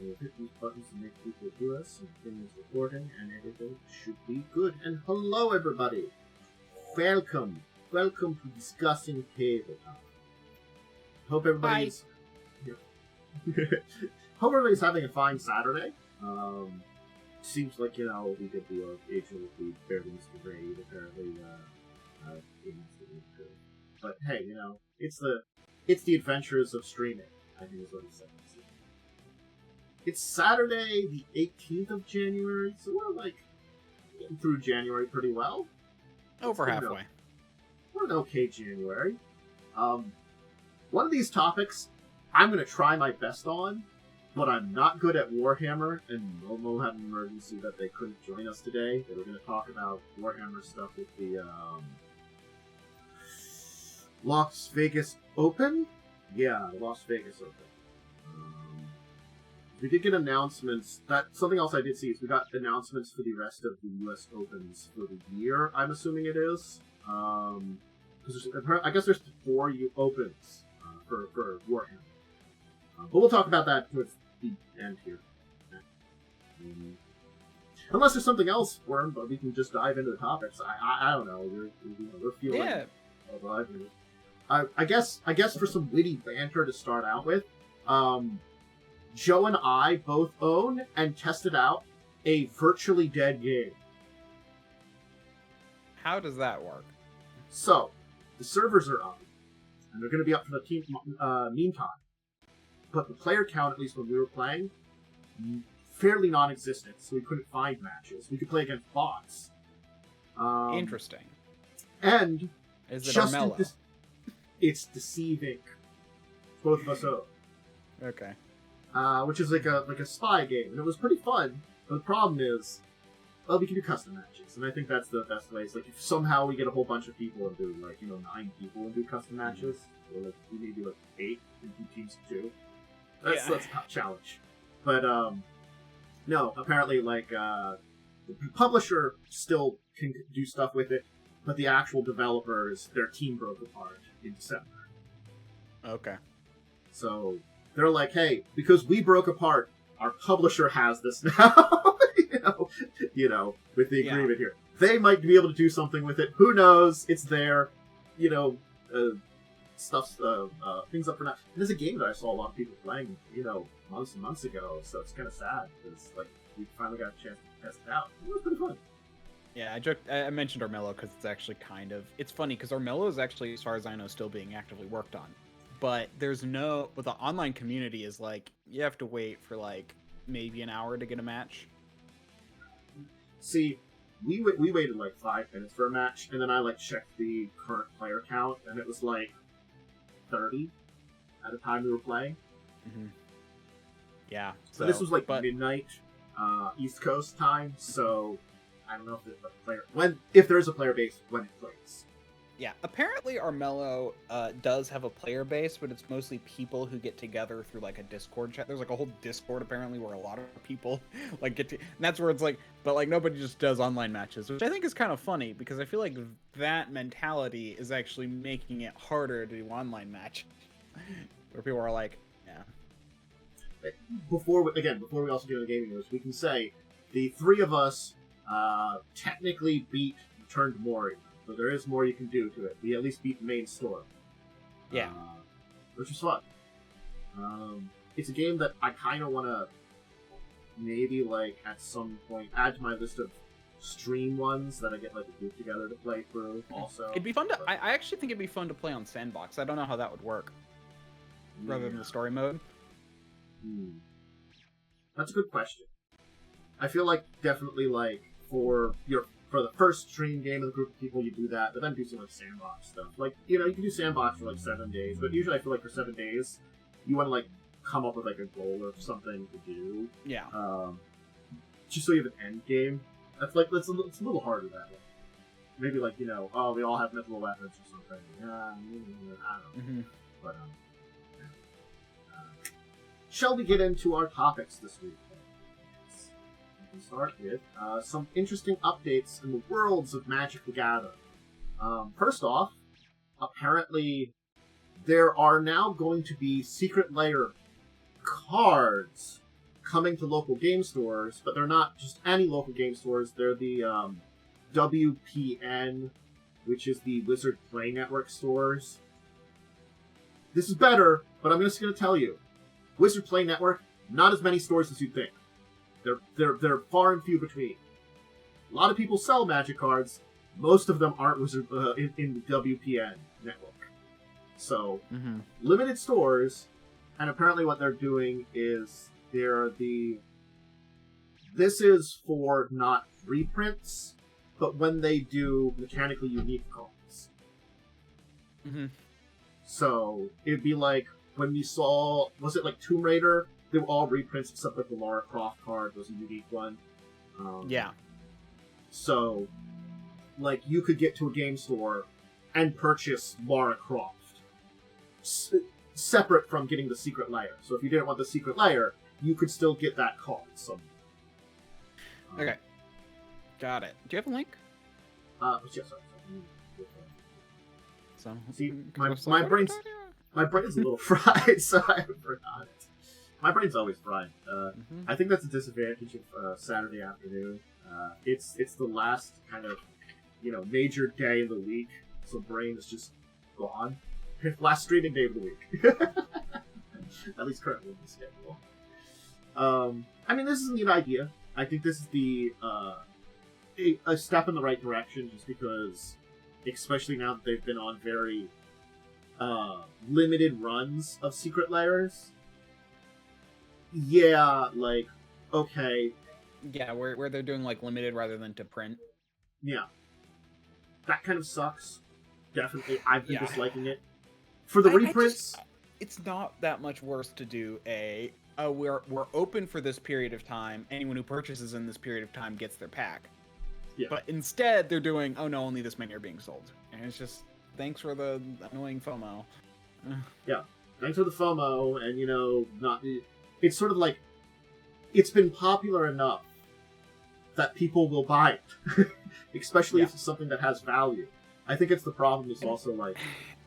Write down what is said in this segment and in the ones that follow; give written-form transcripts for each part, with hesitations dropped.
We'll hit these buttons to make people hear us, and finish recording, and everything should be good. And hello, everybody! Welcome to Discussing Tabletop. Hope everybody's... Hope everybody's having a fine Saturday. Seems like, we did the occasional we barely missed the raid, apparently, but hey, it's the adventures of streaming, I think is what he said. It's Saturday, the 18th of January, so we're, getting through January pretty well. Over halfway. We're an okay January. One of these topics I'm going to try my best on, but I'm not good at Warhammer, and Momo had an emergency that they couldn't join us today. They were going to talk about Warhammer stuff with the Las Vegas Open? Yeah, the Las Vegas Open. We did get announcements. Something else I did see is we got announcements for the rest of the U.S. Opens for the year, I'm assuming it is. Because I guess there's 4 Opens for Warhammer. But we'll talk about that towards the end here. Unless there's something else, Worm, but we can just dive into the topics. I don't know. We're feeling... Yeah. I guess for some witty banter to start out with, Joe and I both own and tested out a virtually dead game. How does that work? So, the servers are up, and they're going to be up for the meantime. But the player count, at least when we were playing, fairly non-existent, so we couldn't find matches. We could play against bots. Interesting. And is it Armello? It's deceiving. Both of us own. Okay. Which is like a spy game, and it was pretty fun. But the problem is, well, we can do custom matches, and I think that's the best way. It's like if somehow we get a whole bunch of people and do 9 people and do custom matches, or maybe 8 and do teams of 2. That's a tough challenge. But no, apparently the publisher still can do stuff with it, but the actual developers, their team broke apart in December. Okay. So they're like, hey, because we broke apart, our publisher has this now. With the agreement here. They might be able to do something with it. Who knows? It's there. Stuff's things up for now. And there's a game that I saw a lot of people playing, months and months ago. So it's kind of sad because we finally got a chance to test it out. It was pretty fun. Yeah, I mentioned Armello because it's actually it's funny because Armello is actually, as far as I know, still being actively worked on. But but the online community is you have to wait for maybe an hour to get a match. See, we waited 5 minutes for a match, and then I checked the current player count, and it was 30 at the time we were playing. Mm-hmm. Yeah. So this was midnight East Coast time, so I don't know if there's a player if there's a player base when it plays. Yeah, apparently Armello does have a player base, but it's mostly people who get together through a Discord chat. There's a whole Discord apparently where a lot of people get to, and that's where it's but nobody just does online matches, which I think is kind of funny because I feel like that mentality is actually making it harder to do online match, where people are yeah. Before we also get into the gaming news, we can say the 3 of us technically beat Returned to Mori. So there is more you can do to it. We at least beat the main storm. Yeah. Which was fun. It's a game that I kind of want to maybe, at some point, add to my list of stream ones that I get, a group together to play through also. It'd be fun to... I actually think it'd be fun to play on Sandbox. I don't know how that would work. Rather than the story mode. That's a good question. I feel definitely, for the first stream game of the group of people, you do that, but then do some sandbox stuff. You can do sandbox for 7 days, but usually I feel for 7 days, you want to come up with a goal or something to do. Yeah. Just so you have an end game. That's it's a little harder that way. Maybe we all have mythical weapons or something. I don't know. Mm-hmm. But shall we get into our topics this week? We start with some interesting updates in the worlds of Magic the Gathering. First off, apparently there are now going to be Secret Lair cards coming to local game stores, but they're not just any local game stores. They're the WPN, which is the Wizard Play Network stores. This is better, but I'm just going to tell you. Wizard Play Network, not as many stores as you'd think. They're far and few between. A lot of people sell Magic cards. Most of them aren't Wizard in the WPN network. So, limited stores, and apparently what they're doing is this is for not reprints, but when they do mechanically unique cards. So, it'd be like, when we saw, was it like Tomb Raider? They were all reprints except like the Lara Croft card was a unique one. Yeah. So, like, you could get to a game store and purchase Lara Croft. Separate from getting the secret layer. So if you didn't want the secret layer, you could still get that card somewhere. Okay. Got it. Do you have a link? Yes, sorry. So, see, my brain's a little fried, so I forgot it. My brain's always fried. I think that's a disadvantage of Saturday afternoon. It's the last kind of, major day of the week, so brain is just gone. Last streaming day of the week. At least currently in the schedule. I mean, this is a neat idea. I think this is a step in the right direction, just because, especially now that they've been on very limited runs of secret layers. Yeah, like, okay. Yeah, where they're doing like limited rather than to print. Yeah. That kind of sucks. Definitely, I've been disliking it. For the reprints, it's not that much worse to do we're open for this period of time. Anyone who purchases in this period of time gets their pack. Yeah. But instead, they're doing, oh no, only this many are being sold, and it's just thanks for the annoying FOMO. Yeah, thanks for the FOMO, and it's sort of like it's been popular enough that people will buy it, especially if it's something that has value. I think it's the problem is also like.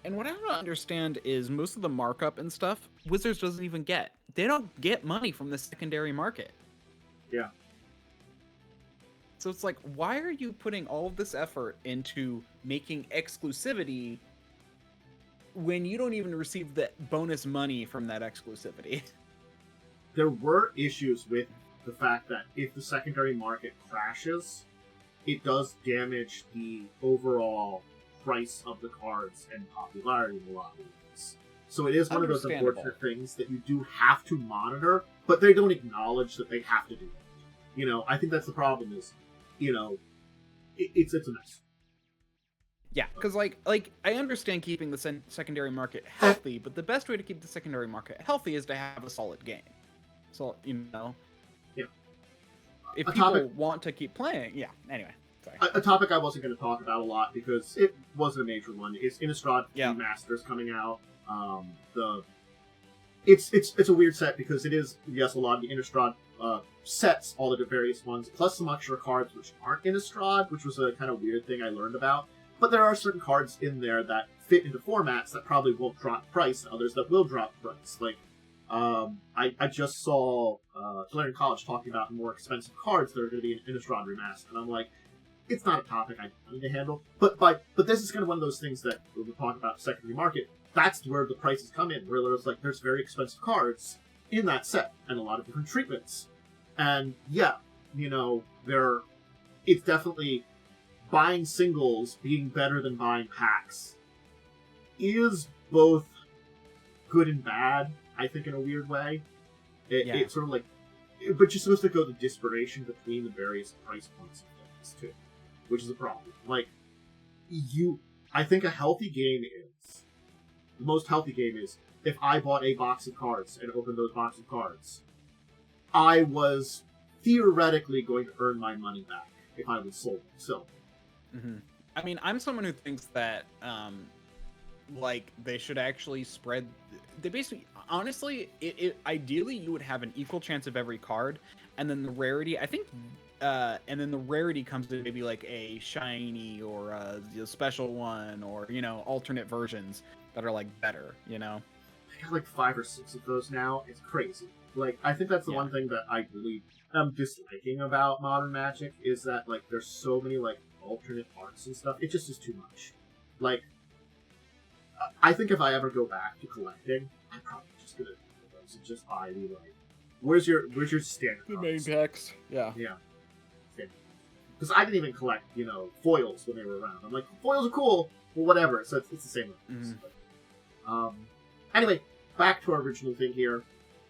And what I don't understand is most of the markup and stuff, Wizards doesn't even get. They don't get money from the secondary market. Yeah. So it's like, why are you putting all of this effort into making exclusivity when you don't even receive the bonus money from that exclusivity? There were issues with the fact that if the secondary market crashes, it does damage the overall price of the cards and popularity in a lot of ways. So it is one of those unfortunate things that you do have to monitor, but they don't acknowledge that they have to do it. I think that's the problem is, it's a mess. Yeah, because like I understand keeping the secondary market healthy, but the best way to keep the secondary market healthy is to have a solid game. So, Yeah. If people want to keep playing, anyway. Sorry. A topic I wasn't going to talk about a lot because it wasn't a major one is Innistrad Remasters coming out. It's a weird set because it is, yes, a lot of the Innistrad sets, all the various ones, plus some extra cards which aren't Innistrad, which was a kind of weird thing I learned about. But there are certain cards in there that fit into formats that probably won't drop price, and others that will drop price. Like, I just saw Olirant College talking about more expensive cards that are going to be in Innistrad Remastered, and I'm like, it's not a topic I need to handle. But this is kind of one of those things that when we talk about secondary market, that's where the prices come in, where there's very expensive cards in that set, and a lot of different treatments. And it's definitely buying singles being better than buying packs is both good and bad, I think, in a weird way. It's sort of like, but you're supposed to go the disparation between the various price points of things too, which is a problem. Like, I think a healthy game is, the most healthy game is, if I bought a box of cards and opened those box of cards, I was theoretically going to earn my money back if I was sold. So, I mean, I'm someone who thinks that, they should actually spread. They basically, honestly, ideally you would have an equal chance of every card, and then the rarity. I think, and then the rarity comes to maybe like a shiny or a special one, or alternate versions that are like better. got like 5 or 6 of those now. It's crazy. Like, I think that's the one thing that I really am disliking about Modern Magic is that, like, there's so many, like, alternate arts and stuff. It just is too much. Like, I think if I ever go back to collecting, I'm probably just gonna just buy the, like, where's your standard The cards? main text. Yeah. Yeah. Because I didn't even collect, foils when they were around. I'm like, foils are cool. Well, whatever. So it's the same. Anyway, back to our original thing here.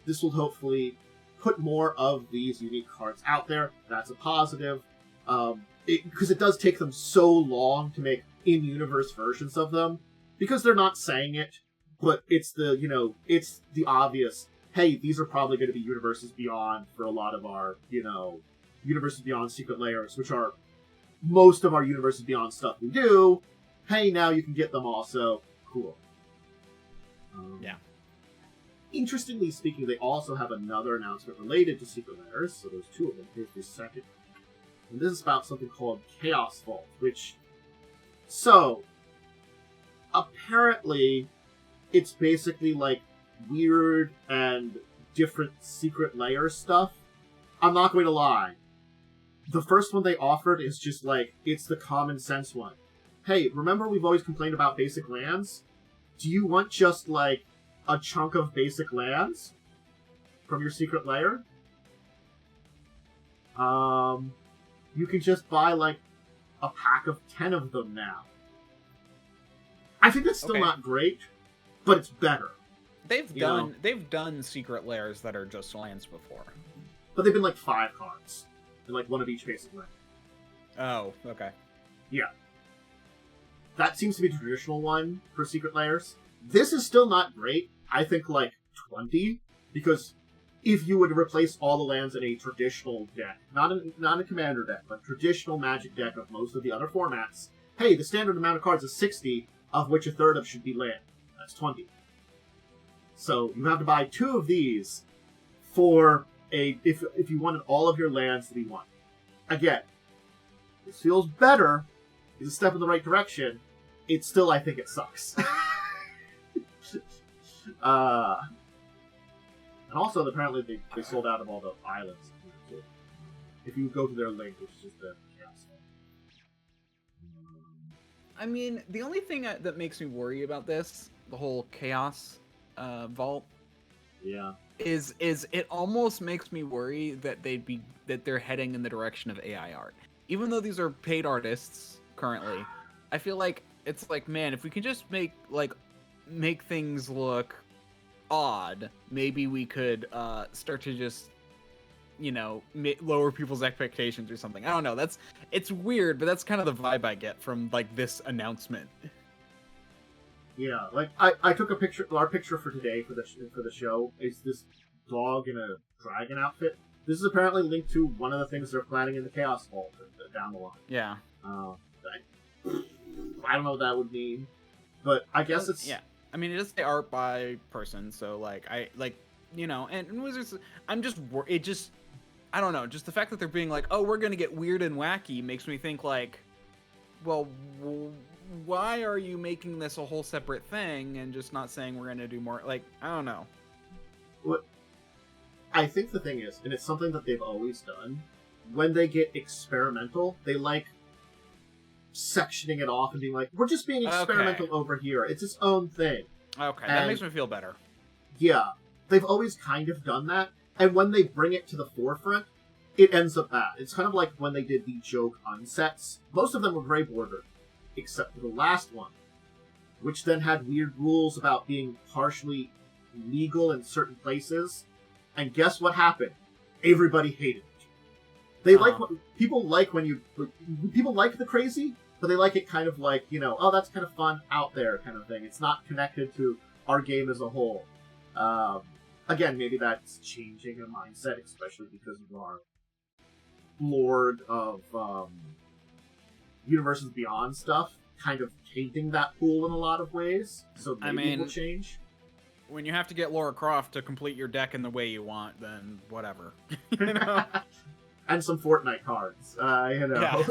This will hopefully put more of these unique cards out there. That's a positive. Because it does take them so long to make in-universe versions of them. Because they're not saying it, but it's it's the obvious, hey, these are probably going to be Universes Beyond for a lot of our, Universes Beyond Secret Lairs, which are most of our Universes Beyond stuff we do. Hey, now you can get them also. Cool. Yeah. Interestingly speaking, they also have another announcement related to Secret Lairs, so there's 2 of them. Here's the second. And this is about something called Chaos Vault, which... So, apparently, it's basically, like, weird and different Secret Lair stuff. I'm not going to lie. The first one they offered is just, like, it's the common sense one. Hey, remember we've always complained about basic lands? Do you want just, like, a chunk of basic lands from your Secret Lair? You can just buy, like, a pack of 10 of them now. I think that's still not great, but it's better. They've done Secret Lairs that are just lands before. But they've been, like, 5 cards. And, like, one of each basic land. Oh, okay. Yeah. That seems to be the traditional one for Secret Lairs. This is still not great. I think, like, 20. Because if you would replace all the lands in a traditional deck, not a commander deck, but traditional Magic deck of most of the other formats, hey, the standard amount of cards is 60, of which a third of should be land. That's 20. So you have to buy 2 of these for if you wanted all of your lands to be 1. Again, this feels better. It's a step in the right direction. It's still, I think it sucks. And also, apparently, they sold out of all the islands. If you go to their link, which is just the chaos. I mean, the only thing that makes me worry about this, the whole chaos vault, is it almost makes me worry that they're heading in the direction of AI art. Even though these are paid artists currently, I feel like it's like, man, if we can just make things look odd, maybe we could start to just lower people's expectations or something. I don't know. It's weird, but that's kind of the vibe I get from like this announcement. Yeah, like I took a picture. Our picture for today for the show is this dog in a dragon outfit. This is apparently linked to one of the things they're planning in the Chaos Vault down the line. Yeah. I don't know what that would mean, but I guess it's I mean, it does say art by person, so and Wizards. I don't know. Just the fact that they're being like, oh, we're gonna get weird and wacky makes me think like, well, why are you making this a whole separate thing and just not saying we're gonna do more? Like, I don't know. What I think the thing is, and it's something that they've always done, when they get experimental, they like sectioning it off and being like, we're just being experimental over here. It's its own thing. Okay, that makes me feel better. Yeah, they've always kind of done that, and when they bring it to the forefront, it ends up bad. It's kind of like when they did the joke unsets. Most of them were gray bordered, except for the last one, which then had weird rules about being partially legal in certain places. And guess what happened? Everybody hated it. They people like the crazy, but they like it kind of like, oh, that's kind of fun out there kind of thing. It's not connected to our game as a whole. Again, maybe that's changing a mindset, especially because of our Lord of Universes Beyond stuff, kind of tainting that pool in a lot of ways. So maybe it will change. When you have to get Laura Croft to complete your deck in the way you want, then whatever. And some Fortnite cards, Yeah.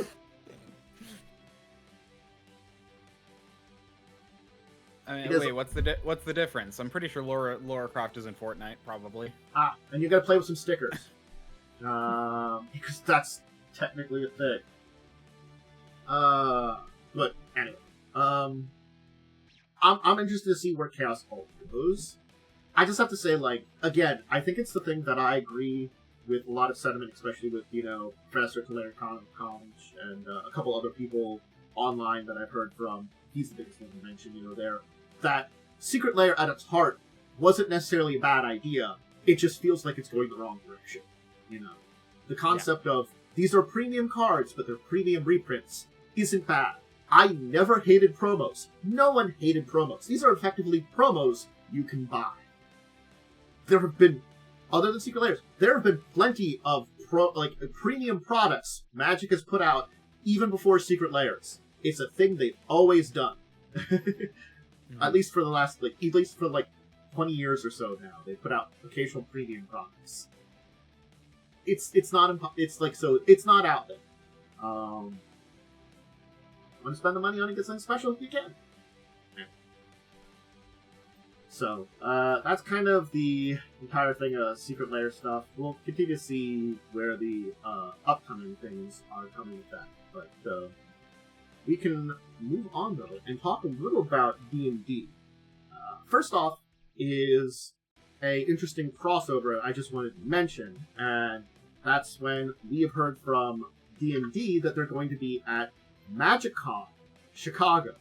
I mean, wait, what's the difference? I'm pretty sure Lara Croft is in Fortnite, probably. And you gotta play with some stickers. Because that's technically a thing. But anyway, I'm interested to see where Chaos Cult goes. I just have to say, like, again, I think it's the thing that I agree with a lot of sentiment, especially with, Professor Tulare College and a couple other people online that I've heard from. He's the biggest one to mention, there. That Secret Lair at its heart wasn't necessarily a bad idea. It just feels like it's going the wrong direction. The concept of these are premium cards, but they're premium reprints isn't bad. I never hated promos. No one hated promos. These are effectively promos you can buy. There have been, other than Secret Lairs, there have been plenty of premium products Magic has put out even before Secret Lairs. It's a thing they've always done. At least for the last, 20 years or so now. They put out occasional premium products. It's not out there. Want to spend the money on it, get something special? You can. Yeah. So, that's kind of the entire thing of Secret Lair stuff. We'll continue to see where the upcoming things are coming with that. But we can move on, though, and talk a little about D&D. First off is a interesting crossover I just wanted to mention, and that's when we have heard from D&D that they're going to be at MagicCon Chicago.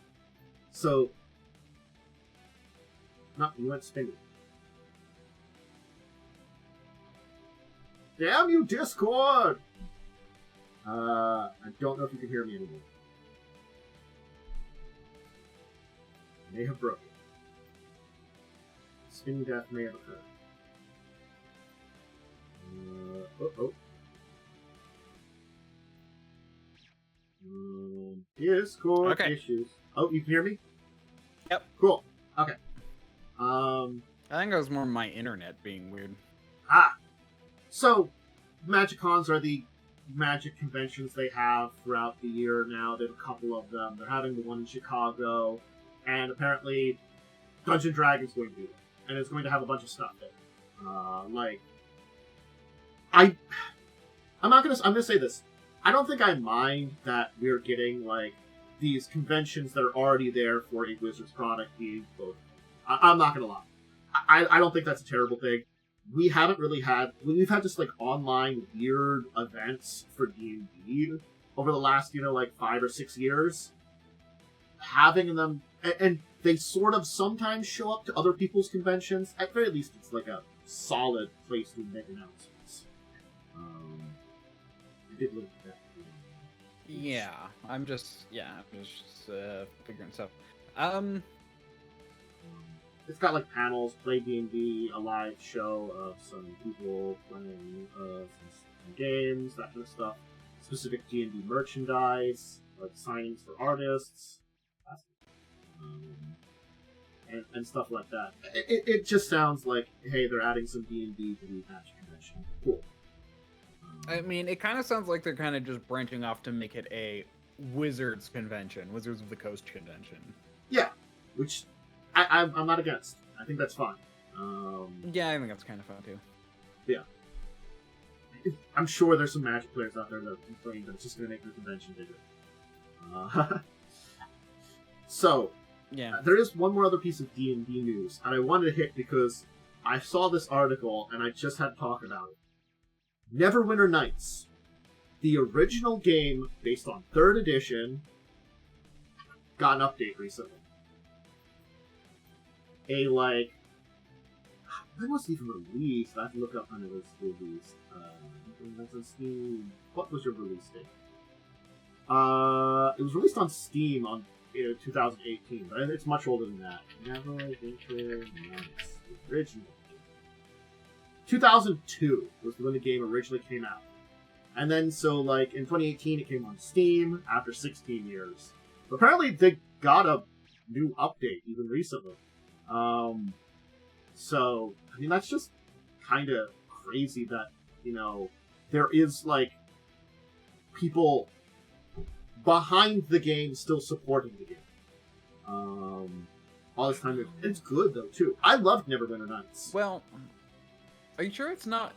So, you went spinning. Damn you, Discord! I don't know if you can hear me anymore. May have broken. Spinning death may have occurred. Discord issues. Oh, you can hear me? Yep. Cool. Okay. I think it was more my internet being weird. So, MagicCons are the Magic conventions they have throughout the year now. They have a couple of them. They're having the one in Chicago, and apparently Dungeon Dragon's going to be there, and it's going to have a bunch of stuff there. I'm gonna say this. I don't think I mind that we're getting, these conventions that are already there for a Wizards product being both. I'm not gonna lie. I don't think that's a terrible thing. We've had just, online weird events for D&D over the last, 5 or 6 years. Having them, and they sort of sometimes show up to other people's conventions. At very least, it's a solid place to make announcements. I did look at that. Yeah, I'm just figuring stuff. It's got panels, play D&D, a live show of some people playing some games, that kind of stuff. Specific D&D merchandise, signings for artists, and stuff like that. It just sounds like, hey, they're adding some D&D to the Magic convention. Cool. I mean, it kind of sounds like they're kind of just branching off to make it a Wizards convention, Wizards of the Coast convention. Yeah, which I'm not against. I think that's fine. Yeah, I think that's kind of fun too. Yeah. I'm sure there's some Magic players out there that complain that it's just going to make the convention bigger. So, yeah, there is one more other piece of D&D news, and I wanted to hit because I saw this article and I just had to talk about it. Neverwinter Nights, the original game based on 3rd edition, got an update recently. When was it even released? I have to look up when it was released. What was your release date? It was released on Steam on 2018, but it's much older than that. Neverwinter Nights, the original. 2002 was when the game originally came out. And then, in 2018, it came on Steam after 16 years. But apparently, they got a new update even recently. So, I mean, that's just kind of crazy that, there is, people behind the game still supporting the game. all this time. It's good though too. I loved Neverwinter Nights. Well, are you sure it's not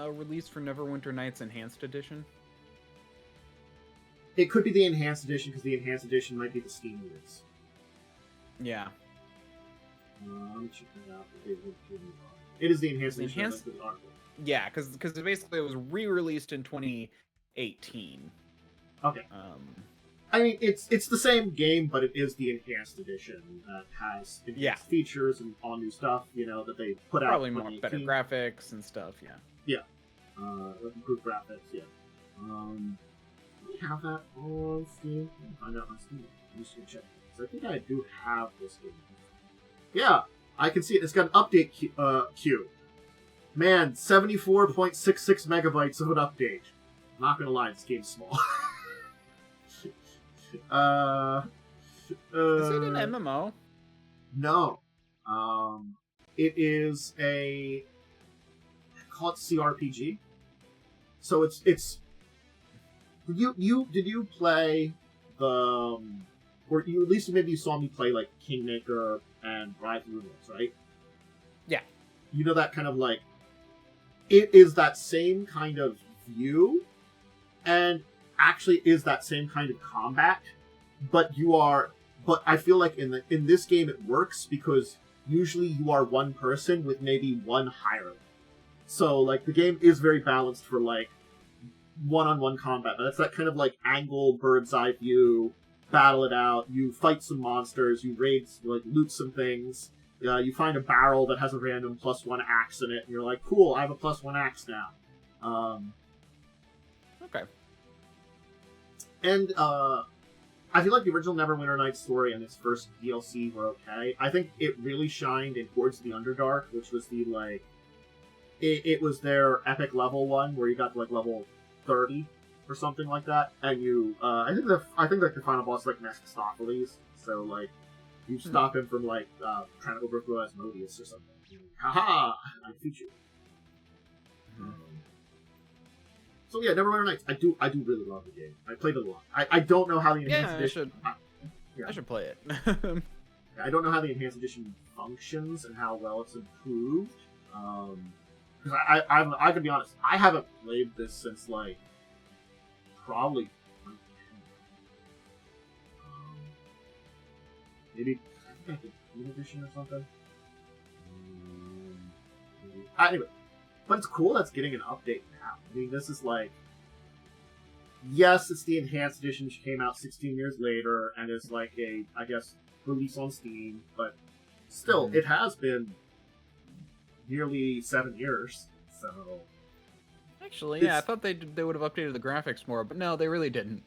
released for Neverwinter Nights Enhanced Edition? It could be the Enhanced Edition because the Enhanced Edition might be the Steam release. Yeah. Let me check that out. It is the Enhanced Edition. Yeah, because basically it was re-released in 2018. Okay. I mean, it's the same game, but it is the Enhanced Edition that has enhanced features and all new stuff, that they put out. Probably more better graphics and stuff, yeah. Yeah. Improved graphics, yeah. Do we have that on Steam? Let me find out my Steam. I'm just gonna check. So I think I do have this game. Yeah, I can see it. It's got an update queue. Man, 74.66 megabytes of an update. I'm not gonna lie, this game's small. Is it an MMO? No. It is a... call it CRPG. So it's... Did you play the... or you, at least maybe you saw me play, like, Kingmaker and Rise of the Ruins, right? Yeah. You know that kind of, like... It is that same kind of view, and actually is that same kind of combat, but I feel like in this game it works because usually you are one person with maybe one hierarchy. So, like, the game is very balanced for, like, one-on-one combat. That's that kind of, like, angle, bird's-eye view, battle it out, you fight some monsters, you raid, like, loot some things, you find a barrel that has a random +1 axe in it, and you're like, cool, I have a +1 axe now. Okay. And, I feel like the original Neverwinter Nights story and its first DLC were okay. I think it really shined in Hordes of the Underdark, which was the, like... It was their epic level one, where you got to, like, level 30 or something like that, and you... I think like, the final boss is, like, Mephistopheles, so, like, you stop him from, like, trying to overthrow Asmodeus or something. Haha! I defeat you. So yeah, Neverwinter Nights. I do really love the game. I played it a lot. I don't know how the enhanced edition. I should play it. I don't know how the enhanced edition functions and how well it's improved. Because I can be honest, I haven't played this since like probably maybe I think the edition or something. Anyway. But it's cool that's getting an update now. I mean, this is like... Yes, it's the Enhanced Edition, which came out 16 years later, and is like a, I guess, release on Steam, but still, it has been nearly 7 years, so... Actually, yeah, I thought they would have updated the graphics more, but no, they really didn't.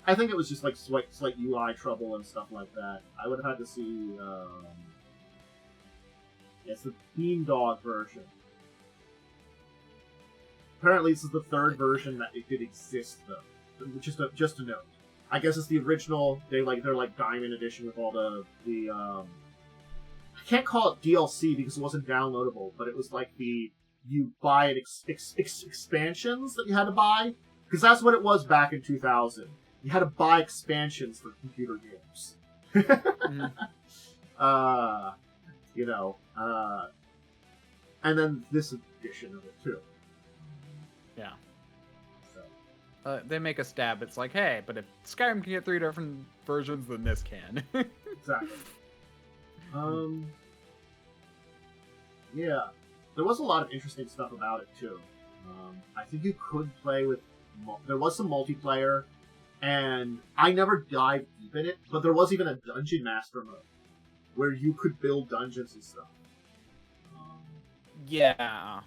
I think it was just like slight UI trouble and stuff like that. I would have had to see... it's the Beamdog version. Apparently, this is the third version that it did exist, though. Just a note. I guess it's the original. They're like Diamond Edition with all the I can't call it DLC because it wasn't downloadable, but it was like you buy expansions that you had to buy, because that's what it was back in 2000. You had to buy expansions for computer games. And then this edition of it too. Yeah. So. They make a stab. It's like, hey, but if Skyrim can get 3 different versions, then this can. Exactly. Yeah. There was a lot of interesting stuff about it, too. I think you could play with... There was some multiplayer, and I never dived deep in it, but there was even a Dungeon Master mode, where you could build dungeons and stuff. Yeah.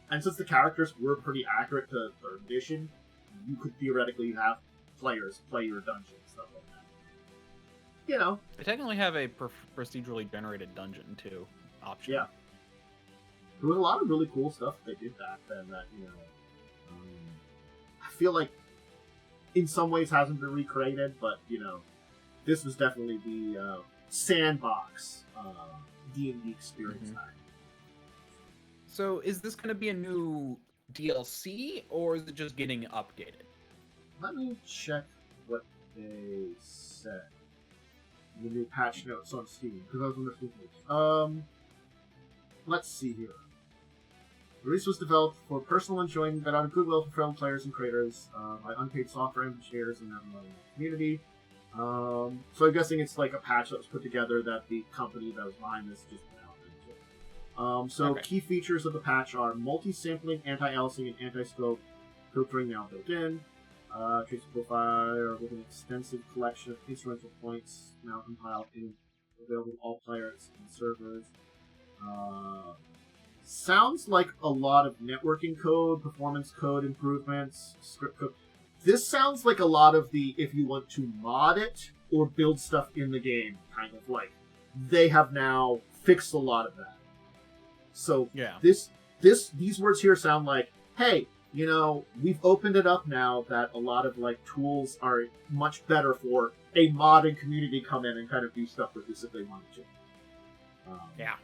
And since the characters were pretty accurate to 3rd edition, you could theoretically have players play your dungeon and stuff like that. You know. They technically have a procedurally generated dungeon, too, option. Yeah. There was a lot of really cool stuff they did back then that, I feel like in some ways hasn't been recreated, but, this was definitely the sandbox D&D experience back. So, is this going to be a new DLC, or is it just getting updated? Let me check what they said. the new patch notes on Steam, because I was on the Steam page. Let's see here. The release was developed for personal enjoyment, but out of goodwill for fellow players and creators by unpaid software engineers and everyone in the community. So I'm guessing it's like a patch that was put together that the company that was behind this just went out into. So key features of the patch are multi-sampling, anti-aliasing, and anti-scope filtering now built in. Traceable file with an extensive collection of instrumental points now compiled in available to all players and servers. Sounds like a lot of networking code, performance code improvements, script code. This sounds like a lot of the if you want to mod it or build stuff in the game, kind of like. They have now fixed a lot of that. So yeah. These words here sound like, hey, you know, we've opened it up now that a lot of like tools are much better for a modding community come in and kind of do stuff with this if they wanted to. Yeah.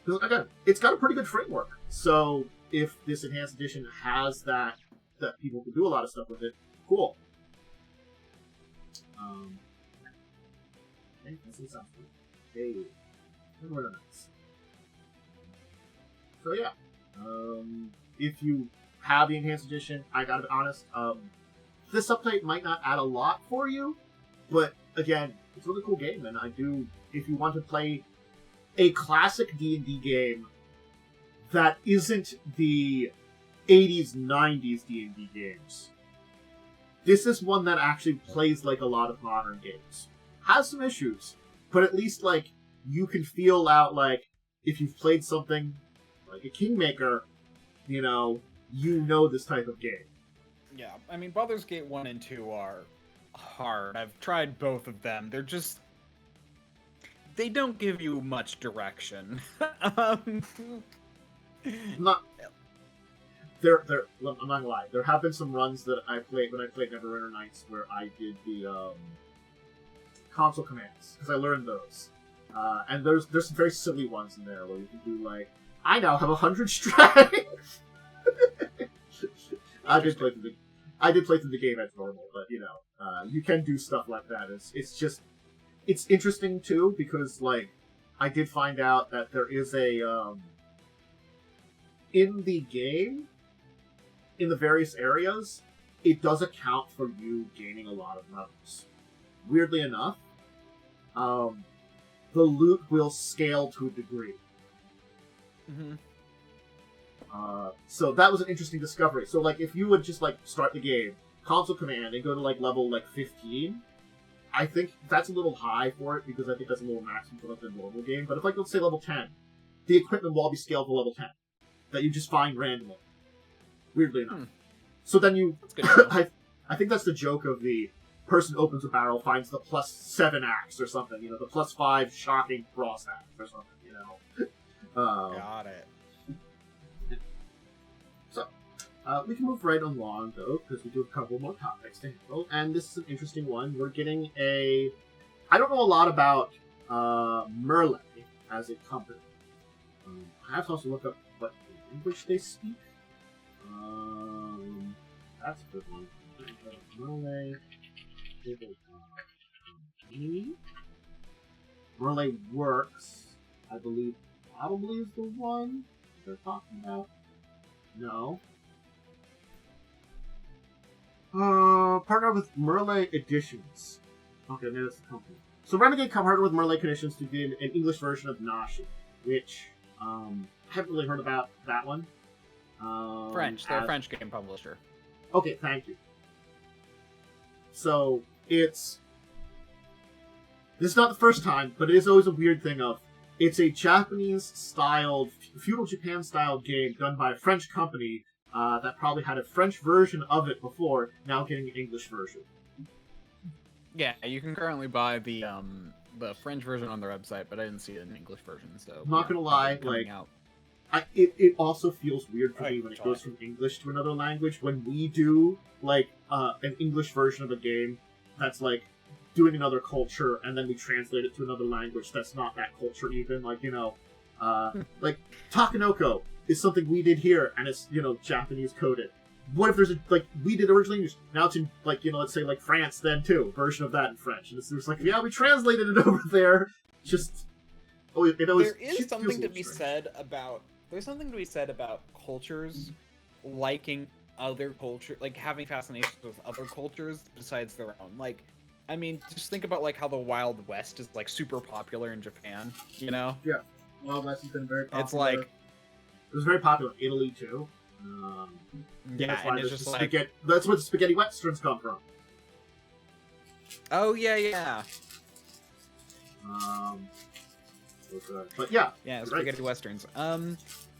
Because again, it's got a pretty good framework. So if this enhanced edition has that people can do a lot of stuff with it, cool. Okay, that sounds good. Hey, what are nice. So yeah, if you have the enhanced edition, I gotta be honest, this update might not add a lot for you, but again, it's a really cool game, and if you want to play a classic D&D game that isn't the 80s, 90s D&D games. This is one that actually plays like a lot of modern games. Has some issues, but at least, like, you can feel out, like, if you've played something like a Kingmaker, you know this type of game. Yeah, I mean, Baldur's Gate 1 and 2 are hard. I've tried both of them. They're just... They don't give you much direction. I'm not gonna lie. There have been some runs that I played when I played Neverwinter Nights where I did the console commands because I learned those. And there's some very silly ones in there where you can do like, I now have 100 strength. I did play through the game as normal, but you can do stuff like that. It's interesting too because like I did find out that there is a in the game, in the various areas, it does account for you gaining a lot of levels. Weirdly enough, the loot will scale to a degree. Mm-hmm. So that was an interesting discovery. So like if you would just like start the game, console command, and go to like level like 15, I think that's a little high for it because I think that's a little maximum for like the normal game. But if like let's say level 10, the equipment will all be scaled to level 10 that you just find randomly. Weirdly enough. So then you, I think that's the joke of the person opens a barrel, finds the +7 axe or something, the +5 shocking frost axe or something, Got it. So, we can move right along though, because we do have a couple more topics to handle, and this is an interesting one. We're getting I don't know a lot about Merle as a company. I have to also look up what language they speak. That's a good one. Merle Merle Works, I believe, probably is the one they're talking about. No. Partner with Merle Editions. Okay, maybe that's the company. So Renegade partnered with Merle Editions to do an English version of Nashi, which I haven't really heard about that one. French. They're a French game publisher. Okay, thank you. So, this is not the first time, but it is always a weird thing of, it's a Japanese-styled, feudal Japan-styled game done by a French company that probably had a French version of it before, now getting an English version. Yeah, you can currently buy the French version on their website, but I didn't see an English version, so... I'm not gonna lie, like... Out. It also feels weird for me when it goes from English to another language. When we do, like, an English version of a game that's, like, doing another culture, and then we translate it to another language that's not that culture even. Like, like, Takenoko is something we did here, and it's, Japanese coded. what if there's like we did originally English, now it's in like let's say like France then too, version of that in French, and it's like yeah we translated it over there, just there is something to be said about cultures liking other culture, like having fascinations with other cultures besides their own. Like, I mean, just think about like how the Wild West is like super popular in Japan, Yeah, Wild West has been very popular. It's like it was very popular in Italy too. Yeah, that's why and it's just like that's where the spaghetti westerns come from. Oh yeah. But yeah, spaghetti westerns.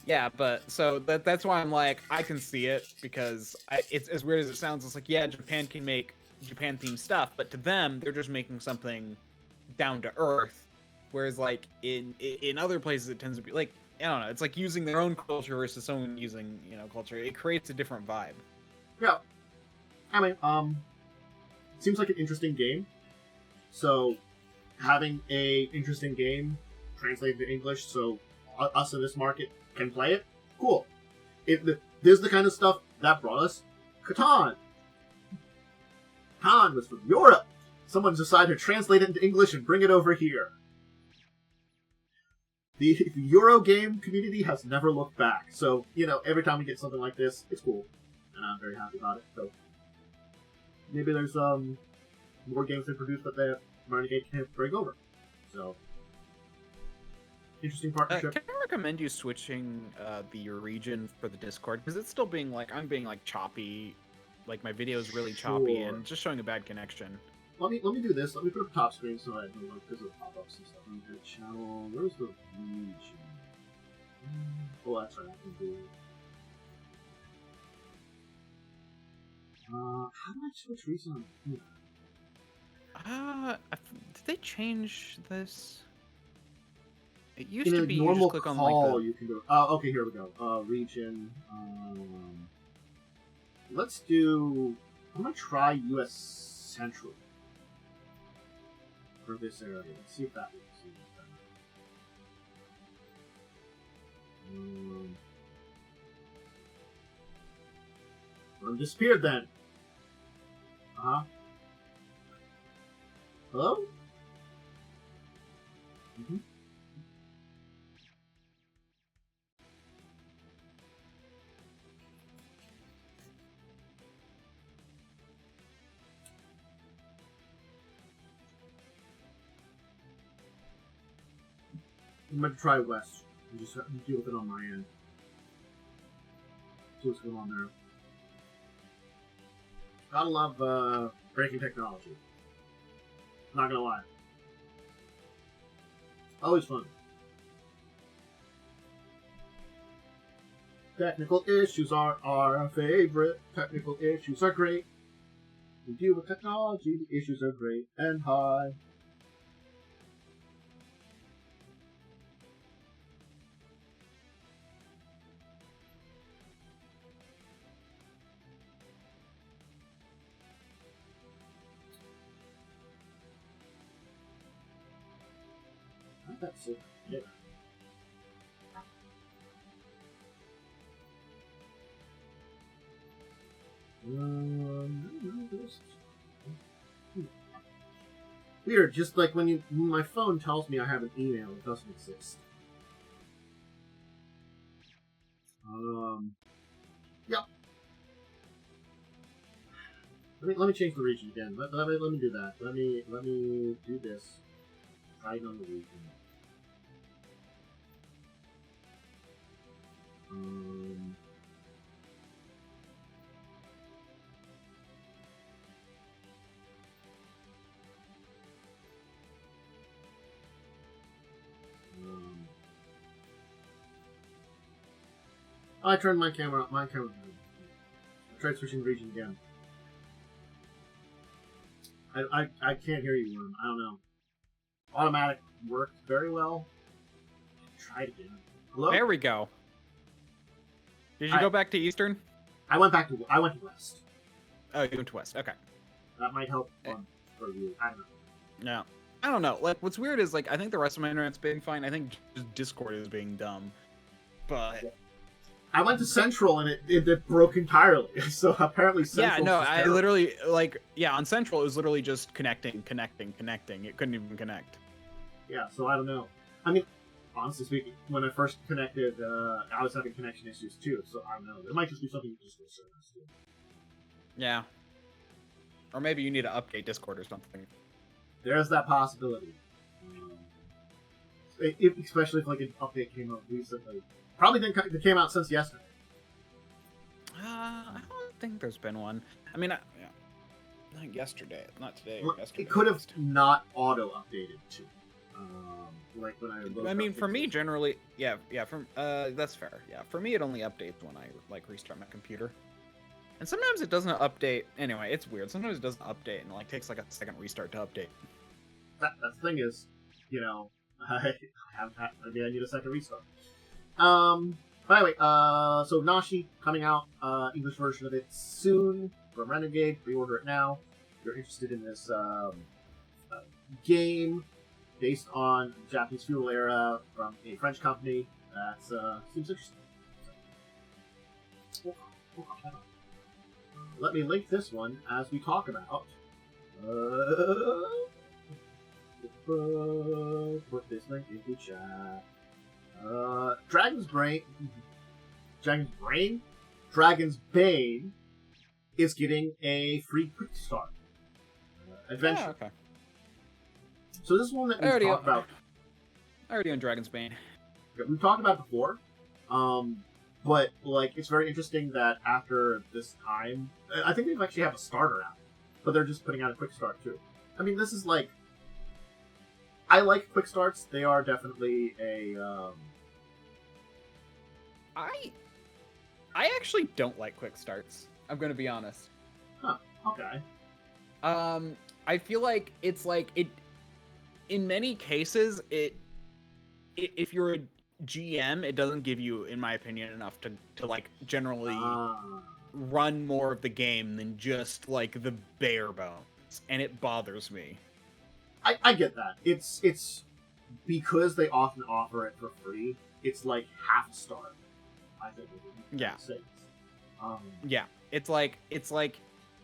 Yeah, but so that's why I'm like I can see it because it's as weird as it sounds. It's like yeah, Japan can make Japan themed stuff, but to them they're just making something down to earth, whereas like in other places it tends to be like I don't know. It's like using their own culture versus someone using culture. It creates a different vibe. Yeah, I mean, seems like an interesting game. So having a interesting game translated to English, so us in this market can play it. Cool. This is the kind of stuff that brought us Catan. Catan was from Europe. Someone decided to translate it into English and bring it over here. The Euro game community has never looked back. So, every time we get something like this, it's cool. And I'm very happy about it. So, maybe there's more games they produce that the Renegade can't bring over. So, interesting partnership. Can I recommend you switching the region for the Discord? Because it's still being like, I'm being like choppy. Like my video is really choppy and just showing a bad connection. Let me do this. Let me put up top screen so I don't look because of pop-ups and stuff. Let me hit channel. Where's the region? Oh, that's right. I can do. How do I switch region on here? Did they change this? It used to be normal you just click on call, like you can go. Okay, here we go. Region. Let's do. I'm gonna try U.S. Central for this area. Let's see if that works. Disappeared then. Hello? Mm-hmm. I'm going to try West. And just deal with it on my end. See what's going on there. Gotta love breaking technology. Not gonna lie. Always fun. Technical issues are our favorite. Technical issues are great. We deal with technology, the issues are great and high. That's it. Yeah. Weird, just like when my phone tells me I have an email, it doesn't exist. Yep. Let me change the region again. Let me do that. Let me do this. Right on the region. I turned my camera. I tried switching region again. I can't hear you, Worm. I don't know. Automatic worked very well. Try it again. Hello? There we go. Did you go back to Eastern? I went to West. Oh, you went to West. Okay. That might help for you. I don't know. No. I don't know. Like, what's weird is, like, I think the rest of my internet's being fine. I think just Discord is being dumb. But I went to Central and it broke entirely. So apparently Central. Yeah, no, I literally on Central it was literally just connecting. It couldn't even connect. Yeah, so I don't know. I mean, honestly speaking, when I first connected, I was having connection issues too. So I don't know. It might just be something you just go service too. Yeah. Or maybe you need to update Discord or something. There's that possibility. Especially if like an update came out recently. Probably didn't came out since yesterday. I don't think there's been one. I mean, not yesterday, not today. Well, yesterday. it could have not auto updated too. Like when I mean, for me, generally, from that's fair. Yeah, for me, it only updates when I like restart my computer. And sometimes it doesn't update. Anyway, it's weird. Sometimes it doesn't update and like takes like a second restart to update. That's the thing is, I need a second restart. But anyway, so Nashi coming out, English version of it soon from Renegade. Pre-order it now. If you're interested in this game based on Japanese feudal era from a French company, that seems interesting. Let me link this one as we talk about. Put this link into chat. Dragonbane is getting a free Quickstart adventure. Oh, okay. So this is one that we've talked about. I already own Dragonbane. We've talked about it before, but like it's very interesting that after this time, I think they've actually have a starter out, but they're just putting out a Quickstart too. I mean, this is like, I like Quickstarts. They are definitely a. I actually don't like Quickstarts. I'm gonna be honest. Huh. Okay. I feel like it's like it. In many cases, if you're a GM, it doesn't give you, in my opinion, enough to like generally run more of the game than just like the bare bones, and it bothers me. I get that. It's because they often offer it for free. It's like half a star. I think. Yeah. Yeah. It's like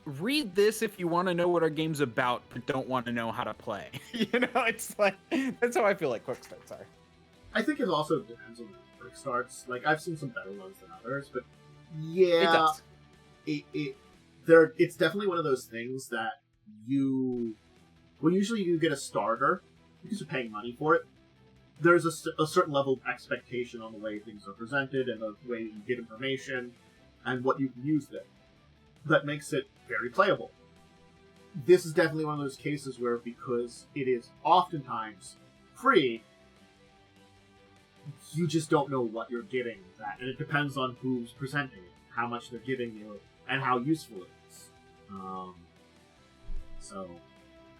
read this if you want to know what our game's about, but don't want to know how to play. It's like that's how I feel like Quickstarts are. I think it also depends on the Quickstarts. Like I've seen some better ones than others, but yeah, it does. It's definitely one of those things that usually you get a starter because you're paying money for it. There's a certain level of expectation on the way things are presented and the way you get information and what you can use there. That makes it very playable. This is definitely one of those cases where, because it is oftentimes free, you just don't know what you're getting with that. And it depends on who's presenting it, how much they're giving you, and how useful it is. So,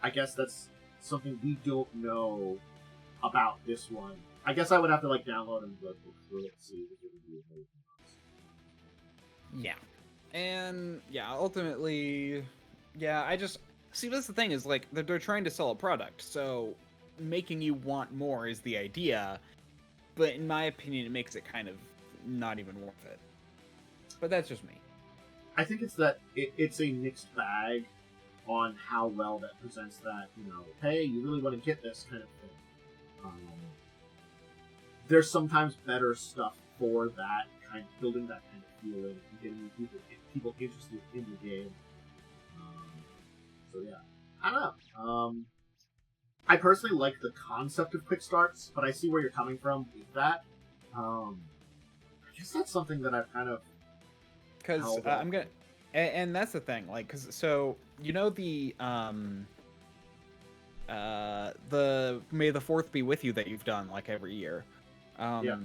I guess that's something we don't know about this one. I guess I would have to like download and look through it and see if it would be Yeah. And yeah, ultimately, yeah, I just see that's the thing is like they're trying to sell a product, so making you want more is the idea, but in my opinion, it makes it kind of not even worth it. But that's just me. I think it's that it's a mixed bag on how well that presents that, hey, you really want to get this kind of thing. There's sometimes better stuff for that kind of building that kind of feeling and getting people interested in the game. So yeah, I don't know. I personally like the concept of quick starts, but I see where you're coming from with that. I guess that's something that I've kind of because I'm gonna, and that's the thing, like, because so the May the 4th be with you that you've done like every year. Yeah.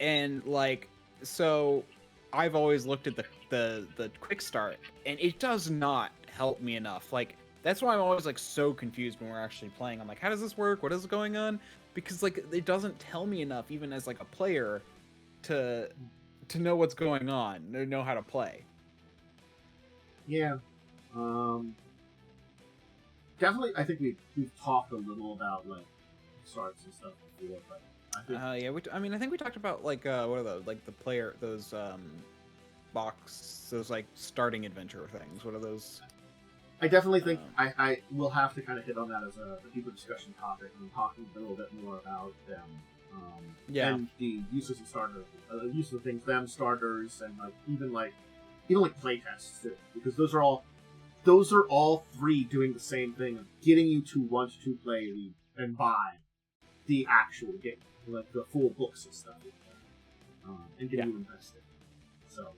And like, so I've always looked at the quick start, and it does not help me enough. Like, that's why I'm always like so confused when we're actually playing. I'm like, how does this work? What is going on? Because like it doesn't tell me enough, even as like a player, to know what's going on, or know how to play. Yeah. Definitely, I think we've talked a little about like starts and stuff before, but I think Yeah, I mean, I think we talked about like what are those? Like the player, those those like starting adventure things. What are those? I definitely think Um, I will have to kind of hit on that as a deeper discussion topic and talking a little bit more about them. Yeah. And the uses of starters, use of things, them starters, and even playtests too, because those are all three doing the same thing of getting you to want to play and buy the actual game, like the full books and stuff, and getting you invested. So,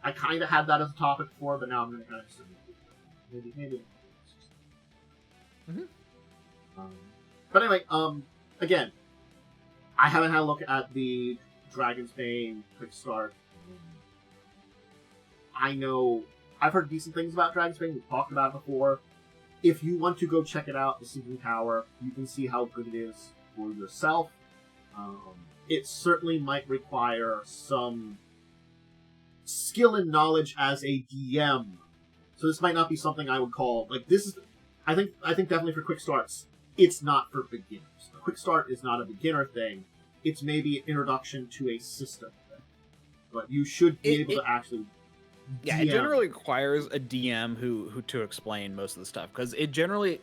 I kind of had that as a topic before, but now I'm going to kind of maybe. Mhm. But anyway, again, I haven't had a look at the Dragonbane Quickstart. I know I've heard decent things about Dragonbane. We've talked about it before. If you want to go check it out, the Sinking Tower, you can see how good it is for yourself. It certainly might require some skill and knowledge as a DM. So this might not be something I would call like this is. I think definitely for quick starts, it's not for beginners. A quick start is not a beginner thing. It's maybe an introduction to a system thing. But you should be able to actually. Yeah, it generally requires a DM who to explain most of the stuff, because it generally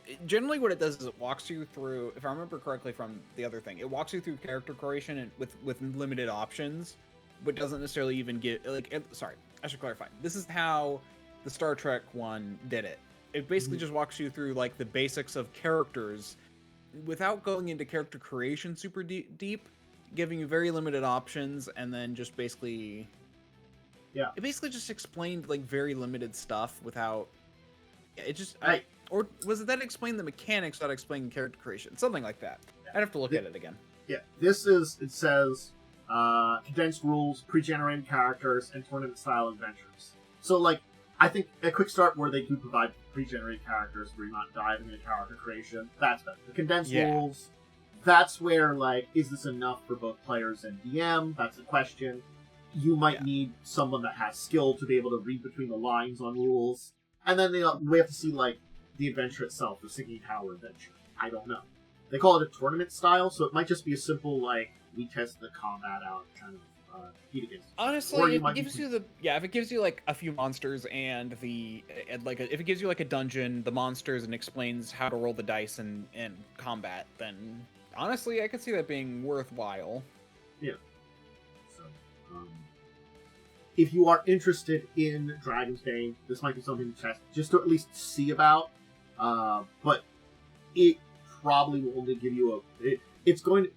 what it does is it walks you through, if I remember correctly from the other thing, it walks you through character creation and with limited options, but doesn't necessarily even get sorry, I should clarify. This is how the Star Trek one did it. It basically just walks you through like the basics of characters without going into character creation super deep, giving you very limited options, and then just basically. Yeah. It basically just explained like very limited stuff without. Yeah, it just. Or was it that explained the mechanics without explaining character creation? Something like that. I'd have to look at it again. Yeah. It says condensed rules, pre-generated characters, and tournament-style adventures. So, like, I think a quick start where they do provide pre-generated characters where you're not diving into character creation, that's better. The condensed rules, that's where, like, is this enough for both players and DM? That's the question. You might need someone that has skill to be able to read between the lines on rules. And then we have to see, like, the adventure itself, the Sinking Tower adventure. I don't know. They call it a tournament style, so it might just be a simple, like, we test the combat out kind of compete against. Honestly, if it gives you like a few monsters and if it gives you like a dungeon, the monsters, and explains how to roll the dice and combat, then honestly, I could see that being worthwhile. Yeah. So, if you are interested in Dragonbane, this might be something to test, just to at least see about. But it probably will only give you it's going to.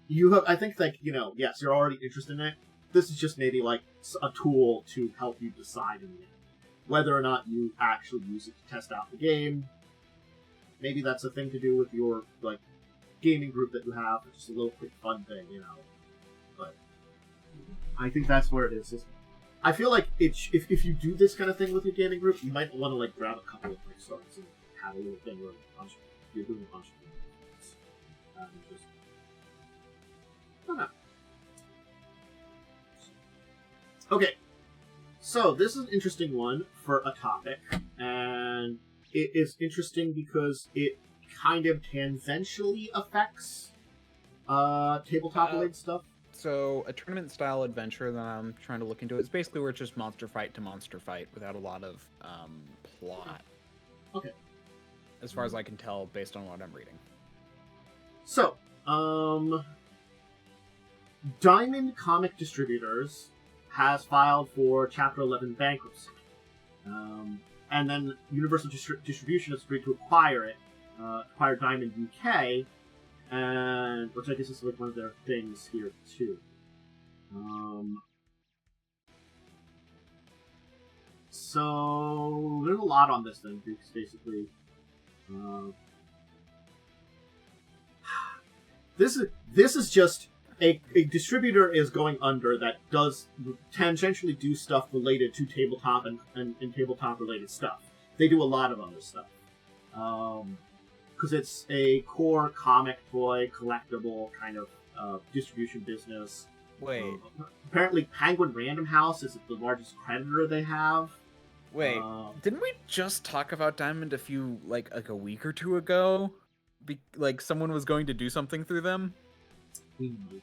You have, I think, like, yes, you're already interested in it. This is just maybe like a tool to help you decide in the end whether or not you actually use it to test out the game. Maybe that's a thing to do with your like gaming group that you have, just a little quick fun thing, But I think that's where it is. I feel like if you do this kind of thing with your gaming group, you might want to like grab a couple of quick starts and have a little thing where you're doing a bunch of things. Just I don't know. Okay, so this is an interesting one for a topic, and it is interesting because it kind of tangentially affects tabletop-related stuff. So a tournament-style adventure that I'm trying to look into is basically where it's just monster fight to monster fight without a lot of plot. Okay. As far as I can tell, based on what I'm reading. So, Diamond Comic Distributors has filed for Chapter 11 bankruptcy. And then Universal Distribution has agreed to acquire Diamond UK, and which I guess is like one of their things here too. So there's a lot on this thing, because basically, this is just a distributor is going under that does tangentially do stuff related to tabletop and tabletop related stuff. They do a lot of other stuff. Because it's a core comic toy collectible kind of distribution business. Wait. Apparently Penguin Random House is the largest creditor they have. Wait, didn't we just talk about Diamond like a week or two ago? Like someone was going to do something through them? We might have.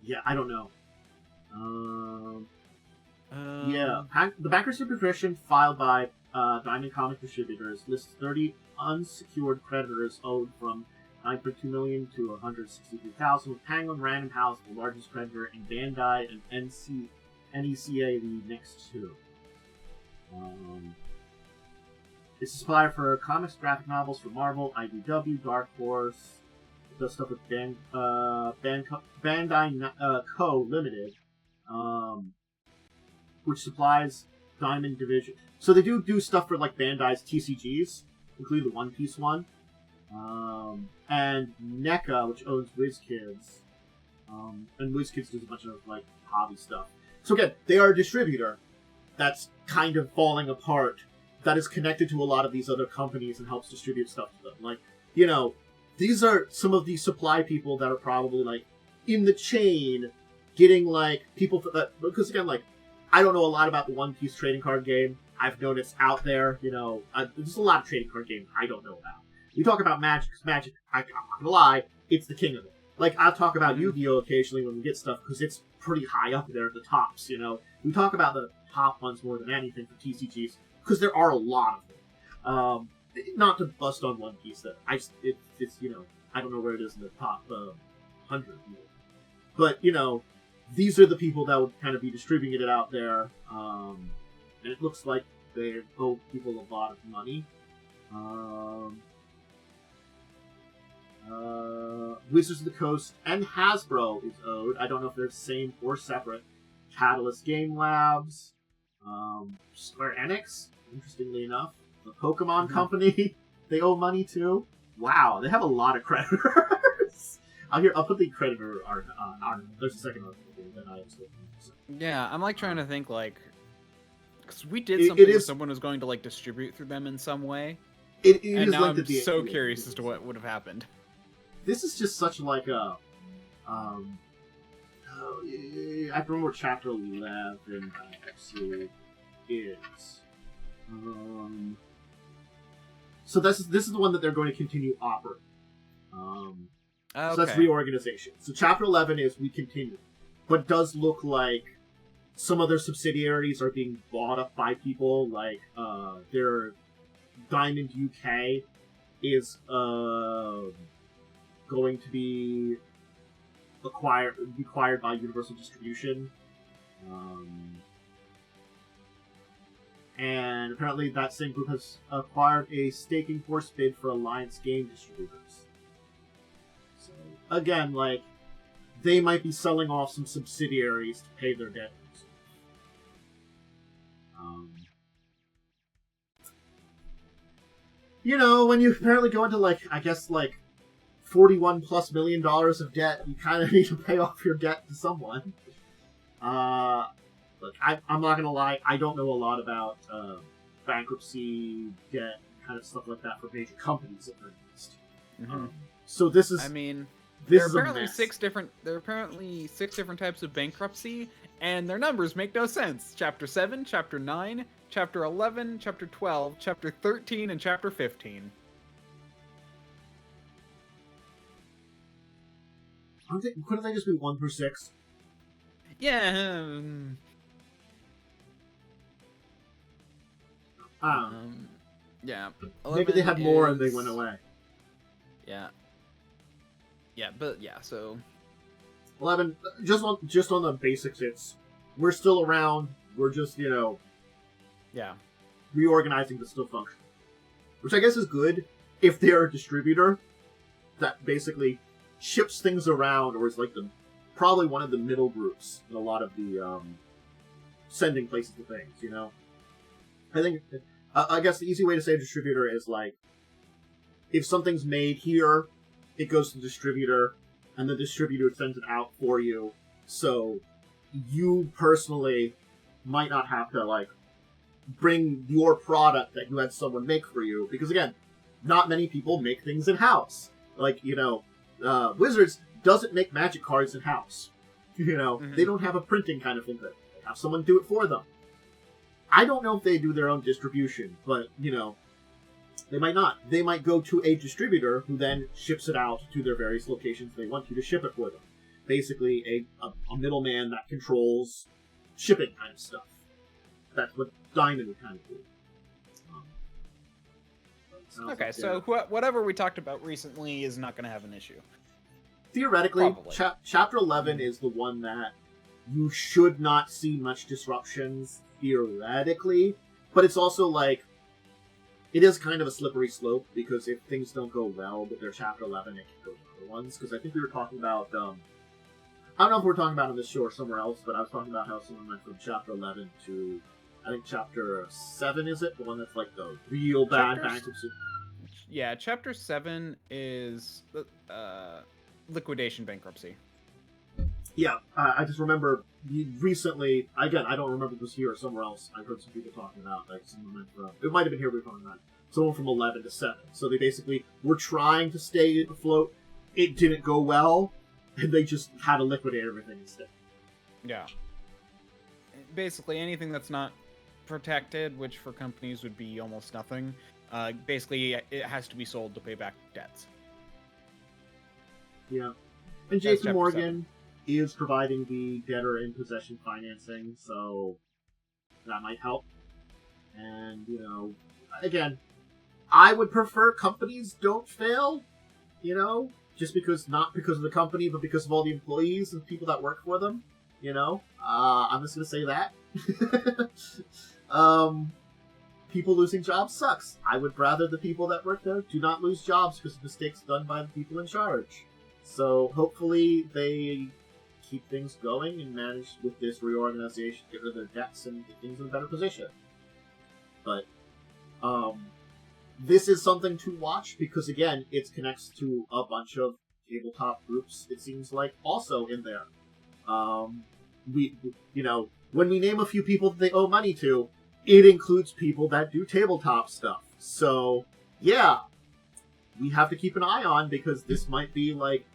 Yeah, I don't know. Yeah, the bankruptcy petition filed by Diamond Comic Distributors lists 30 unsecured creditors owed from 9.2 million to 163,000, with Penguin Random House the largest creditor, and Bandai and NECA the next two. It's a supplier for comics, graphic novels for Marvel, IDW, Dark Horse. It does stuff with Bandai Co. Limited, which supplies Diamond Division. So they do stuff for like Bandai's TCGs, including the One Piece one, and NECA, which owns WizKids, and WizKids does a bunch of like hobby stuff. So again, they are a distributor that's kind of falling apart, that is connected to a lot of these other companies and helps distribute stuff to them. Like, these are some of the supply people that are probably like in the chain, getting like people for that. Because again, like, I don't know a lot about the One Piece trading card game. I've known it's out there. There's a lot of trading card games I don't know about. We talk about Magic, because Magic, I'm not gonna lie, it's the king of it. Like, I'll talk about Yu-Gi-Oh! Occasionally when we get stuff, because it's pretty high up there at the tops, We talk about the top ones more than anything for TCGs, because there are a lot of them. Not to bust on One Piece, that it's I don't know where it is in the top 100. But, these are the people that would kind of be distributing it out there. And it looks like they owe people a lot of money. Wizards of the Coast and Hasbro is owed. I don't know if they're the same or separate. Catalyst Game Labs, Square Enix, interestingly enough, the Pokemon Company, they owe money to. Wow, they have a lot of creditors. I'll put the creditor article on. There's a second article that I was looking at. Yeah, I'm like trying to think because we did something where someone was going to like distribute through them in some way. And now I'm so curious as to what would have happened. This is just such like a I remember Chapter 11 actually is. So this is the one that they're going to continue operating. So that's reorganization. So Chapter 11 is we continue, but it does look like some of their subsidiaries are being bought up by people. Like their Diamond UK is going to be acquired by Universal Distribution, and apparently that same group has acquired a staking force bid for Alliance Game Distributors. So again, like, they might be selling off some subsidiaries to pay their debt. When you apparently go into like, I guess like $41+ million of debt, you kind of need to pay off your debt to someone. Look, I'm not gonna lie, I don't know a lot about bankruptcy, debt, kind of stuff like that for major companies, at least. So this is. I mean, there are apparently six different types of bankruptcy, and their numbers make no sense. Chapter 7, Chapter 9, Chapter 11, Chapter 12, Chapter 13, and Chapter 15. Couldn't they just be 1 through 6? Yeah. Yeah. Maybe they had more and they went away. Yeah. Yeah, but yeah, so 11, just on the basics, we're still around. We're just, yeah, reorganizing to still function. Which I guess is good if they're a distributor that basically ships things around, or is like probably one of the middle groups in a lot of the sending places to things, I think, I guess the easy way to say distributor is like, if something's made here, it goes to the distributor, and the distributor sends it out for you, so you personally might not have to, like, bring your product that you had someone make for you, because again, not many people make things in-house. Like, Wizards doesn't make Magic cards in-house. They don't have a printing kind of thing, that they have someone do it for them. I don't know if they do their own distribution, but, They might not. They might go to a distributor who then ships it out to their various locations they want you to ship it for them. Basically, a middleman that controls shipping kind of stuff. That's what Diamond would kind of do. Okay, so whatever we talked about recently is not going to have an issue. Theoretically, Chapter 11 is the one that you should not see much disruptions, theoretically. But it's also like, it is kind of a slippery slope, because if things don't go well with their Chapter 11, it can go to other ones. Because I think we were talking about, I don't know if we're talking about on this show or somewhere else, but I was talking about how someone went from Chapter 11 to, I think Chapter 7, is it? The one that's like the real bad bankruptcy. Yeah, Chapter 7 is liquidation bankruptcy. Yeah, I just remember recently, again, I don't remember if it was here or somewhere else, I heard some people talking about, like, someone went from, it might have been here we were talking about, someone from 11 to 7. So they basically were trying to stay afloat, it didn't go well, and they just had to liquidate everything instead. Yeah. Basically, anything that's not protected, which for companies would be almost nothing, basically it has to be sold to pay back debts. Yeah. And JP Morgan is providing the debtor in possession financing, so that might help. And, you know, again, I would prefer companies don't fail, you know, just because, not because of the company, but because of all the employees and people that work for them, you know. I'm just gonna say that. People losing jobs sucks. I would rather the people that work there do not lose jobs because of mistakes done by the people in charge. So hopefully they keep things going and manage with this reorganization, get rid of their debts and get things in a better position. But this is something to watch because, again, it connects to a bunch of tabletop groups, it seems like, also in there. You know, when we name a few people that they owe money to, it includes people that do tabletop stuff. So, yeah, we have to keep an eye on, because this might be like,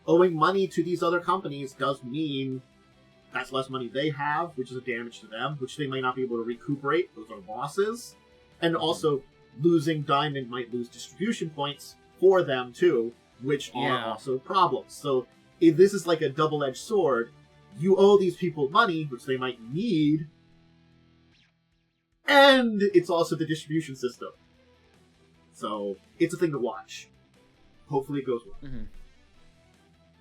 owing money to these other companies does mean that's less money they have, which is a damage to them, which they might not be able to recuperate. Those are losses. And also, losing Diamond might lose distribution points for them, too, which are also problems. So, if this is like a double-edged sword, you owe these people money, which they might need, and it's also the distribution system. So, it's a thing to watch. Hopefully it goes well. Mm-hmm.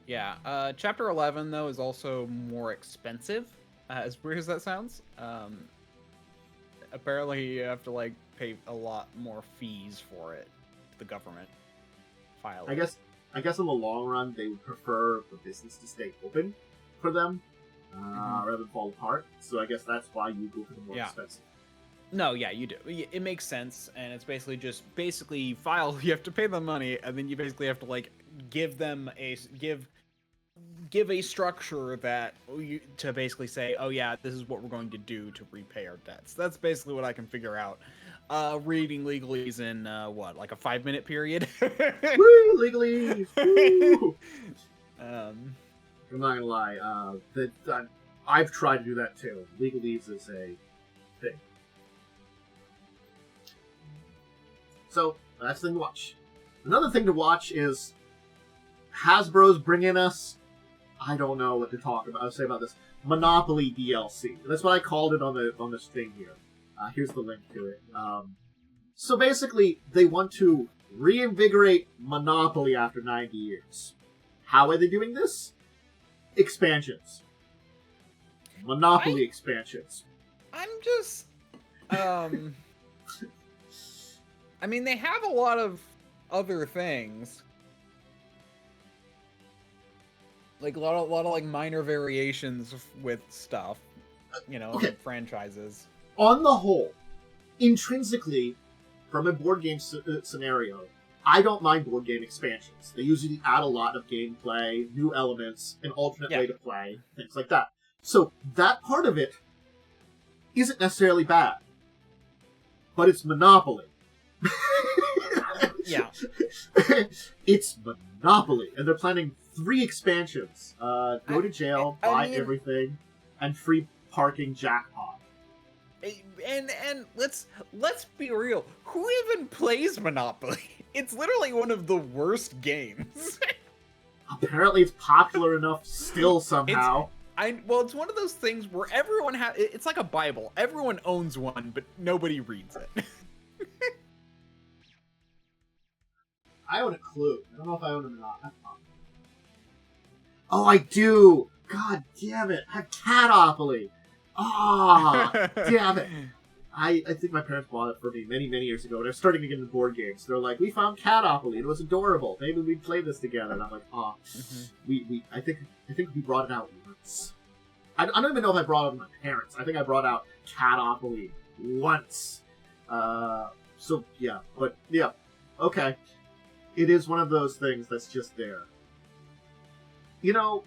Yeah, Chapter 11, though, is also more expensive, as weird as that sounds. Apparently you have to, like, pay a lot more fees for it to the government. File. I guess in the long run, they would prefer the business to stay open for them, rather than fall apart. So I guess that's why you go for the more expensive. No, yeah, you do. It makes sense, and it's basically file. You have to pay them money, and then you basically have to, like, give them give a structure that to basically say, oh yeah, this is what we're going to do to repay our debts. That's basically what I can figure out. Reading legalese in like a 5-minute period. Woo, legalese! Woo! I'm not gonna lie. I've tried to do that too. Legalese is a thing. So that's the thing to watch. Another thing to watch is Hasbro's bringing us, I don't know what to talk about. I'll say about this Monopoly DLC. That's what I called it on this thing here. Here's the link to it. So basically, they want to reinvigorate Monopoly after 90 years. How are they doing this? Expansions. Monopoly expansions. I'm just, I mean, they have a lot of other things. Like a lot of like minor variations with stuff, you know, franchises. On the whole, intrinsically, from a board game scenario, I don't mind board game expansions. They usually add a lot of gameplay, new elements, an alternate way to play, things like that. So that part of it isn't necessarily bad, but it's Monopoly. Yeah. It's Monopoly, and they're planning 3 expansions. Go to jail, buy everything, and free parking jackpot. And let's be real. Who even plays Monopoly? It's literally one of the worst games. Apparently, it's popular enough still somehow. It's one of those things where everyone it's like a Bible. Everyone owns one, but nobody reads it. I own a Clue. I don't know if I own a Monopoly. Oh, I do! God damn it! I have Catopoly! Ah, damn it! I think my parents bought it for me many, many years ago, and I was starting to get into board games. They're like, "We found Catopoly. It was adorable. Maybe we'd play this together." And I'm like, I think we brought it out once. I don't even know if I brought it with my parents. I think I brought out Catopoly once. So yeah, but yeah, okay. It is one of those things that's just there. You know.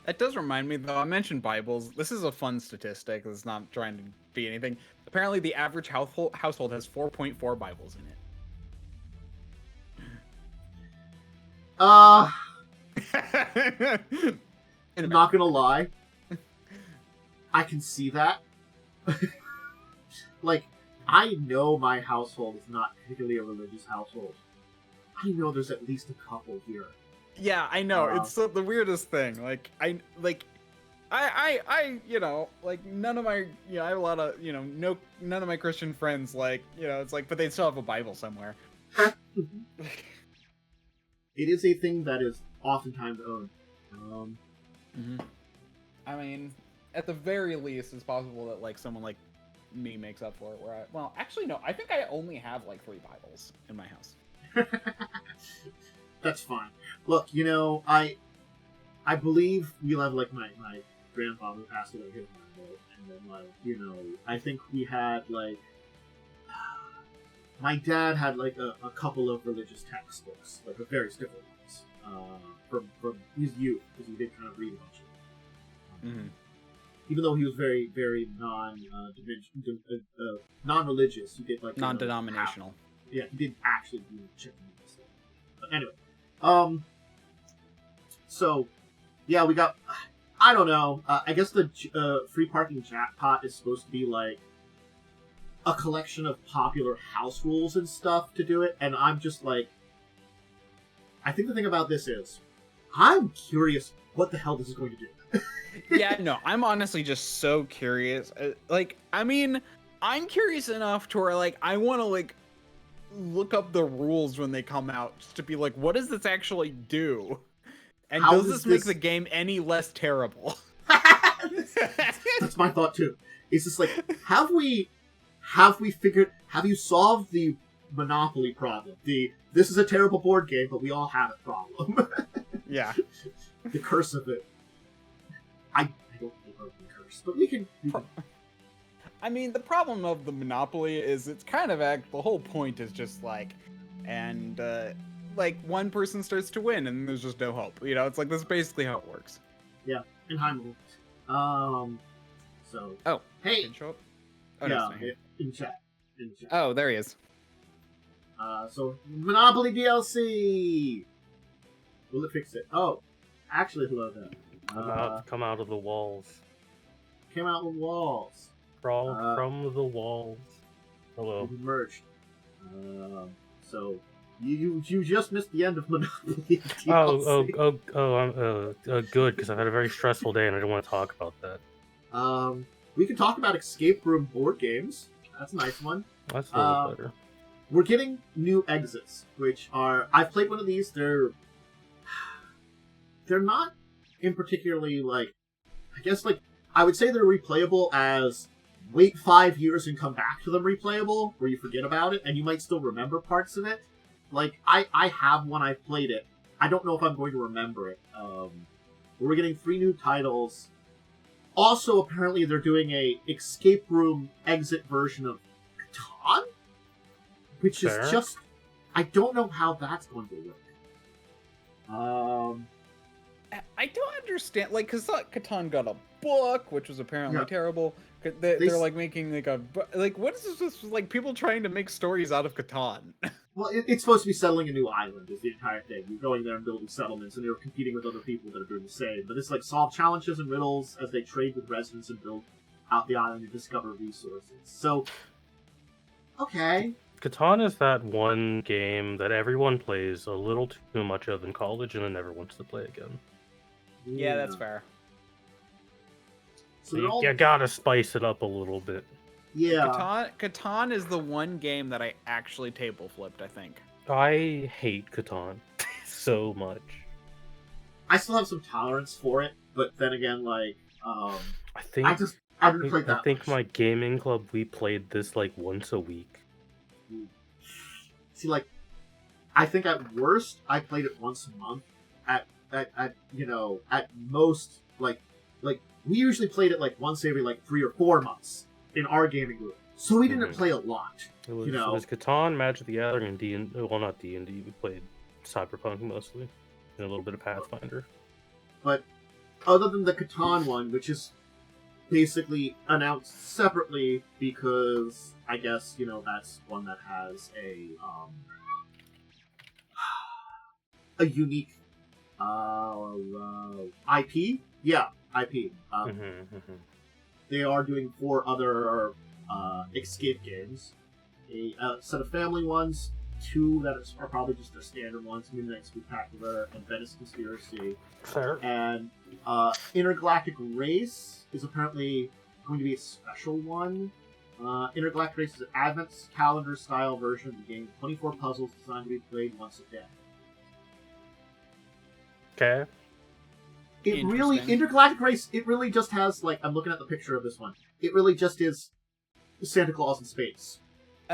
That does remind me, though, I mentioned Bibles. This is a fun statistic. It's not trying to be anything. Apparently, the average household has 4.4 Bibles in it. I'm not gonna lie. I can see that. Like, I know my household is not particularly a religious household. I know there's at least a couple here. Yeah, I know. It's the weirdest thing. I none of my, I have a lot of, none of my Christian friends, it's like, but they still have a Bible somewhere. It is a thing that is oftentimes owned. I mean, at the very least, it's possible that, someone like me makes up for it, actually, no, I think I only have, 3 Bibles in my house. That's fine. Look, I believe we'll have, my grandfather passed away his Bible, and then, I think we had, my dad had, a couple of religious textbooks, the very stiff ones, from his youth, because he did kind of read a bunch of them. Even though he was very, very non-religious, he did, non-denominational. Yeah, he did actually do chicken and stuff. But anyway. So, yeah, we got, I don't know, I guess the free parking jackpot is supposed to be, a collection of popular house rules and stuff to do it, and I'm just I think the thing about this is, I'm curious what the hell this is going to do. Yeah, no, I'm honestly just so curious. I'm curious enough to where, I want to, look up the rules when they come out, just to be like, what does this actually do? And does this make the game any less terrible? That's my thought too. It's just have you solved the Monopoly problem? This is a terrible board game, but we all have it problem. Yeah. The curse of it. I don't know about the curse, but we can. I mean, the problem of the Monopoly is it's kind of the whole point is just one person starts to win and there's just no hope. It's that's basically how it works. Yeah, in Heimel. So. Oh. Hey. Didn't show up? Oh, yeah, no, in chat. Oh, there he is. So Monopoly DLC. Will it fix it? Oh, actually, hello there. Come out of the walls. Came out of the walls. Crawl from the walls. Hello. We've merged. So you just missed the end of Monopoly DLC. I'm good, because I've had a very stressful day and I don't want to talk about that. We can talk about escape room board games. That's a nice one. That's a little better. We're getting new exits, which are, I've played one of these. They're not in particularly I would say they're replayable as wait 5 years and come back to them replayable, where you forget about it and you might still remember parts of it. I have one, I've played it. I don't know if I'm going to remember it. We're getting 3 new titles. Also, apparently, they're doing a escape room exit version of Catan, which is just, I don't know how that's going to work. I don't understand, because Catan got a book, which was apparently terrible. They're making what is this? People trying to make stories out of Catan. Well, it's supposed to be settling a new island is the entire thing. You're going there and building settlements, and you're competing with other people that are doing the same. But it's solve challenges and riddles as they trade with residents and build out the island to discover resources. So, okay. Catan is that one game that everyone plays a little too much of in college and then never wants to play again. Yeah, that's fair. So You gotta spice it up a little bit. Yeah. Catan is the one game that I actually table flipped, I think. I hate Catan so much. I still have some tolerance for it, but then again, like, I think I didn't play that I think much. my gaming club, we played this like once a week. See, like, I think at worst I played it once a month. At you know, at most, like we usually played it like once every like 3 or 4 months in our gaming group. So we didn't play a lot. It was, you know, it was Catan, Magic the Gathering, and D&D. Well, not D&D. We played Cyberpunk mostly, and a little bit of Pathfinder. But other than the Catan one, which is basically announced separately because I guess, you know, that's one that has a unique IP. Yeah, IP. They are doing 4 other escape games. A set of family ones, 2 that are probably just their standard ones, Midnight Spectacular and Venice Conspiracy. Fair. And Intergalactic Race is apparently going to be a special one. Intergalactic Race is an Advent calendar style version of the game, 24 puzzles designed to be played once a day. Okay. It really, Intergalactic Race, it really just has, like, I'm looking at the picture of this one. It really just is Santa Claus in space.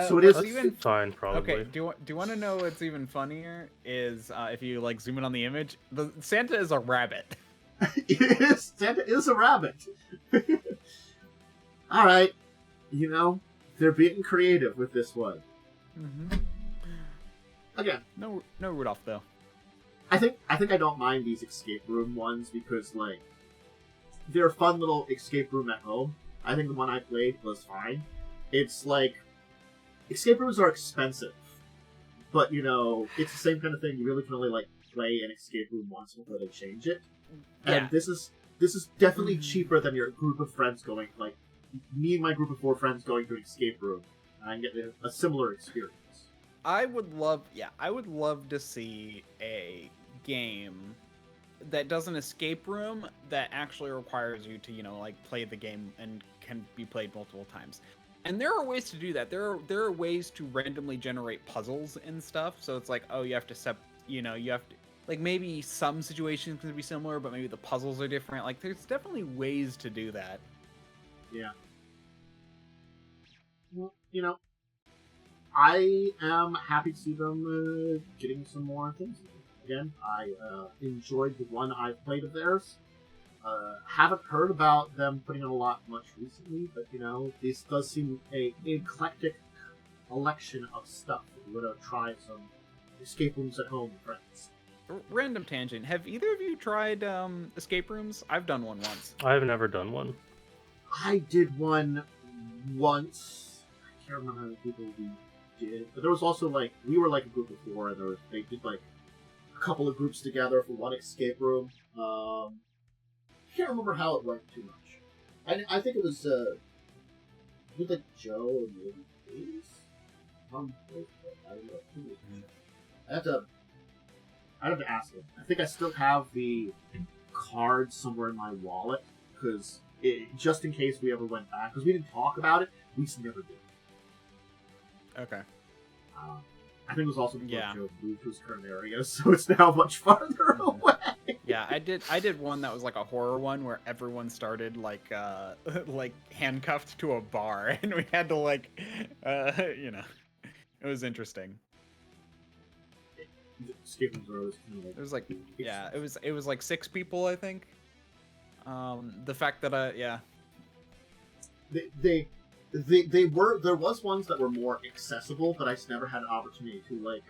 So it is even fine, probably. Okay, do you want to know what's even funnier? Is if you like zoom in on the image, the Santa is a rabbit. It is. Santa is a rabbit. All right, you know, they're being creative with this one. Mm-hmm. Again, no Rudolph though. I think I don't mind these escape room ones because, like, they're a fun little escape room at home. I think the one I played was fine. It's like, escape rooms are expensive, but, you know, it's the same kind of thing. You really can only, like, play an escape room once before they change it. And Yeah. this is definitely cheaper than your group of friends going, like, me and my group of 4 friends going to an escape room, and I get a similar experience. I would love to see a game that does an escape room that actually requires you to, you know, like, play the game and can be played multiple times. And there are ways to do that. There are ways to randomly generate puzzles and stuff. So it's like, oh, you have to like, maybe some situations can be similar, but maybe the puzzles are different. Like, there's definitely ways to do that. Yeah. Well, you know, I am happy to see them getting some more things. Again, I enjoyed the one I've played of theirs. Haven't heard about them putting on a lot much recently, but, you know, this does seem an eclectic collection of stuff. If you want to try some escape rooms at home with friends. Random tangent. Have either of you tried escape rooms? I've done one once. I've never done one. I did one once. I can't remember how many people we did, but there was also, like, we were like a group of 4, and they did like a couple of groups together for one escape room. I can't remember how it went too much. I think it was with like Joe and Lily Days. I don't know. I'd have to ask him. I think I still have the card somewhere in my wallet because just in case we ever went back, because we didn't talk about it, we just never did. Okay. I think it was also before Yeah. Joe moved to his current area, so it's now much farther away. Yeah, I did one that was like a horror one where everyone started like like handcuffed to a bar, and we had to like you know, it was interesting. Escape rooms are always kind of like, It was like, yeah, it was like 6 people, I think. The fact that yeah. there was ones that were more accessible, but I just never had an opportunity to, like,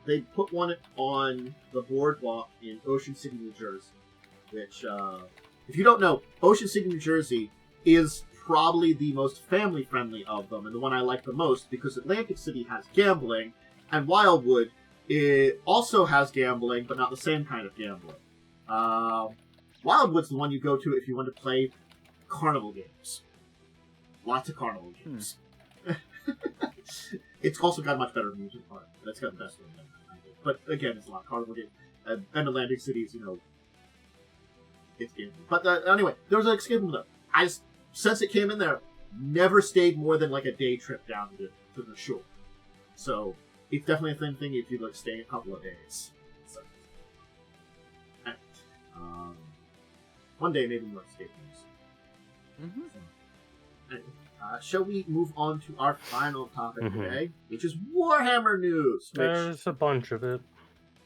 they put one on the boardwalk in Ocean City, New Jersey, which, if you don't know, Ocean City, New Jersey is probably the most family-friendly of them, and the one I like the most, because Atlantic City has gambling, and Wildwood, it also has gambling, but not the same kind of gambling. Wildwood's the one you go to if you want to play carnival games. Lots of carnival games. It's also got a much better amusement park. That's got the best one. But again, it's a lot of carnival games. And Atlantic City is, it's gambling. But anyway, there was an escape room there. Since it came in there, never stayed more than like a day trip down to the shore. So it's definitely a thing if you like stay a couple of days. So, one day maybe more escape rooms. Mm-hmm. So, shall we move on to our final topic today, which is Warhammer news? There's a bunch of it.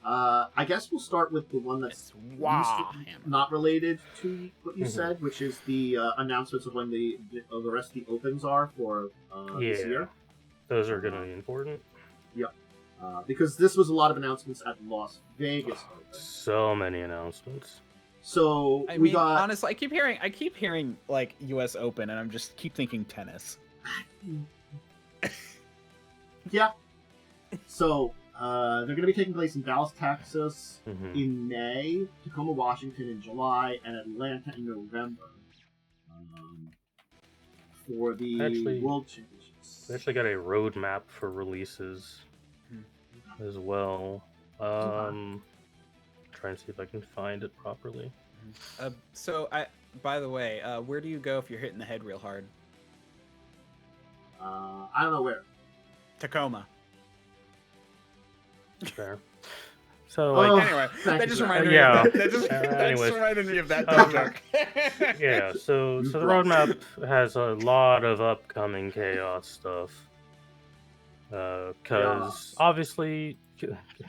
I guess we'll start with the one that's not related to what you said, which is the announcements of when the rest of the opens are for this year. Those are going to be important. Yep. Because this was a lot of announcements at Las Vegas Open. So many announcements. So we got honestly, I keep hearing like U.S. Open, and I'm just keep thinking tennis. Yeah. So they're going to be taking place in Dallas, Texas in May, Tacoma, Washington in July, and Atlanta in November for the World Championships. They actually got a roadmap for releases as well. Try and see if I can find it properly. By the way, where do you go if you're hitting the head real hard? I don't know where. Tacoma. Fair. So, like, anyway, that just reminded me of that joke. Yeah, so the roadmap has a lot of upcoming Chaos stuff. Because obviously,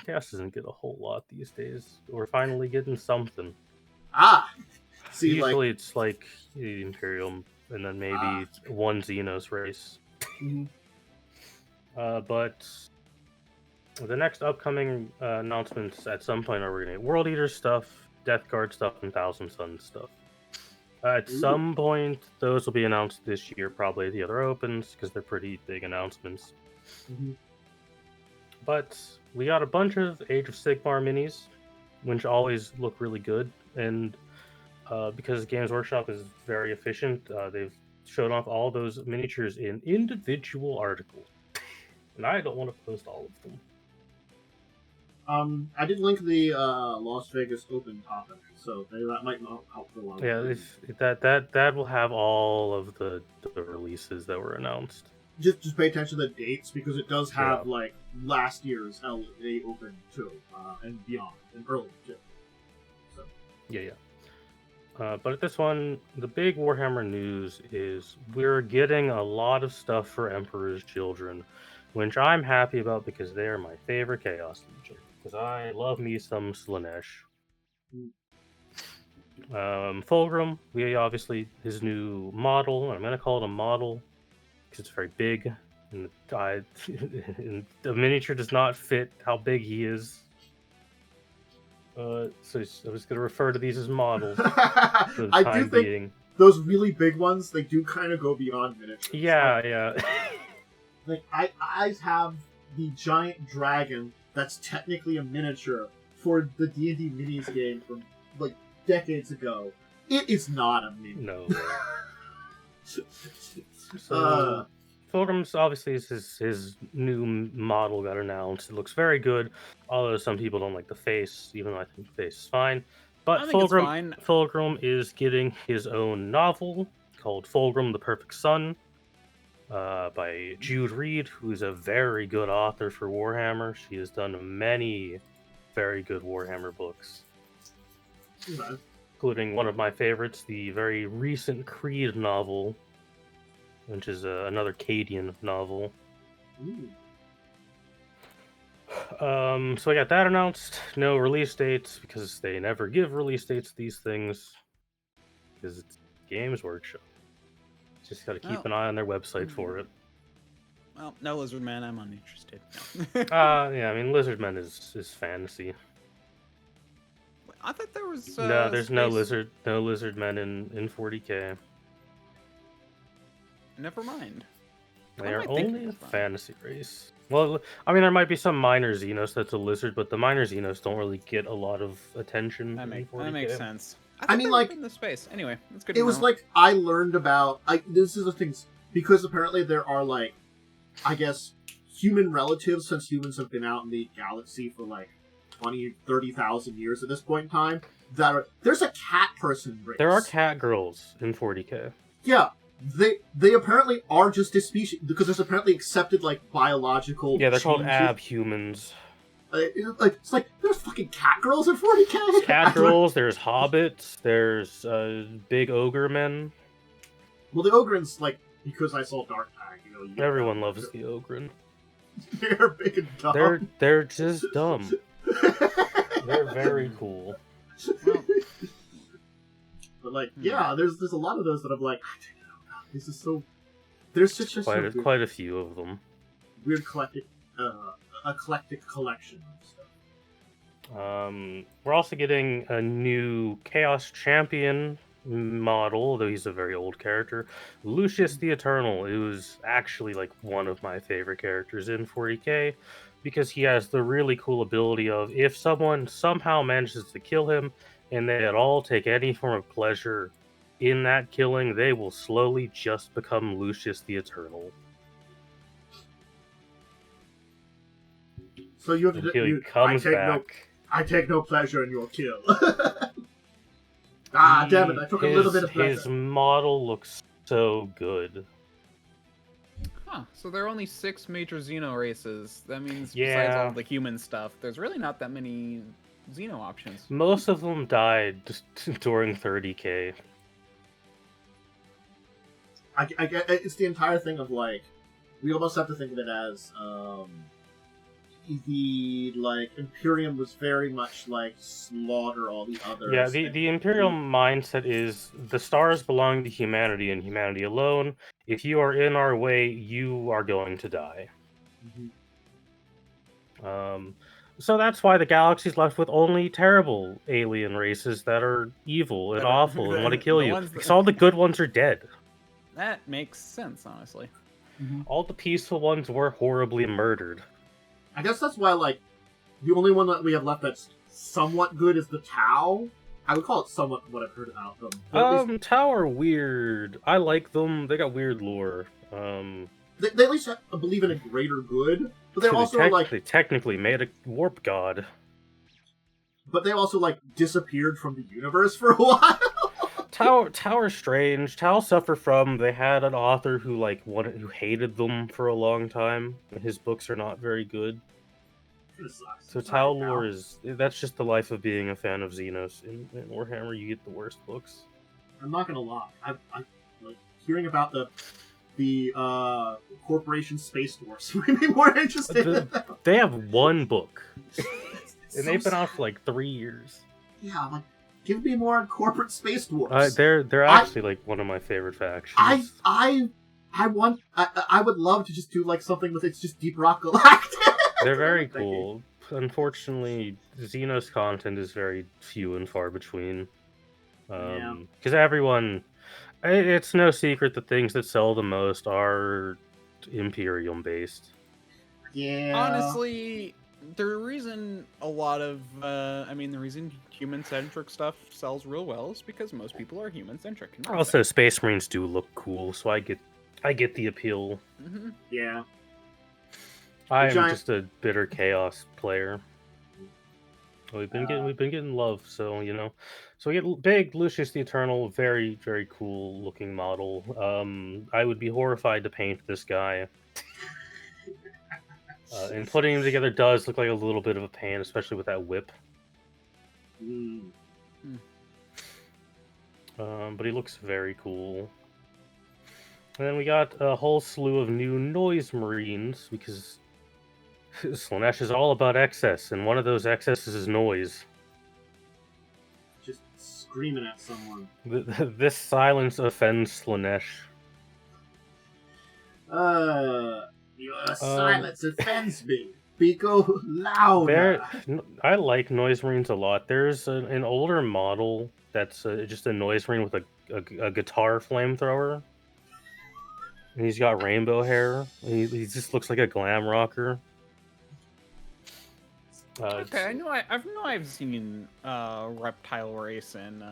Chaos doesn't get a whole lot these days. We're finally getting something. See, usually it's like the Imperium and then maybe one Xenos race. But the next upcoming announcements at some point are we're going to get World Eater stuff, Death Guard stuff, and Thousand Suns stuff. At some point, those will be announced this year, probably at the other opens, because they're pretty big announcements. But we got a bunch of Age of Sigmar minis, which always look really good, and because Games Workshop is very efficient, they've shown off all those miniatures in individual articles. And I don't want to post all of them. I did link the Las Vegas Open topic, so maybe that might not help for a lot. Yeah, that will have all of the releases that were announced. Just pay attention to the dates, because it does have like last year's LA Open too, and beyond, and earlier too. So but at this one, the big Warhammer news is we're getting a lot of stuff for Emperor's Children, which I'm happy about because they are my favorite Chaos Legion. Because I love me some Slaanesh. Fulgrim, we obviously, his new model, I'm going to call it a model because it's very big, and the miniature does not fit how big he is. So I'm just going to refer to these as models for the time being. Those really big ones, they do kind of go beyond miniatures. Yeah. Like, I have the giant dragon that's technically a miniature for the D&D minis game from, like, decades ago. It is not a mini. No. So, Fulgrim's obviously his new model got announced. It looks very good, although some people don't like the face, even though I think the face is fine. But Fulgrim is getting his own novel called Fulgrim the Perfect Son, by Jude Reed, who's a very good author for Warhammer. She has done many very good Warhammer books, including one of my favorites, the very recent Creed novel, which is another Cadian novel. So we got that announced. No release dates, because they never give release dates to these things, because it's Games Workshop. Just got to keep an eye on their website for it. Well, no Lizardmen, I'm uninterested. Yeah, I mean, Lizardmen is fantasy. I thought there was no, there's no Lizardmen in 40k. Never mind. They are only a fantasy race. Well, I mean, there might be some minor Xenos that's a lizard, but the minor Xenos don't really get a lot of attention. That makes sense. I mean, like in the space. Anyway, that's good. It was like I learned about. This is the things because apparently there are like, I guess, human relatives since humans have been out in the galaxy for like 20, 30,000 years at this point in time. There's a cat person race. There are cat girls in 40K. Yeah, they apparently are just a species because there's apparently accepted like biological. Yeah, they're called changes. abhumans. It's like there's fucking cat girls in 40K. There's cat girls. There's hobbits. There's big ogre men. Well, the ogrins, like, because I saw Dark Tag, you know. Everyone loves the ogrin. They're big and dumb. They're just dumb. They're very cool. But like, yeah, there's a lot of those that I'm like, this is so. There's just quite a few of them. Weird eclectic collection of stuff. We're also getting a new Chaos Champion model, though he's a very old character. Lucius the Eternal. It was actually like one of my favorite characters in 40K because he has the really cool ability of if someone somehow manages to kill him and they at all take any form of pleasure in that killing, they will slowly just become Lucius the Eternal. So you have until he comes back. I take no pleasure in your kill. Damn it! I took a little bit of pleasure. His model looks so good. Huh, so there are only 6 major Xeno races. That means besides all the human stuff, there's really not that many Xeno options. Most of them died during 30K. I get it's the entire thing of like, we almost have to think of it as the like Imperium was very much like slaughter all the others. Yeah, the Imperial mindset is the stars belong to humanity and humanity alone. If you are in our way, you are going to die. Mm-hmm. So that's why the galaxy's left with only terrible alien races that are evil and awful and want to kill you. Because all the good ones are dead. That makes sense, honestly. Mm-hmm. All the peaceful ones were horribly murdered. I guess that's why, like, the only one that we have left that's somewhat good is the Tau. I would call it somewhat what I've heard about them. Tau are weird. I like them. They got weird lore. They at least believe in a greater good, but they're also they technically made a warp god. But they also like disappeared from the universe for a while. Tau are strange. Tau suffer from. They had an author who who hated them for a long time, and his books are not very good. So Tau lore that's just the life of being a fan of Xenos. In Warhammer, you get the worst books. I'm not gonna lie. I like hearing about the Corporation Space Force made me more interested. They have one book, and they've been out for like 3 years. Yeah, like. Give me more on corporate space wars. They're actually like one of my favorite factions. I would love to just do like something with it's just Deep Rock Galactic. They're very cool. Unfortunately, Xenos content is very few and far between. Because everyone, it's no secret the things that sell the most are Imperium based. Yeah. Honestly, the reason a lot of, the reason human-centric stuff sells real well is because most people are human-centric. Also, Space Marines do look cool, so I get the appeal. Mm-hmm. Yeah. I'm just a bitter Chaos player. We've been getting love, so you know. So we get big Lucius the Eternal, very very cool looking model. I would be horrified to paint this guy. And putting him together does look like a little bit of a pain, especially with that whip. But he looks very cool. And then we got a whole slew of new Noise Marines, because Slaanesh is all about excess, and one of those excesses is noise. Just screaming at someone. This silence offends Slaanesh. Your silence offends me. Go louder. I like Noise Marines a lot. There's an older model that's just a Noise Marine with a guitar flamethrower. And he's got rainbow hair. He just looks like a glam rocker. Okay, I've seen reptile race in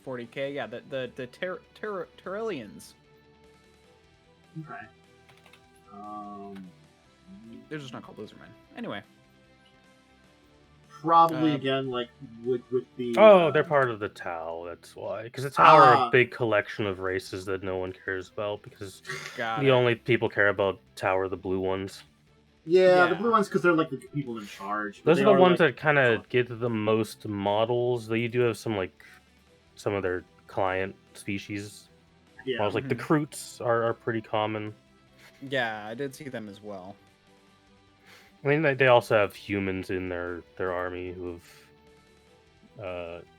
40K. Yeah, the Terrellians. Okay. They're just not called lizardmen. Anyway. Probably again, like with the. Oh, they're part of the Tau. That's why, because the Tau are a big collection of races that no one cares about. Because the only people care about Tau are the blue ones. Yeah, the blue ones because they're like the people in charge. Those are the ones that kind of get the most models. Though you do have some of their client species. Yeah, models, like the Kroots are pretty common. Yeah, I did see them as well. I mean, they also have humans in their army who've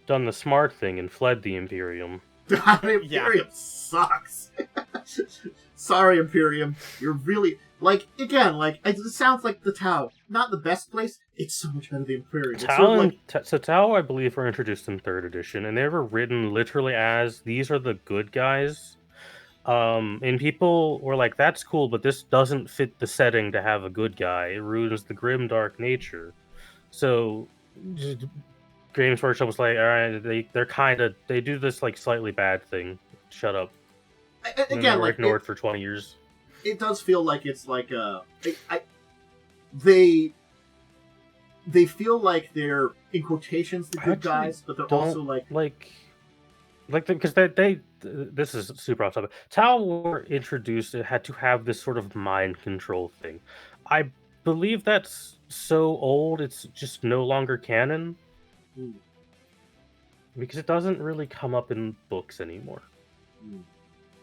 done the smart thing and fled the Imperium. The Imperium sucks. Sorry, Imperium. You're really it sounds like the Tau. Not the best place. It's so much better than the Imperium. So Tau, I believe, were introduced in 3rd edition, and they were written literally as these are the good guys. And people were like, "That's cool, but this doesn't fit the setting to have a good guy. It ruins the grim, dark nature." So, Games Workshop was like, "All right, they do this slightly bad thing. Shut up." Again, they were ignored for 20 years. It does feel like it's they feel like they're in quotations the good guys, but they're also because they this is super off topic. Tau were introduced. It had to have this sort of mind control thing. I believe that's so old it's just no longer canon. Because it doesn't really come up in books anymore.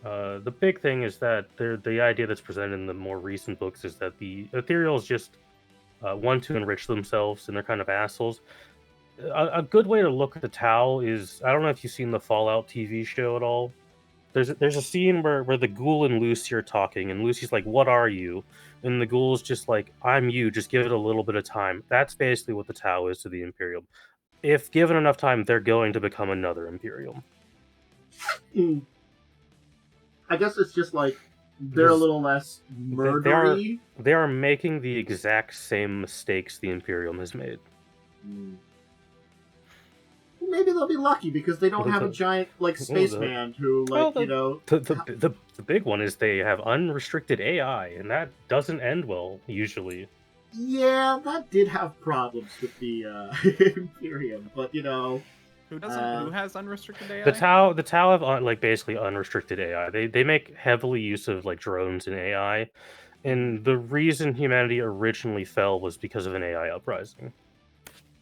The big thing is that the idea that's presented in the more recent books is that the Ethereals just want to enrich themselves, and they're kind of assholes. A good way to look at the Tau is, I don't know if you've seen the Fallout TV show at all. There's a scene where the Ghoul and Lucy are talking, and Lucy's like, "What are you?" And the Ghoul's just like, "I'm you, just give it a little bit of time." That's basically what the Tau is to the Imperium. If given enough time, they're going to become another Imperium. I guess it's just they're a little less murdery. They are making the exact same mistakes the Imperium has made. Maybe they'll be lucky because they don't have a giant spaceman who The big one is they have unrestricted AI, and that doesn't end well usually. Yeah, that did have problems with the Imperium, but who doesn't? Who has unrestricted AI? The Tau have basically unrestricted AI. They make heavily use of drones and AI, and the reason humanity originally fell was because of an AI uprising.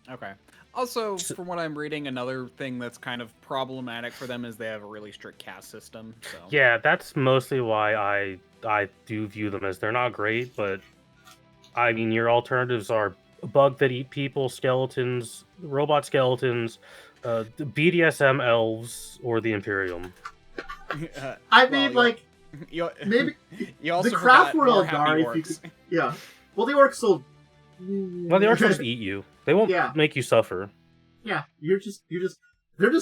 Okay. Also, from what I'm reading, another thing that's kind of problematic for them is they have a really strict caste system. So. Yeah, that's mostly why I do view them as they're not great, but I mean, your alternatives are bug that eat people, skeletons, robot skeletons, the BDSM elves, or the Imperium. Maybe you also the craft world Gari. Yeah. Well, the orcs will. Well, the orcs will just eat you. They won't make you suffer. Yeah, they're just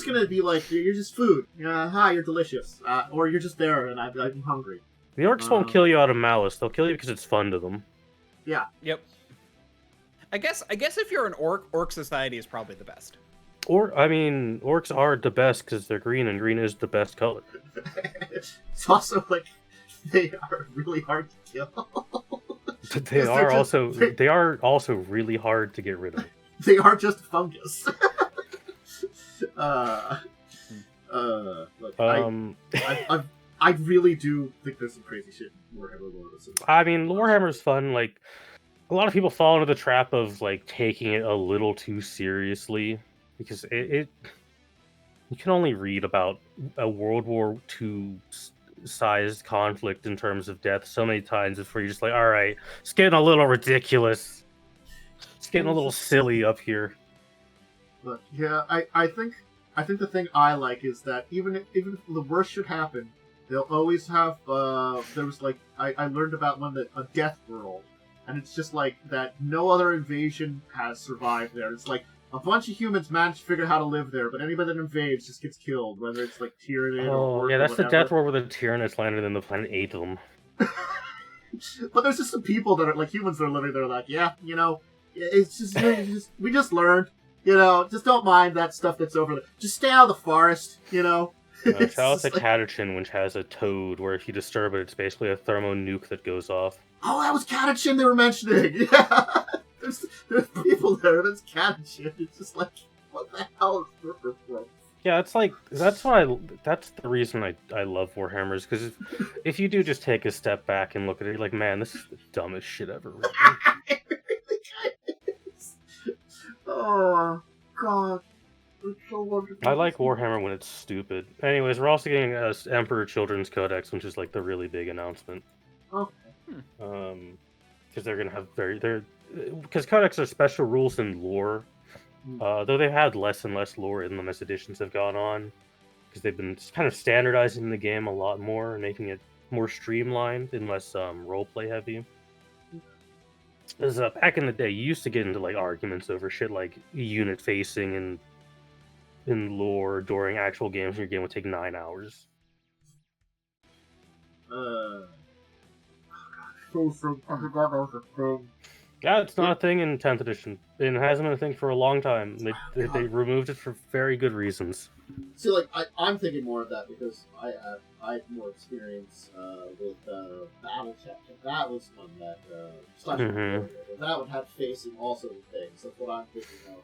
gonna be like, you're just food. Hi, you're delicious. Or you're just there and I'm hungry. The orcs won't kill you out of malice. They'll kill you because it's fun to them. Yeah. Yep. I guess if you're an orc society is probably the best. Orcs are the best because they're green, and green is the best color. It's also they are really hard to kill. They are also really hard to get rid of. They are just fungus. I really do think there's some crazy shit in Warhammer lore. I mean, Warhammer's fun. A lot of people fall into the trap of taking it a little too seriously because you can only read about a World War II sized conflict in terms of death so many times before you're just like, all right, it's getting a little ridiculous. It's getting a little silly up here. But yeah, I think the thing I like is that even if the worst should happen, they'll always have there was I learned about a death world, and it's just that no other invasion has survived there. It's a bunch of humans managed to figure out how to live there, but anybody that invades just gets killed, whether it's Tyranid or that's the death world where the Tyranids landed and the planet ate them. But there's just some people that are humans that are living there It's just we just learned, just don't mind that stuff that's over there. Just stay out of the forest, Shout out to like... Catachin, which has a toad where if you disturb it, it's basically a thermo nuke that goes off. Oh, that was Catachin they were mentioning. Yeah, there's people there. That's Catachin. It's just like, what the hell is River from? Yeah, that's the reason I love Warhammers, because if you do just take a step back and look at it, you're like, man, this is the dumbest shit ever written. It really kind of is. Oh God, it's so wonderful. I like Warhammer when it's stupid. Anyways, we're also getting Emperor Children's Codex, which is like the really big announcement. Okay. Because they're gonna have because Codex are special rules and lore. Though they've had less and less lore in them as editions have gone on, because they've been kind of standardizing the game a lot more and making it more streamlined and less roleplay heavy. Because back in the day, you used to get into like arguments over shit like unit facing and in lore during actual games. Your game would take 9 hours. Yeah, it's not a thing in 10th edition. It hasn't been a thing for a long time. They removed it for very good reasons. See, like, I'm thinking more of that because I have more experience with Battletech. That was one that that would have facing also things. That's what I'm thinking of.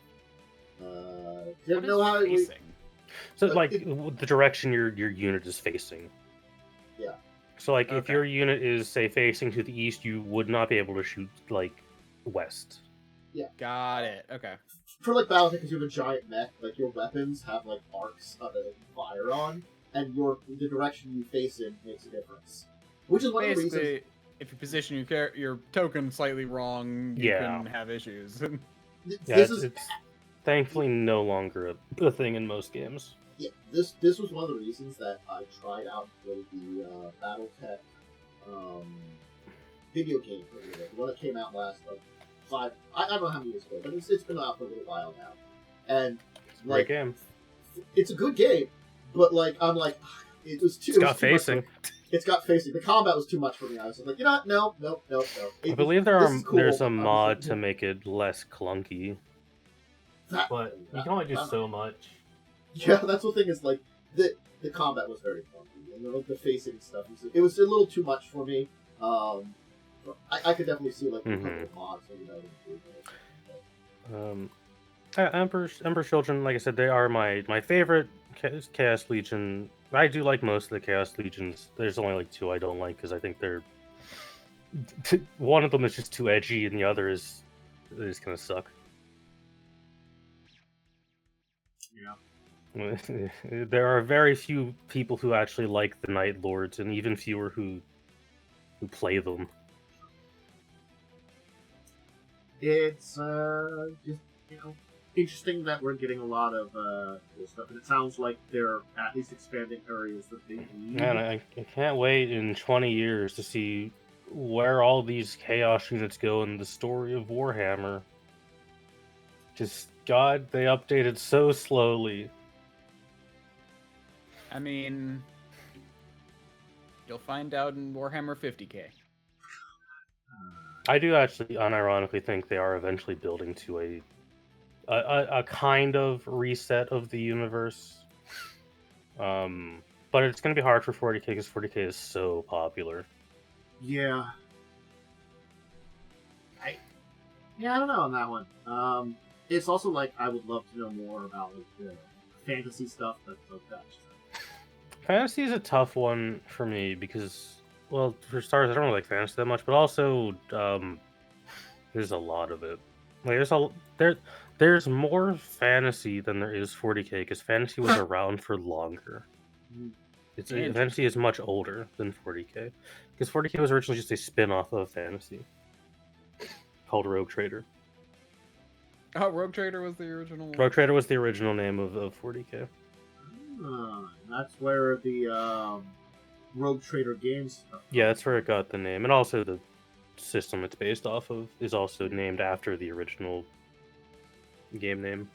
Do you know how facing? So, like, the direction your unit is facing. Yeah. So, like, if your unit is, say, facing to the east, you would not be able to shoot, like, west. Yeah. Got it. Okay. For, like, Battletech, because you have a giant mech, like, your weapons have, like, arcs that you fire on, and the direction you face in makes a difference. Which is one of the reasons... if you position your token slightly wrong, you can have issues. It's thankfully no longer a thing in most games. Yeah, this was one of the reasons that I tried out the Battletech video game for the one that came out last I don't know how many years ago, but it's been out for a little while now. And it's a great game. It's a good game, but like I'm like it was too. It's got facing. It's got facing. The combat was too much for me. I was like, you know what? No. I believe there's a mod to make it less clunky. But you can only do so much. Yeah, that's the thing is like the combat was very funky and the facing stuff. It was a little too much for me. I could definitely see like a couple of mods maybe Emperor Children, like I said, they are my favorite Chaos Legion. I do like most of the Chaos Legions. There's only like 2 I don't like because I think they're one of them is just too edgy and the other is they just kind of suck. Yeah. There are very few people who actually like the Night Lords, and even fewer who play them. It's just interesting that we're getting a lot of cool stuff, and it sounds like they're at least expanding areas that they need. Man, I can't wait in 20 years to see where all these Chaos units go in the story of Warhammer. Just, God, they updated so slowly. I mean, you'll find out in Warhammer 50k. I do actually unironically think they are eventually building to a kind of reset of the universe. But it's going to be hard for 40k because 40k is so popular. Yeah. I don't know on that one. It's also like I would love to know more about like the fantasy stuff that's so Dutch. Fantasy is a tough one for me because, well, for starters, I don't really like fantasy that much, but also there's a lot of it. Like there's more fantasy than there is 40k because fantasy was around for longer. Fantasy is much older than 40k because 40k was originally just a spin-off of fantasy called Rogue Trader. Oh, Rogue Trader was the original. Rogue Trader was the original name of 40k. That's where the Rogue Trader games. Yeah, that's where it got the name, and also the system it's based off of is also named after the original game name.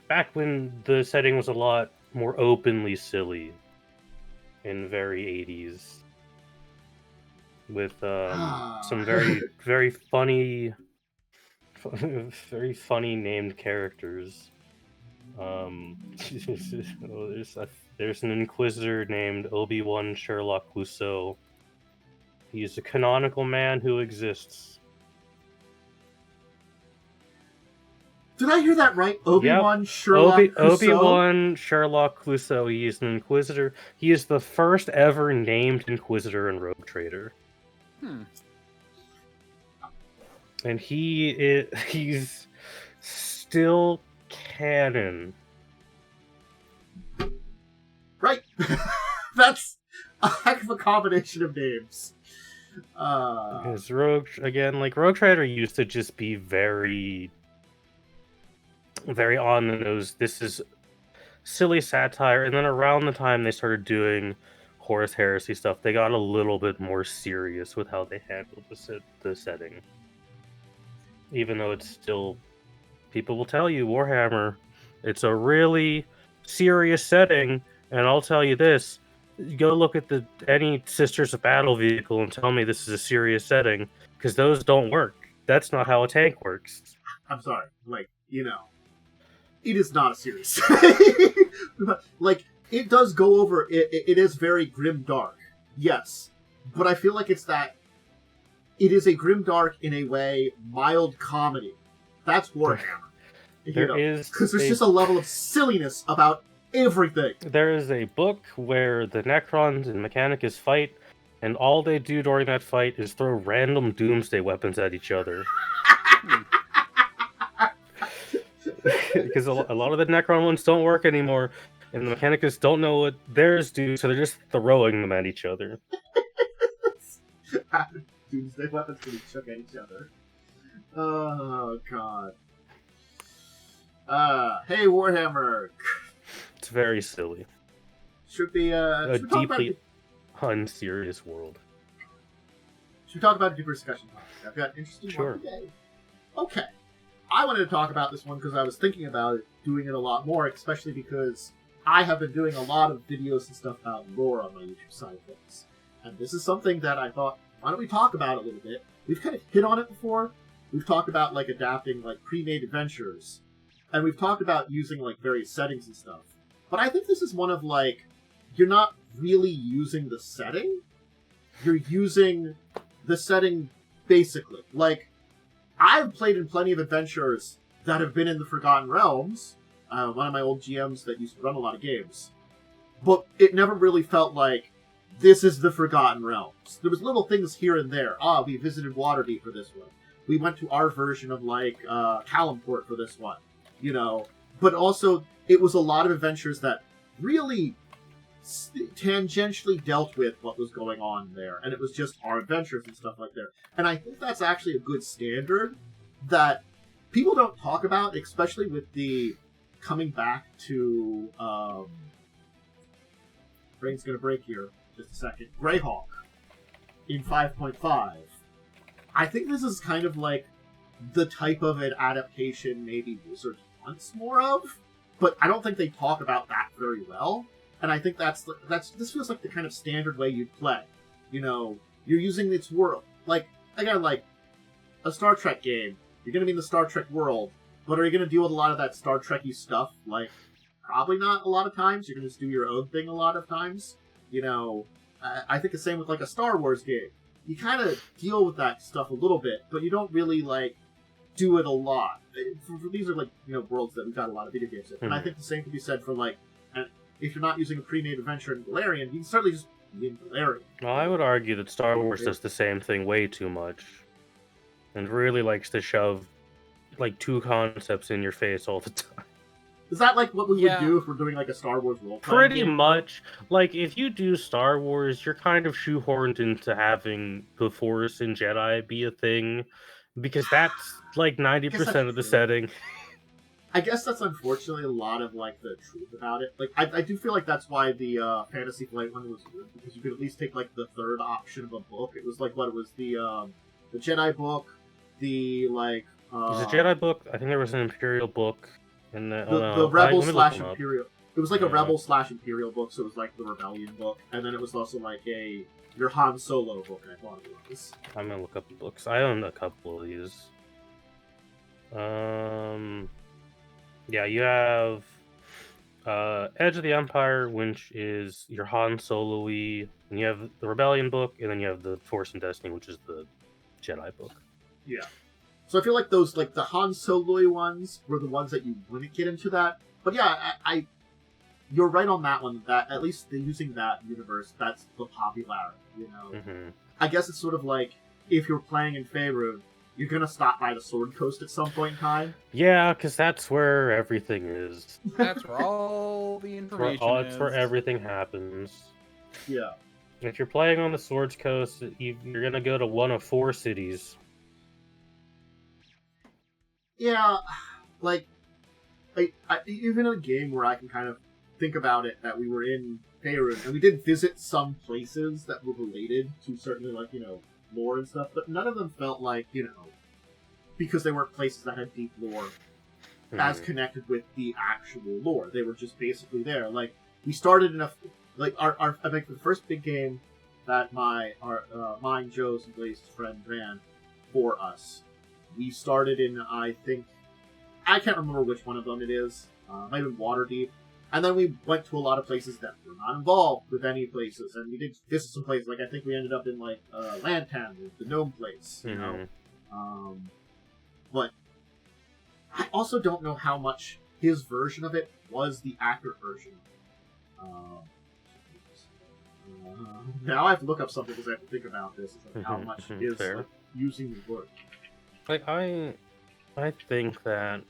Back when the setting was a lot more openly silly and very 80s, with some very very funny very funny named characters. There's an Inquisitor named Obi-Wan Sherlock Clouseau. He's a canonical man who exists. Did I hear that right? Obi-Wan Sherlock Clouseau? Obi-Wan Sherlock Clouseau. He is an Inquisitor. He is the first ever named Inquisitor and Rogue Trader. And he's still canon. Right. That's a heck of a combination of names. Because Rogue Trader used to just be very, very on the nose. This is silly satire, and then around the time they started doing Horus Heresy stuff, they got a little bit more serious with how they handled the setting. Even though it's still, people will tell you, Warhammer, it's a really serious setting, and I'll tell you this, go look at any Sisters of Battle vehicle and tell me this is a serious setting, because those don't work. That's not how a tank works. I'm sorry, it is not a serious it does go over, it is very grim dark, yes, but I feel like it's that it is a grimdark in a way, mild comedy. That's Warhammer. Because there's just a level of silliness about everything. There is a book where the Necrons and Mechanicus fight, and all they do during that fight is throw random doomsday weapons at each other. Because a lot of the Necron ones don't work anymore, and the Mechanicus don't know what theirs do, so they're just throwing them at each other. Doomsday weapons getting shook at each other. Oh, God. Hey, Warhammer. It's very silly. Should be, a deeply unserious world. Should we talk about a deeper discussion topic? I've got an interesting one today. Okay. I wanted to talk about this one because I was thinking about it, doing it a lot more, especially because I have been doing a lot of videos and stuff about lore on my YouTube side of things. And this is something that I thought, why don't we talk about it a little bit? We've kind of hit on it before. We've talked about, adapting, pre-made adventures. And we've talked about using, various settings and stuff. But I think this is one of, you're not really using the setting. You're using the setting basically. I've played in plenty of adventures that have been in the Forgotten Realms. One of my old GMs that used to run a lot of games. But it never really felt like this is the Forgotten Realms. There was little things here and there. We visited Waterdeep for this one. We went to our version of, Calimport for this one. But also, it was a lot of adventures that really tangentially dealt with what was going on there. And it was just our adventures and stuff like that. And I think that's actually a good standard that people don't talk about, especially with the coming back to... brain's gonna break here. Just a second. Greyhawk in 5.5. I think this is kind of the type of an adaptation maybe Wizards wants more of, but I don't think they talk about that very well. And I think this feels like the kind of standard way you'd play. You're using its world. Again, a Star Trek game, you're going to be in the Star Trek world, but are you going to deal with a lot of that Star Trek-y stuff? Probably not a lot of times. You're going to just do your own thing a lot of times. I think the same with a Star Wars game. You kind of deal with that stuff a little bit, but you don't really do it a lot. These are worlds that we've got a lot of video games in. And I think the same can be said for if you're not using a pre-made adventure in Galarian, you can certainly just be in Galarian. Well, I would argue that Star Wars does the same thing way too much, and really likes to shove two concepts in your face all the time. Is that what we would do if we're doing a Star Wars role? Pretty much. If you do Star Wars, you're kind of shoehorned into having the Force and Jedi be a thing, because that's 90% of the setting. I guess that's unfortunately a lot of the truth about it. I do feel that's why the Fantasy Flight one was good, because you could at least take the third option of a book. It was it was the Jedi book, the it was a Jedi book. I think there was an Imperial book. And the Rebel / Imperial. It was a Rebel / Imperial book, so it was the Rebellion book, and then it was also your Han Solo book. I thought it was. I'm gonna look up the books. I own a couple of these. Yeah, you have Edge of the Empire, which is your Han Solo-y, and you have the Rebellion book, and then you have the Force and Destiny, which is the Jedi book. Yeah. So I feel like those, like the Han Solo ones, were the ones that you wouldn't get into that. But yeah, I you're right on that one. That at least using that universe, that's the popularity. You know, I guess it's sort of like if you're playing in Faerun, you're gonna stop by the Sword Coast at some point in time. Yeah, because that's where everything is. That's where all the information is. It's where everything happens. Yeah. If you're playing on the Swords Coast, you're gonna go to one of 4 cities. Yeah, like I even in a game where I can kind of think about it, that we were in Faerun and we did visit some places that were related to certainly, like, you know, lore and stuff, but none of them felt like, you know, because they weren't places that had deep lore as connected with the actual lore. They were just basically there. Like, we started in our I think the first big game that mine, Joe's, and Blaze's friend ran for us. We started in, I think, I can't remember which one of them it is. Might have been Waterdeep. And then we went to a lot of places that were not involved with any places. And we did visit some places. Like, I think we ended up in, like, Lantan, the gnome place, you know? But I also don't know how much his version of it was the accurate version. Now I have to look up something because I have to think about this. Like how much is like, using the word. Like, I think that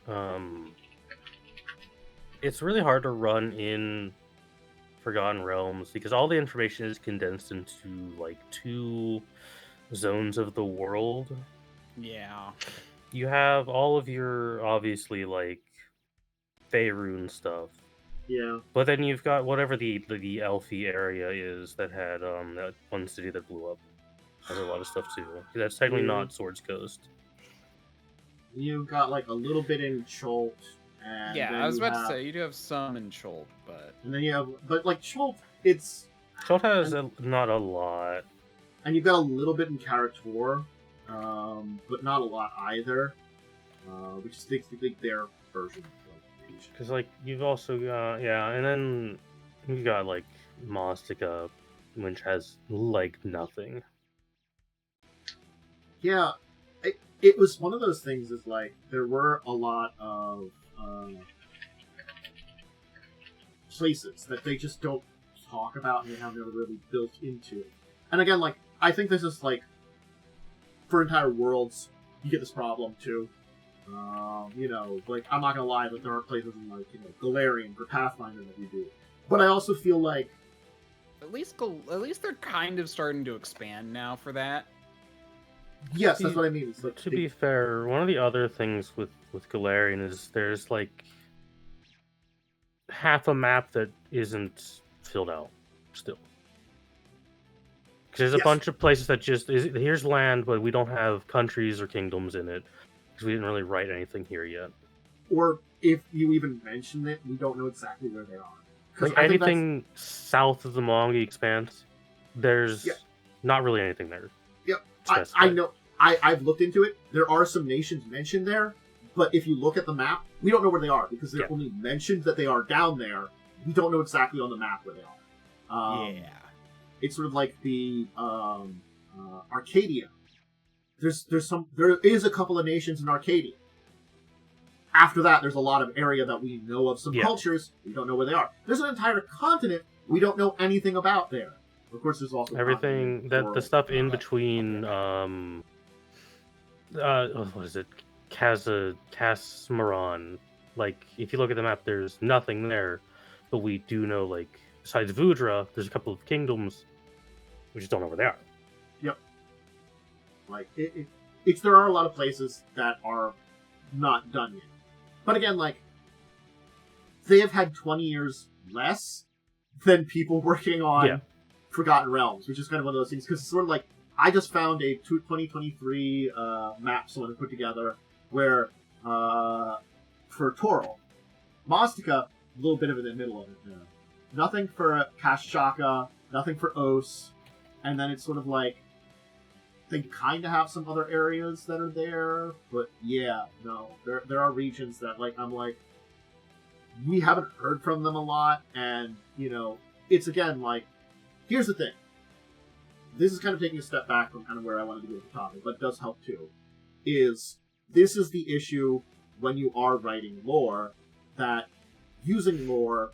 it's really hard to run in Forgotten Realms because all the information is condensed into like 2 zones of the world. Yeah. You have all of your, obviously, like, Faerun stuff. Yeah. But then you've got whatever the Elfie area is that had that one city that blew up. Has a lot of stuff too. That's technically not Swords Coast. You've got like a little bit in Cholt. And yeah, I was about to say, you do have some in Cholt, but... And then you have... But, like, Cholt, it's... Cholt has not a lot. And you've got a little bit in Karator, but not a lot either. Which is basically their version. Because, like, you've also got... Yeah, and then you've got, like, Mostica, which has, like, nothing. Yeah, it was one of those things, is, like, there were a lot of... places that they just don't talk about and they have never really built into it. And again, like, I think this is like for entire worlds, you get this problem too. You know, like, I'm not gonna lie that there are places in, like, you know, Galarian for Pathfinder that we do, but I also feel like at least they're kind of starting to expand now for that. Yes, that's what I mean. It's like, to be fair, one of the other things with Galarian is there's like half a map that isn't filled out still. Because there's a bunch of places that just here's land, but we don't have countries or kingdoms in it because we didn't really write anything here yet. Or if you even mention it, we don't know exactly where they are. Like anything south of the Mongi Expanse, there's not really anything there. Yep, I know. I've looked into it. There are some nations mentioned there, but if you look at the map, we don't know where they are because they're only mentioned that they are down there. We don't know exactly on the map where they are. It's sort of like the Arcadia. There is a couple of nations in Arcadia. After that, there's a lot of area that we know of some cultures. We don't know where they are. There's an entire continent we don't know anything about there. Of course, there's also everything that the stuff in between. What is it? Casmaron. Like, if you look at the map, there's nothing there, but we do know, like, besides Vudra, there's a couple of kingdoms. We just don't know where they are. Yep. Like, there are a lot of places that are not done yet. But again, like, they have had 20 years less than people working on Forgotten Realms, which is kind of one of those things, because it's sort of like, I just found a 2023 map someone put together where, for Toril, Mostica, a little bit of it in the middle of it there. Nothing for Kashaka, nothing for Os, and then it's sort of like, they kind of have some other areas that are there, but yeah, no, there are regions that like I'm like we haven't heard from them a lot, and it's again like here's the thing. This is kind of taking a step back from kind of where I wanted to go with the topic, but it does help too. This is the issue when you are writing lore, that using lore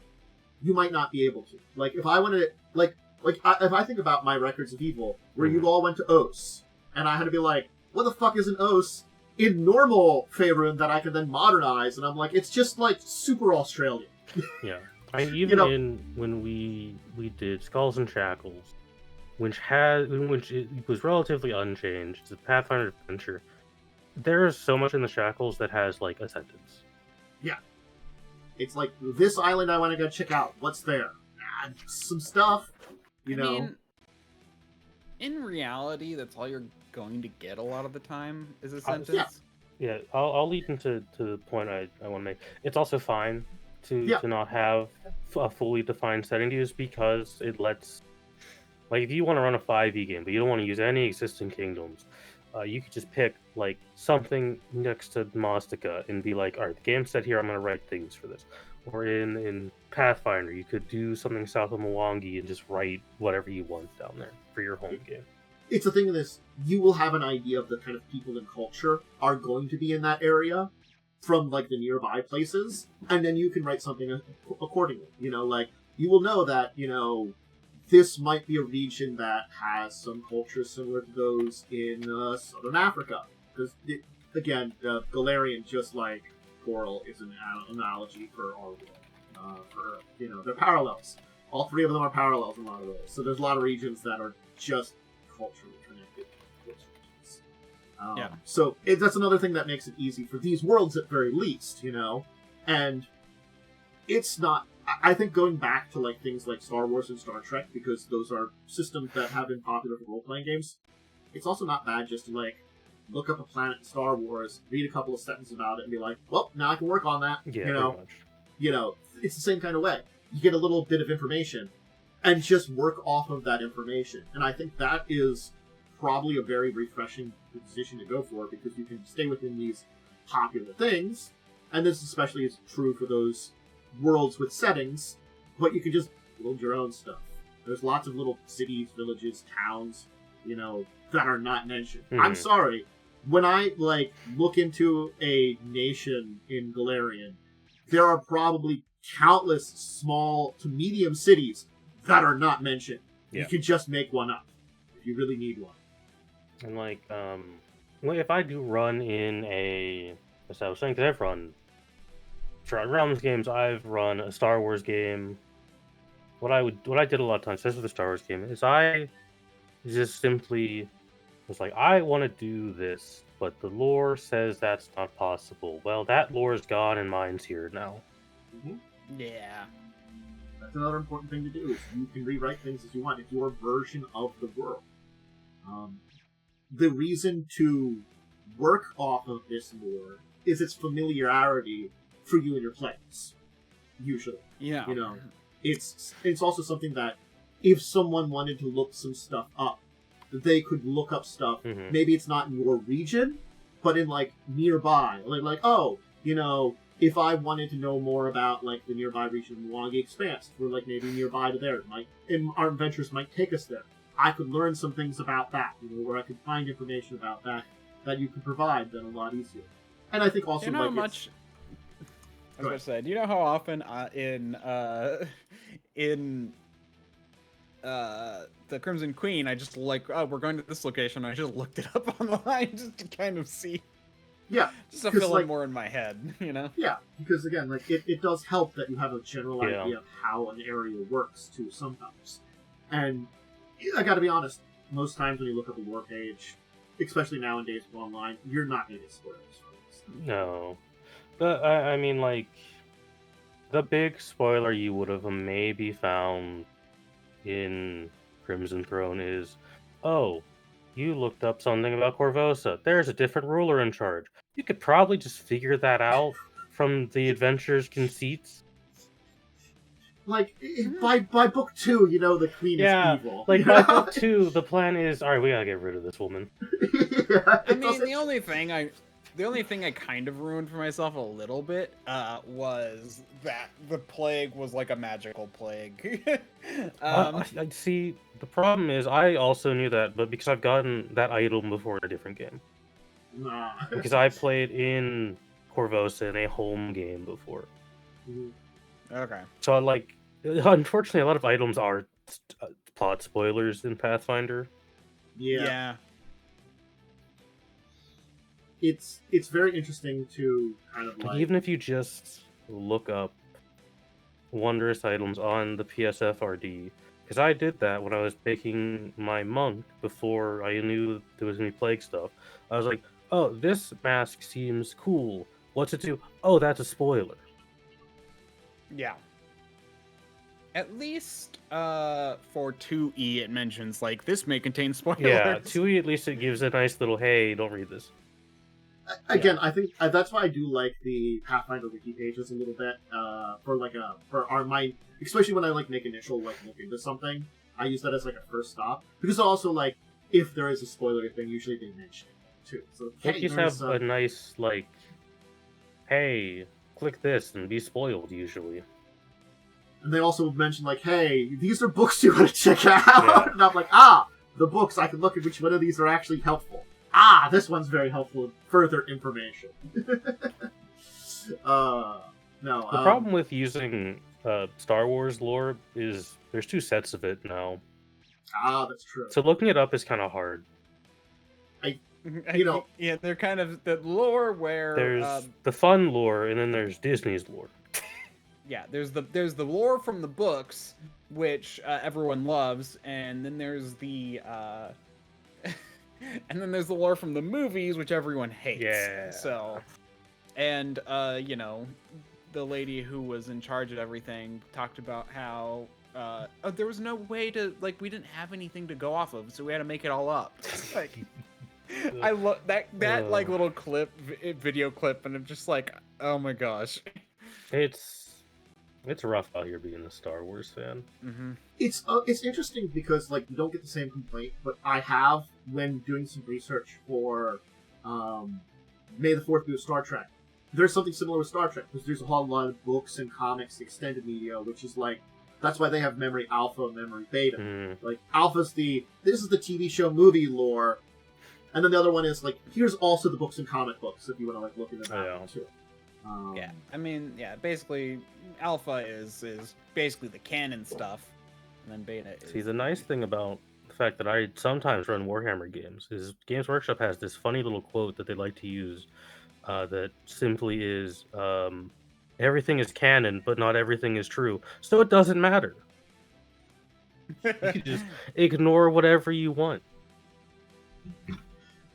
you might not be able to. Like if I wanted to, if I think about my Records of Evil, where you all went to Os, and I had to be like, what the fuck is an Os in normal Faerun that I can then modernize? And I'm like, it's just like super Australian. Yeah. I mean, even when we did Skulls and Shackles, which it was relatively unchanged, it's a Pathfinder adventure, there is so much in the Shackles that has like a sentence. Yeah. It's like, this island I want to go check out. What's there? Some stuff. I mean, in reality, that's all you're going to get a lot of the time is a sentence. Yeah, I'll lead into the point I want to make. It's also fine to not have a fully defined setting to use, because it lets... Like, if you want to run a 5e game, but you don't want to use any existing kingdoms, you could just pick, like, something next to Maztica and be like, alright, the game's set here, I'm going to write things for this. Or in Pathfinder, you could do something south of Mwangi and just write whatever you want down there for your home game. It's the thing of this, you will have an idea of the kind of people and culture are going to be in that area from, like, the nearby places, and then you can write something accordingly. Like, you will know that, this might be a region that has some culture similar to those in Southern Africa. Because, again, Galarian, just like Coral, is an analogy for our world. They're parallels. All three of them are parallels in a lot of ways. So there's a lot of regions that are just culturally connected to those regions. So that's another thing that makes it easy for these worlds at very least, And it's not... I think going back to like things like Star Wars and Star Trek, because those are systems that have been popular for role-playing games, it's also not bad just to like look up a planet in Star Wars, read a couple of sentences about it, and be like, well, now I can work on that. Yeah, pretty much. It's the same kind of way. You get a little bit of information and just work off of that information. And I think that is probably a very refreshing position to go for, because you can stay within these popular things, and this especially is true for those worlds with settings, but you can just build your own stuff. There's lots of little cities, villages, towns, that are not mentioned. Mm-hmm. I'm sorry, when I look into a nation in Galarian, there are probably countless small to medium cities that are not mentioned. Yeah. You can just make one up if you really need one. And if I do run in as I was saying, because I've run Forgotten Realms games, I've run a Star Wars game. What I did a lot of times, especially with the Star Wars game, is I just simply was like, I want to do this, but the lore says that's not possible. Well, that lore is gone and mine's here now. Mm-hmm. Yeah. That's another important thing to do, is you can rewrite things as you want. It's your version of the world. The reason to work off of this lore is its familiarity for you and your players, usually. Yeah. It's also something that if someone wanted to look some stuff up, they could look up stuff. Mm-hmm. Maybe it's not in your region, but in nearby. If I wanted to know more about the nearby region of the Mwangi Expanse, or maybe nearby to there, and our adventures might take us there, I could learn some things about that, where I could find information about that you could provide then a lot easier. And I think also I was going to say, do you know how often in the Crimson Queen, I just we're going to this location, I just looked it up online just to kind of see. Yeah. Just to fill in more in my head, Yeah, because again, it does help that you have a general idea of how an area works too sometimes. And I gotta be honest, most times when you look up a lore page, especially nowadays online, you're not going to get spoilers for this. No. I mean, the big spoiler you would have maybe found in Crimson Throne is, oh, you looked up something about Corvosa. There's a different ruler in charge. You could probably just figure that out from the adventure's conceits. Like, by book 2, you know the queen is evil. Like, by book 2, the plan is, alright, we gotta get rid of this woman. I mean, the only thing I kind of ruined for myself a little bit was that the plague was like a magical plague. I see, the problem is, I also knew that, but because I've gotten that item before in a different game. Nah. Because I played in Corvosa in a home game before. Okay. So, like, unfortunately, a lot of items are plot spoilers in Pathfinder. Yeah. It's very interesting to kind of like... Even if you just look up wondrous items on the PSFRD, because I did that when I was picking my monk before I knew there was any plague stuff. I was like, oh, this mask seems cool. What's it do? Oh, that's a spoiler. Yeah. At least for 2E it mentions, like, this may contain spoilers. Yeah, 2E at least it gives a nice little, hey, don't read this. Again, I think that's why I do like the Pathfinder wiki pages a little bit. Especially when I like make initial look into something, I use that as like a first stop, because also like if there is a spoiler thing, usually they mention it too. So Wikis have a nice like, hey, click this and be spoiled usually. And they also mention like, hey, these are books you want to check out. Yeah. And I'm like, the books, I can look at which one of these are actually helpful. This one's very helpful with further information. No. The problem with using Star Wars lore is there's 2 sets of it now. That's true. So looking it up is kind of hard. Yeah, they're kind of the lore where there's the fun lore, and then there's Disney's lore. Yeah, there's the lore from the books, which everyone loves, and then there's the and then there's the lore from the movies, which everyone hates. Yeah. So, and the lady who was in charge of everything talked about how there was no way to, like, we didn't have anything to go off of, so we had to make it all up. Like, I love that like little video clip, and I'm just like, oh my gosh. It's rough out here being a Star Wars fan. Mm-hmm. It's interesting because like you don't get the same complaint, but I have when doing some research for May the 4th be with Star Trek. There's something similar with Star Trek because there's a whole lot of books and comics, extended media, which is like that's why they have Memory Alpha, Memory Beta. Like Alpha's this is the TV show movie lore, and then the other one is like here's also the books and comic books if you want to like look into that too. Yeah, I mean, basically, Alpha is basically the canon stuff, and then Beta is... See, the nice thing about the fact that I sometimes run Warhammer games is Games Workshop has this funny little quote that they like to use that simply is, everything is canon, but not everything is true, so it doesn't matter. You can just ignore whatever you want.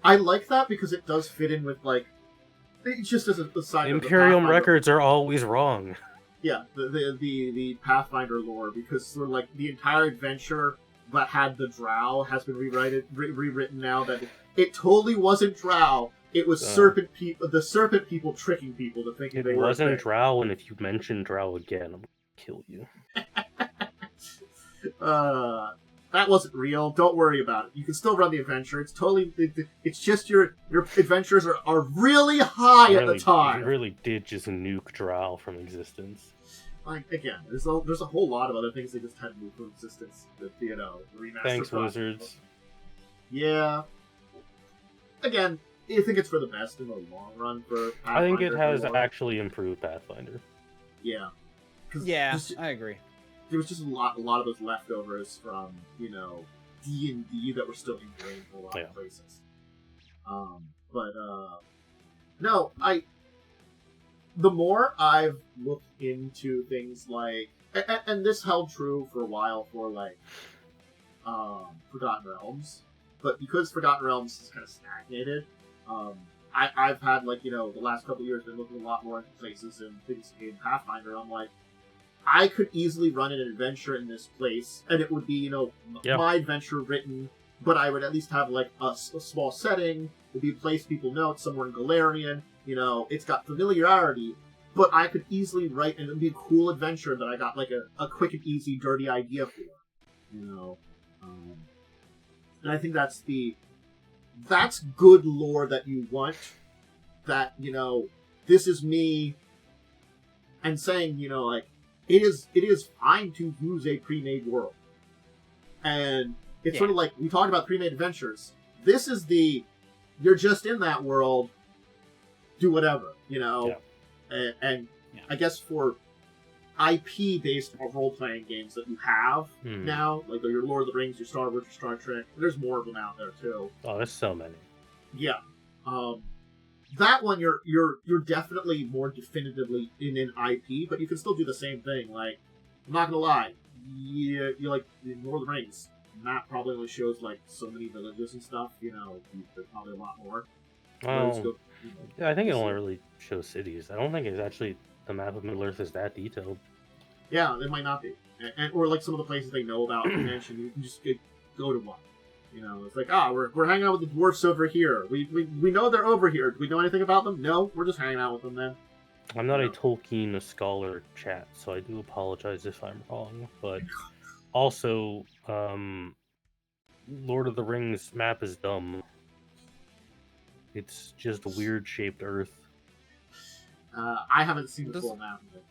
I like that because it does fit in with, like, it's just as a sign Imperium records are always wrong. Yeah, the Pathfinder lore, because sort of like the entire adventure that had the Drow has been rewritten now that it totally wasn't Drow. It was the serpent people tricking people to thinking they were. It wasn't Drow, and if you mention Drow again, I'm gonna kill you. That wasn't real. Don't worry about it. You can still run the adventure. It's totally... It's just your adventures are really high at the time. You really did just nuke Drow from existence. Like, again, there's a whole lot of other things they just had to move from existence. The remaster. Thanks, Wizards. Yeah. Again, I think it's for the best in the long run for Pathfinder. I think it has actually improved Pathfinder. Yeah. Yeah, I agree. There was just a lot of those leftovers from, D&D that were still ingrained in a lot of places. No, the more I've looked into things like, and this held true for a while for, like, Forgotten Realms, but because Forgotten Realms is kind of stagnated, I've had, like, the last couple of years been looking a lot more into places and things in Pathfinder. I'm like, I could easily run an adventure in this place, and it would be, my adventure written, but I would at least have, like, a small setting. It would be a place people know. It's somewhere in Galarian. It's got familiarity, but I could easily write, and it would be a cool adventure that I got like a quick and easy, dirty idea for, you know. And I think that's good lore that you want. That, you know, this is me, and saying, you know, like, it is fine to use a pre-made world, and it's sort of like we talked about pre-made adventures. This is you're just in that world, do whatever, you know. And I guess for IP-based role-playing games that you have now, like your Lord of the Rings, your Star Wars, your Star Trek, there's more of them out there too. Oh, there's so many. Yeah. That one you're definitely more definitively in an IP, but you can still do the same thing. Like, I'm not gonna lie, you like the Lord of the Rings. Map probably only shows like so many villages and stuff. You know, there's probably a lot more. Yeah, I think it only really shows cities. I don't think it's actually the map of Middle Earth is that detailed. Yeah, it might not be, or like some of the places they know about mention, you can just go to one. You know, it's like, we're hanging out with the dwarfs over here. We know they're over here. Do we know anything about them? No, we're just hanging out with them then. I'm not a Tolkien scholar, chat, so I do apologize if I'm wrong. But also, Lord of the Rings map is dumb. It's just a weird shaped Earth. I haven't seen the full map of it.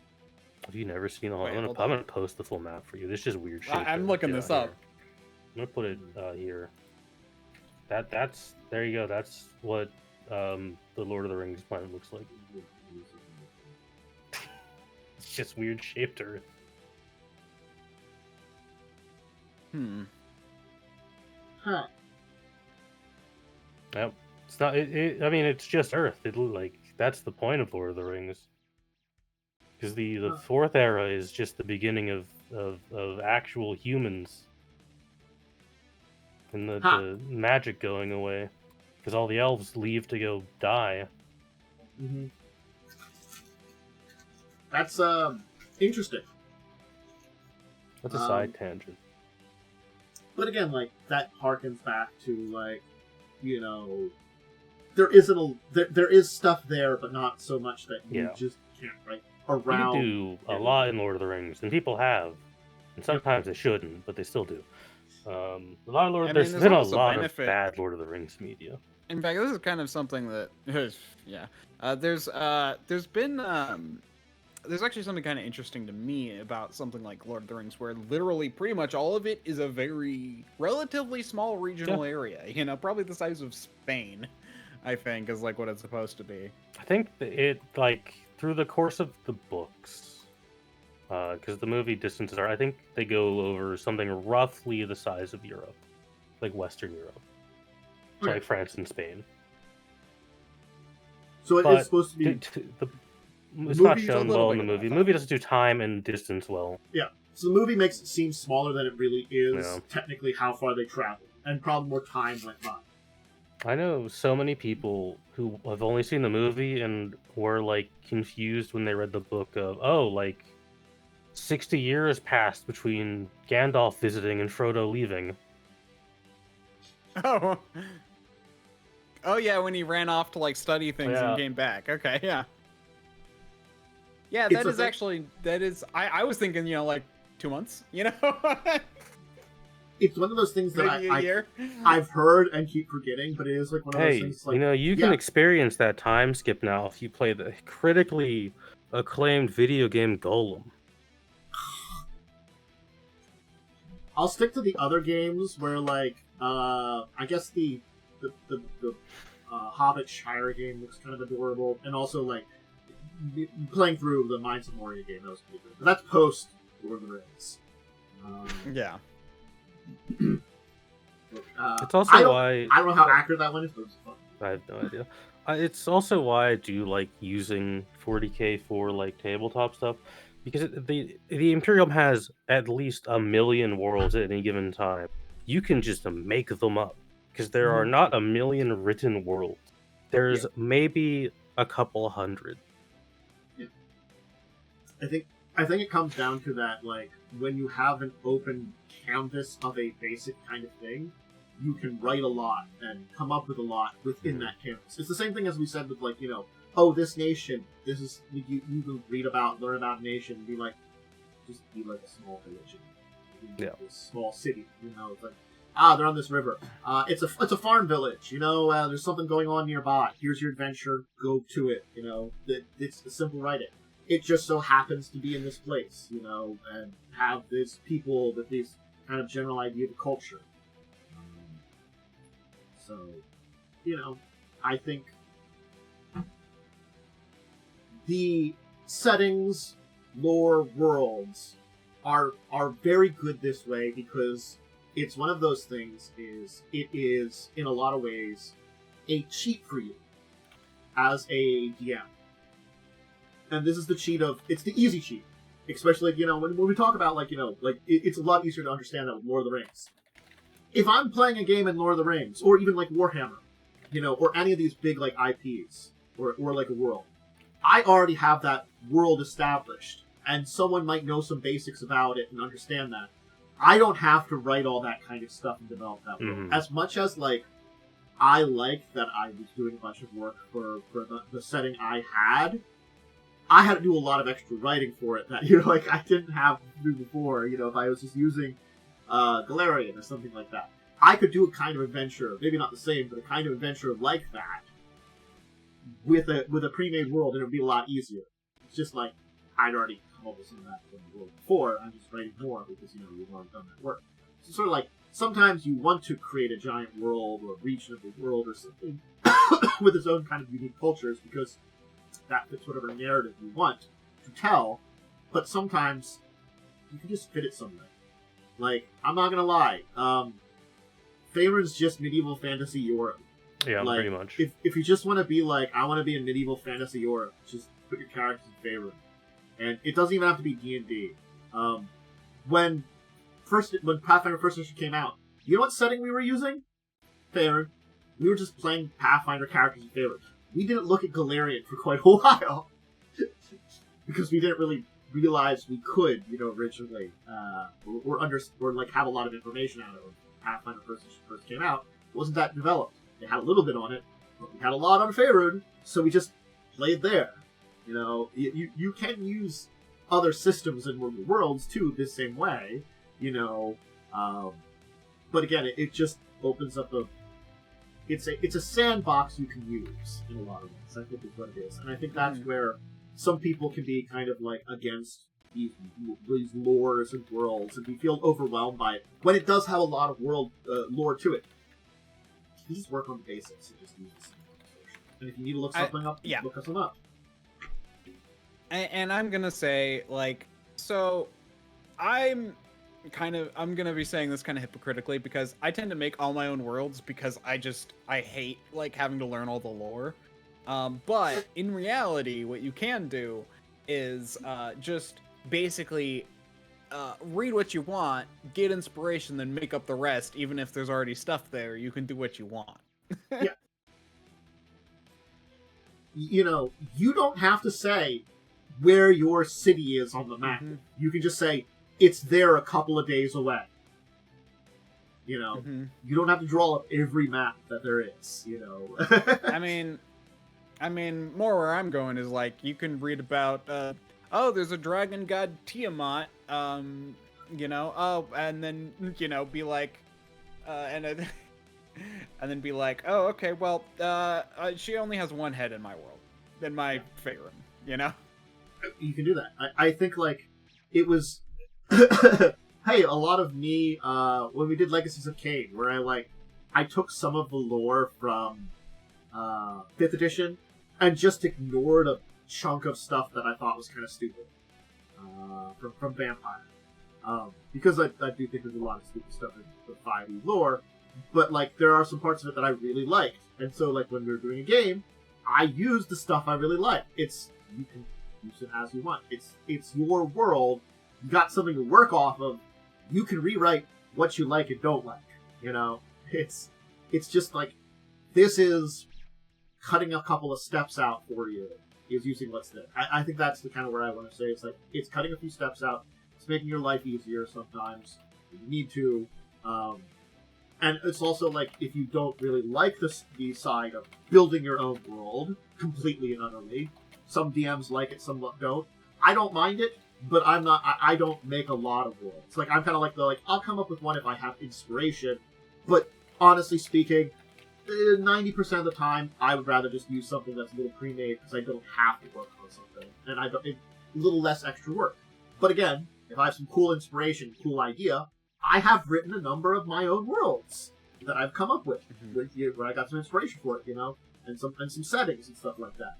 Have you never seen the whole? I'm gonna post the full map for you. This is weird shaped. I'm looking this up. I'm gonna put it here. That's there you go. That's what the Lord of the Rings planet looks like. It's just weird shaped Earth. Huh. Yep. It's not. I mean, it's just Earth. That's the point of Lord of the Rings. Because the fourth era is just the beginning of actual humans. And the magic going away. Because all the elves leave to go die. Mm-hmm. That's interesting. That's a side tangent. But again, like, that harkens back to, like, you know, there is stuff there, but not so much that you just can't write around. You do a lot in Lord of the Rings, and people have. And sometimes they shouldn't, but they still do. There's been a lot of bad Lord of the Rings media. In fact, this is kind of something that, there's actually something kind of interesting to me about something like Lord of the Rings, where literally pretty much all of it is a very relatively small regional area. You know, probably the size of Spain, I think, is like what it's supposed to be. I think through the course of the books, because the movie distances I think they go over something roughly the size of Europe, like Western Europe, so like France and Spain. So it is supposed to be. It's not shown well in the movie. The movie doesn't do time and distance well. Yeah, so the movie makes it seem smaller than it really is. Technically, how far they travel, and probably more time went by. I know so many people who have only seen the movie and were like confused when they read the book of 60 years passed between Gandalf visiting and Frodo leaving. Oh yeah, when he ran off to like study things and came back. Okay, yeah. Yeah, that is I was thinking, you know, like 2 months, you know? It's one of those things that I've heard and keep forgetting, but it is like one of those things like... you know, you can experience that time skip now if you play the critically acclaimed video game Golem. I'll stick to the other games where, like, I guess the Hobbit Shire game looks kind of adorable, and also, like, playing through the Mines of Moria game, that was pretty good. But that's post Lord of the Rings. It's also why... I don't know how accurate that one is, but it's fun. I have no idea. It's also why I do like using 40k for, like, tabletop stuff. Because the Imperium has at least 1 million worlds at any given time. You can just make them up. Because there are not 1 million written worlds. There's maybe a couple hundred. Yeah. I think it comes down to that, like, when you have an open canvas of a basic kind of thing, you can write a lot and come up with a lot within that canvas. It's the same thing as we said with, like, oh, this nation, this is, you can read about, learn about a nation, and be like, just be like a small village, a small city, it's like, they're on this river. It's a farm village, there's something going on nearby. Here's your adventure, go to it, it's a simple writing. It just so happens to be in this place, and have these people with these kind of general idea of culture. So, I think the settings, lore, worlds are very good this way because it's one of those things it is, in a lot of ways, a cheat for you as a DM. And this is the cheat it's the easy cheat. Especially, when we talk about, it's a lot easier to understand that with Lord of the Rings. If I'm playing a game in Lord of the Rings, or even like Warhammer, or any of these big like IPs, or like a world, I already have that world established, and someone might know some basics about it and understand that. I don't have to write all that kind of stuff and develop that world. As much as I liked that I was doing a bunch of work for the setting I had to do a lot of extra writing for it that I didn't have to do before. If I was just using Galarian or something like that, I could do a kind of adventure, maybe not the same, but a kind of adventure like that with a pre-made world, and it would be a lot easier. It's just like I'd already come up with some of that in the world before. I'm just writing more because we've already done that work. So sort of like sometimes you want to create a giant world or a region of the world or something with its own kind of unique cultures because that fits whatever narrative you want to tell. But sometimes you can just fit it somewhere. Like, I'm not gonna lie, Faerun's just medieval fantasy Europe. Yeah, pretty much. If you just want to be like, I want to be in medieval fantasy Europe, just put your characters in Faerun. And it doesn't even have to be D&D. When Pathfinder First Edition came out, you know what setting we were using? Faerun. We were just playing Pathfinder characters in Faerun. We didn't look at Galarian for quite a while. Because we didn't really realize we could, originally. Or have a lot of information out of it. When Pathfinder First Edition first came out, it wasn't that developed. They had a little bit on it, but we had a lot on Faerun, so we just played there. You can use other systems and worlds too the same way, but again, it just opens up it's a sandbox you can use in a lot of ways. I think is what it is, and I think that's where some people can be kind of like against these lores and worlds and feel overwhelmed by it when it does have a lot of world lore to it. You just work on the basics and just use the same. And if you need to look something up, look something up. And I'm gonna say, so I'm gonna be saying this kind of hypocritically because I tend to make all my own worlds because I hate having to learn all the lore. But in reality, what you can do is just basically read what you want, get inspiration, then make up the rest. Even if there's already stuff there, you can do what you want. Yeah. You don't have to say where your city is on the map. You can just say it's there a couple of days away. You don't have to draw up every map that there is. I mean, more where I'm going is you can read about there's a dragon god Tiamat, and then be like, and then be like, oh, okay, well, she only has one head in my world, in my Faerun, You can do that. I think it was hey, a lot of me when we did Legacies of Kain, where I took some of the lore from 5th edition and just ignored a chunk of stuff that I thought was kind of stupid from Vampire, because I do think there's a lot of stupid stuff in the 5e lore, but there are some parts of it that I really liked, and so when we were doing a game, I used the stuff I really liked. You can use it as you want. It's your world. You got something to work off of. You can rewrite what you like and don't like. It's just this is cutting a couple of steps out for you. Is using what's there. I think that's the kind of where I want to say it's cutting a few steps out. It's making your life easier sometimes. You need to, And it's also like, if you don't really like the side of building your own world completely and utterly, some DMs like it, some don't. I don't mind it, but I don't make a lot of worlds. Like, I'm kind of like, I'll come up with one if I have inspiration, but honestly speaking, 90% of the time, I would rather just use something that's a little pre-made because I don't have to work on something, and it's a little less extra work. But again, if I have some cool inspiration, cool idea, I have written a number of my own worlds that I've come up with, where I got some inspiration for it, and some settings and stuff like that.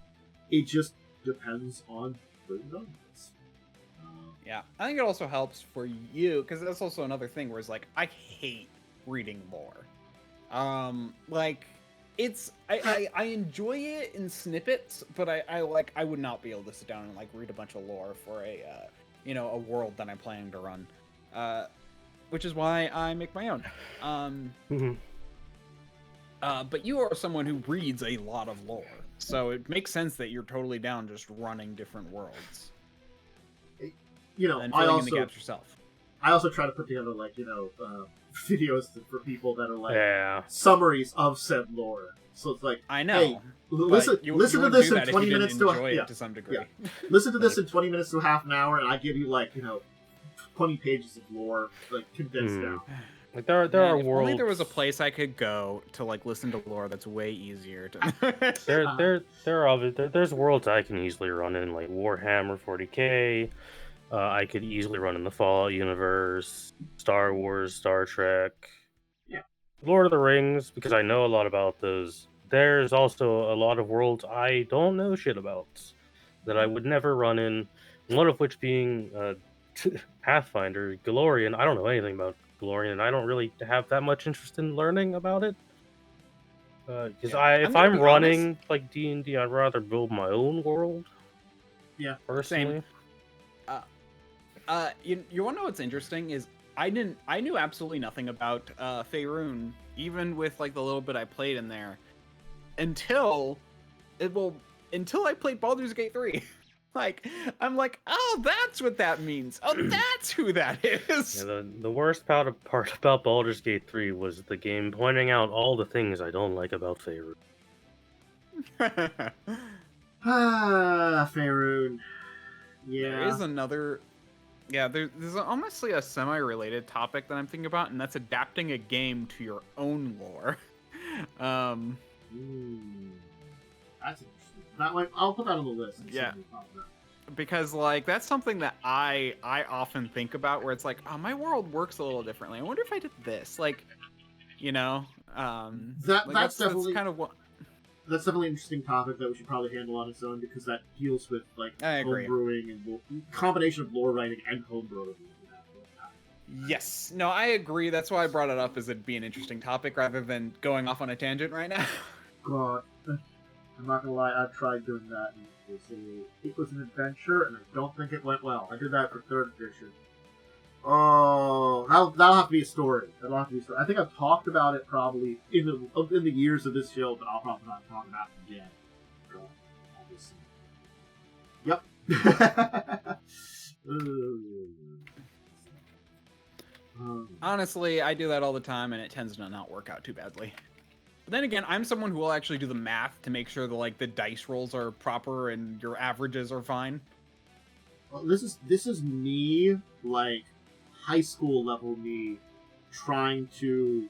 It just depends on where you're going with this. Yeah, I think it also helps for you, because that's also another thing where it's like, I hate reading lore. Like, I enjoy it in snippets, but I would not be able to sit down and like read a bunch of lore for a world that I'm planning to run. Which is why I make my own. But you are someone who reads a lot of lore, so it makes sense that you're totally down just running different worlds. And filling in the gaps yourself. I also try to put together videos for people that are summaries of said lore. So it's like, I know. Hey, listen to this in 20 minutes to some degree. Yeah. Listen to this in 20 minutes to half an hour, and I give you 20 pages of lore condensed down. Like there are worlds. Only there was a place I could go to listen to lore that's way easier to. There's worlds I can easily run in, like Warhammer 40k. I could easily run in the Fallout universe, Star Wars, Star Trek, Lord of the Rings, because I know a lot about those. There's also a lot of worlds I don't know shit about that I would never run in. One of which being Pathfinder, Galorian. I don't know anything about Galorian. I don't really have that much interest in learning about it. Because if I'm running like D&D, I'd rather build my own world. Yeah, personally. You want to know what's interesting is I knew absolutely nothing about Faerun, even with the little bit I played in there, until I played Baldur's Gate 3. I'm like, oh, that's what that means. Oh, that's who that is. Yeah, the worst part about Baldur's Gate 3 was the game pointing out all the things I don't like about Faerun. Faerun. Yeah. There is another... Yeah, there's honestly a semi-related topic that I'm thinking about, and that's adapting a game to your own lore. That's interesting. That one, I'll put that on the list. Yeah. Because that's something that I often think about, where it's like, oh, my world works a little differently. I wonder if I did this, that's kind of what. That's definitely an interesting topic that we should probably handle on its own, because that deals with homebrewing and combination of lore writing and homebrewing. Yes, no, I agree. That's why I brought it up, as it'd be an interesting topic rather than going off on a tangent right now. God, I'm not gonna lie, I've tried doing that, and it was an adventure, and I don't think it went well. I did that for 3rd edition. Oh, that'll have to be a story. I think I've talked about it probably in the years of this show, but I'll probably not talk about it again. Yep. Honestly, I do that all the time, and it tends to not work out too badly. But then again, I'm someone who will actually do the math to make sure that the dice rolls are proper and your averages are fine. Well, this is me high school level me trying to,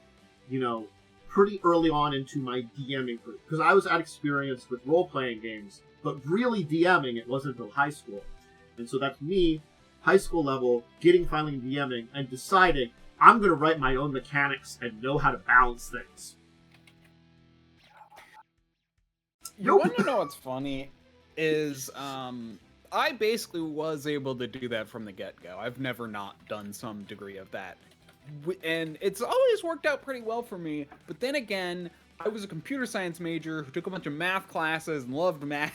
pretty early on into my DMing, because I was at experience with role-playing games, but really DMing, it wasn't until high school. And so that's me, high school level, getting finally DMing, and deciding I'm going to write my own mechanics and know how to balance things. You want to know what's funny? Is, I basically was able to do that from the get-go. I've never not done some degree of that. And it's always worked out pretty well for me. But then again, I was a computer science major who took a bunch of math classes and loved math.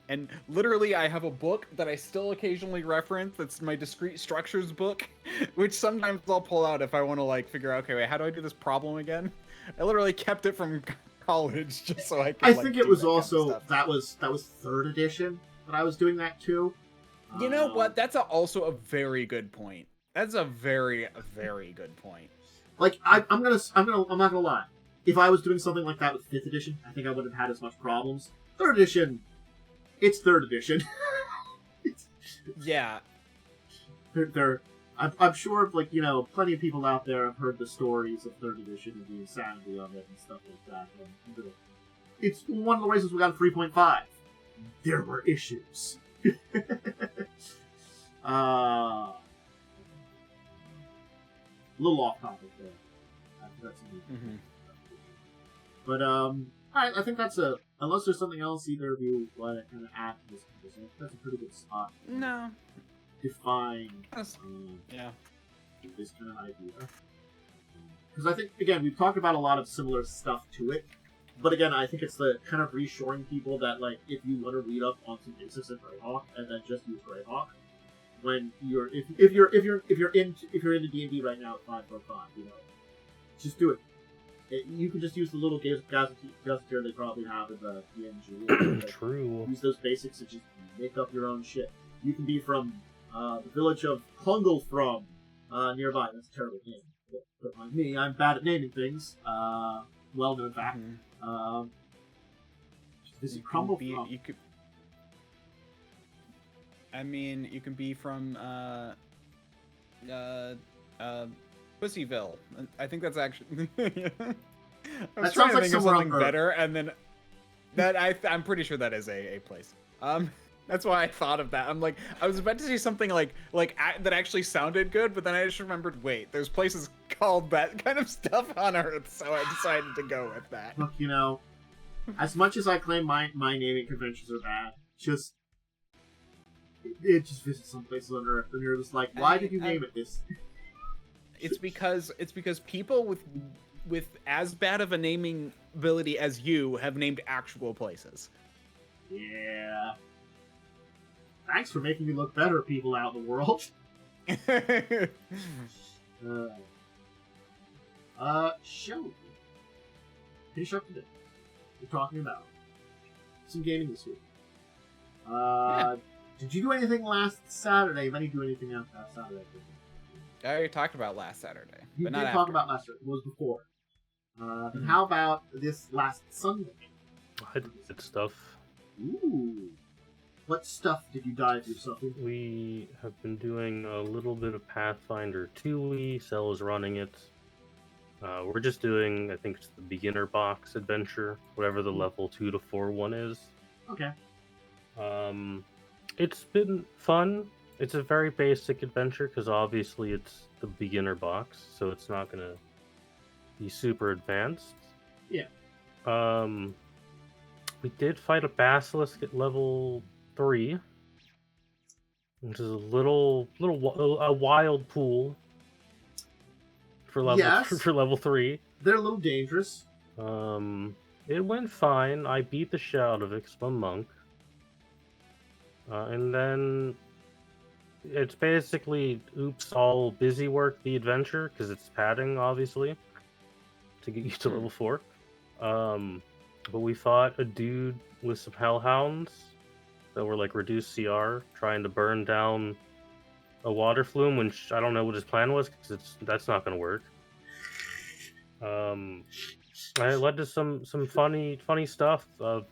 And literally, I have a book that I still occasionally reference. That's my discrete structures book, which sometimes I'll pull out if I want to figure out, okay, wait, how do I do this problem again? I literally kept it from college just so I could. I think it was also that was 3rd edition that I was doing that too. You know what? That's also a very good point. That's a very, very good point. Like I'm not gonna lie. If I was doing something like that with 5th edition, I think I wouldn't have had as much problems. 3rd edition, it's 3rd edition. Yeah. I'm sure, like, you know, plenty of people out there have heard the stories of 3rd edition and the insanity of it and stuff like that. And it's one of the reasons we got a 3.5. There were issues. A little off topic there. That's But I think that's unless there's something else either of you want to kind of add to this conversation, that's a pretty good spot. No. Define yeah, this kind of idea. Because I think, again, we've talked about a lot of similar stuff to it, but again, I think it's the kind of reassuring people that, like, if you want to read up on some basics of Greyhawk and then just use Greyhawk, when you're if you're into D&D right now at 5.5, you know, just do it. You can just use the little gazetteer they probably have in the PNG. Like, True. Use those basics to just make up your own shit. You can be from the village of Klungelthrum nearby. That's a terrible name. But like me, I'm bad at naming things. Well-known fact. This is Crumble. You could. I mean, you can be from Pussyville. I think that's actually. I was trying to think of something better, and then I'm pretty sure that is a place. That's why I thought of that. I'm like, I was about to say something like that actually sounded good, but then I just remembered, wait, there's places called that kind of stuff on Earth, so I decided to go with that. Look, you know, as much as I claim my naming conventions are bad, it just visits some places on Earth, and you're just like, why did you name it this? It's because people with as bad of a naming ability as you have named actual places. Yeah. Thanks for making me look better, people out in the world. Show. Finish up today. We're talking about some gaming this week. Did you do anything last Saturday? Let me do anything else last Saturday. I already talked about last Saturday. You but did not talk after. about last Saturday. It was before. And how about this last Sunday? I did stuff. Ooh. What stuff did you dive yourself into? We have been doing a little bit of Pathfinder 2e. Cell is running it. We're just doing, I think it's the beginner box adventure, whatever the level 2 to 4 one is. Okay. It's been fun. It's a very basic adventure because obviously it's the beginner box, so it's not going to be super advanced. Yeah. We did fight a basilisk at level 3, which is a wild pool for level 3. They're a little dangerous. It went fine. I beat the shit out of it because I'm a monk. And then it's basically all busy work the adventure because it's padding obviously to get you to level 4. But we fought a dude with some hellhounds that were like reduced CR trying to burn down a water flume, which I don't know what his plan was because that's not going to work. It led to some funny stuff of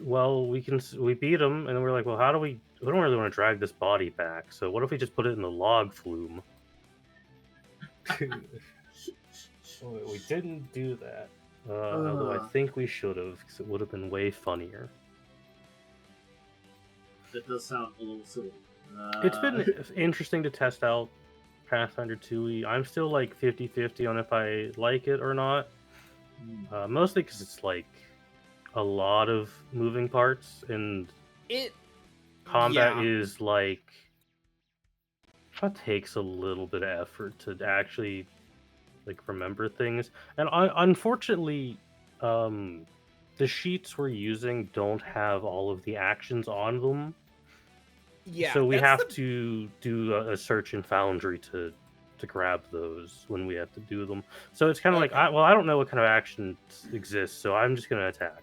we beat him and then we're like, well, we don't really want to drag this body back, so what if we just put it in the log flume? We didn't do that. Although I think we should have, because it would have been way funnier. That does sound a little silly. It's been interesting to test out Pathfinder 2e. I'm still like 50-50 on if I like it or not. Mostly because it's like a lot of moving parts, and combat is like that takes a little bit of effort to actually like remember things. And unfortunately, the sheets we're using don't have all of the actions on them. Yeah. So we have to do a search in Foundry to grab those when we have to do them. So it's kind of like, I don't know what kind of actions exist, so I'm just going to attack.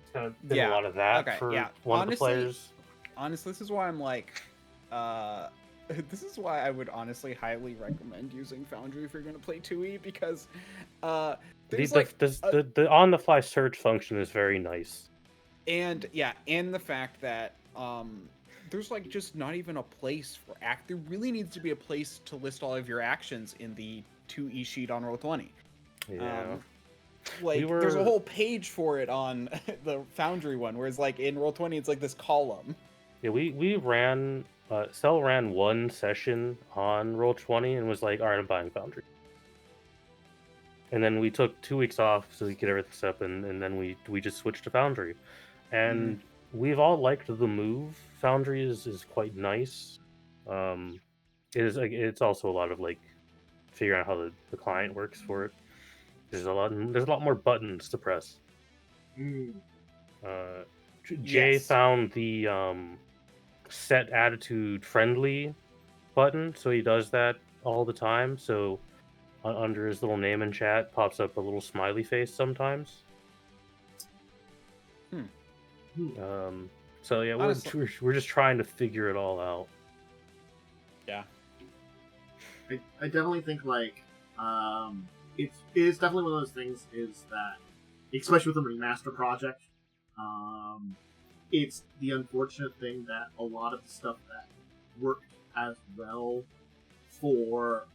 It's kind of been a lot of that for one of the players. Honestly, this is why I'm like, This is why I would honestly highly recommend using Foundry if you're going to play 2e, because there's the on-the-fly search function is very nice. And the fact that there's like just not even a place for there really needs to be a place to list all of your actions in the 2e sheet on Roll20. Yeah. There's a whole page for it on the Foundry one, whereas like in Roll20 it's like this column. Yeah, we ran Cell ran one session on Roll20 and was like, all right, I'm buying Foundry. And then we took 2 weeks off so we could get everything set up, and then we just switched to Foundry. And we've all liked the move. Foundry is quite nice. It's also a lot of like figuring out how the client works for it. There's a lot more buttons to press. Jay found the set attitude friendly button, so he does that all the time. So under his little name in chat pops up a little smiley face sometimes. So yeah, honestly, we're just trying to figure it all out. Yeah, I definitely think like it is definitely one of those things is that, especially with the remaster project, it's the unfortunate thing that a lot of the stuff that worked as well for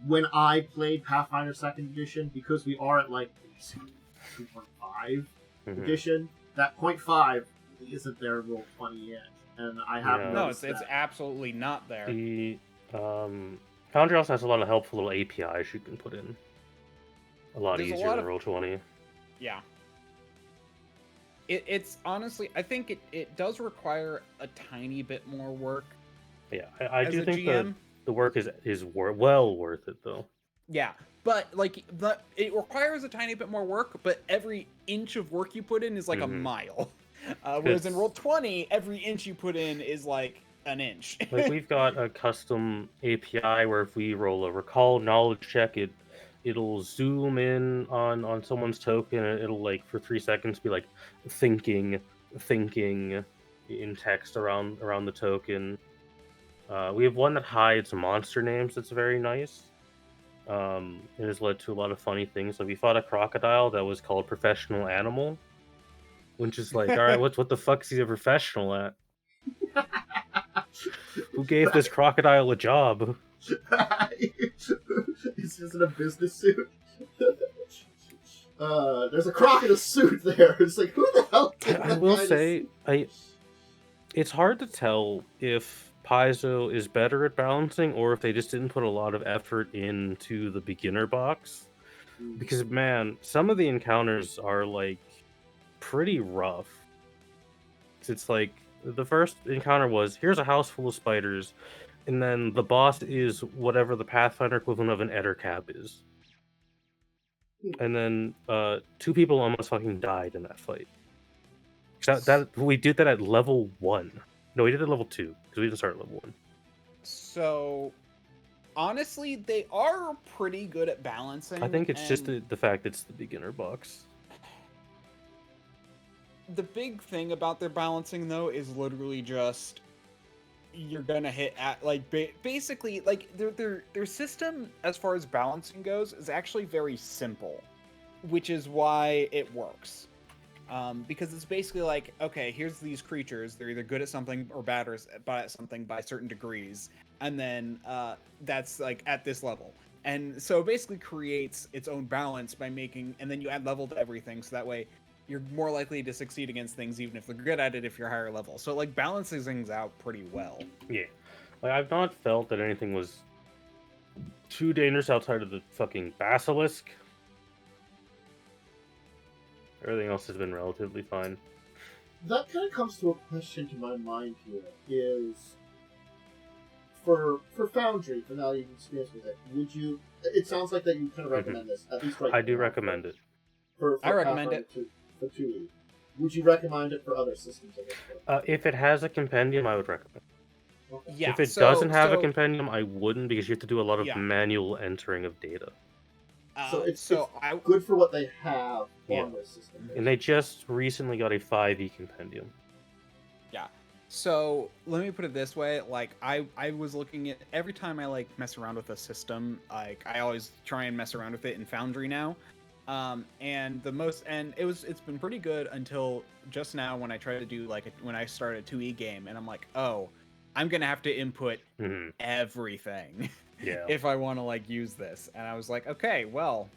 when I played Pathfinder 2nd Edition, because we are at like 2.5 edition, that 0.5 isn't there in Roll20 yet, and I haven't. No, it's absolutely not there. The Foundry also has a lot of helpful little APIs you can put in. A lot easier than Roll20. Yeah. It's honestly, I think it does require a tiny bit more work. Yeah, I do think the work is well worth it though. Yeah, but like it requires a tiny bit more work, but every inch of work you put in is like a mile. Whereas in Roll20, every inch you put in is like an inch. Like we've got a custom API where if we roll a recall knowledge check, it'll zoom in on someone's token, and it'll like for 3 seconds be like thinking in text around the token. We have one that hides monster names that's very nice. It has led to a lot of funny things. So we fought a crocodile that was called Professional Animal, which is like, all right, what the fuck is he a professional at? Who gave this crocodile a job? It's just in a business suit. There's a croc in a suit there. It's like, who the hell? I will say, it's hard to tell if Paizo is better at balancing or if they just didn't put a lot of effort into the beginner box. Because man, some of the encounters are like pretty rough. It's like the first encounter was, here's a house full of spiders, and then the boss is whatever the Pathfinder equivalent of an Ettercap is. And then 2 people almost fucking died in that fight. That we did that at level 1. No, we did it at level 2 because we didn't start at level 1. So honestly, they are pretty good at balancing. I think it's just the fact it's the beginner box. The big thing about their balancing though is literally just you're gonna hit at like basically like their system as far as balancing goes is actually very simple, which is why it works. Because it's basically like, okay, here's these creatures, they're either good at something or bad at something by certain degrees, and then that's like at this level. And so it basically creates its own balance by making, and then you add level to everything, so that way you're more likely to succeed against things even if they're good at it if you're higher level. So it like balances things out pretty well. Yeah. Like I've not felt that anything was too dangerous outside of the fucking basilisk. Everything else has been relatively fine. That kind of comes to a question to my mind here, is for Foundry, for now you've experienced with it, would you, it sounds like that you kind of recommend this, at least right now. I do recommend it. I recommend it. For 2E. Would you recommend it for other systems? If it has a compendium, I would recommend it. Okay. Yeah, if it doesn't have a compendium, I wouldn't, because you have to do a lot of manual entering of data. So it's good for what they have on this system. And they just recently got a 5e compendium. Yeah. So let me put it this way: like I was looking at every time I like mess around with a system, like I always try and mess around with it in Foundry now. And it's been pretty good until just now when I try to do when I start a 2E game and I'm like, oh, I'm gonna have to input everything if I want to like use this. And I was like, okay, well,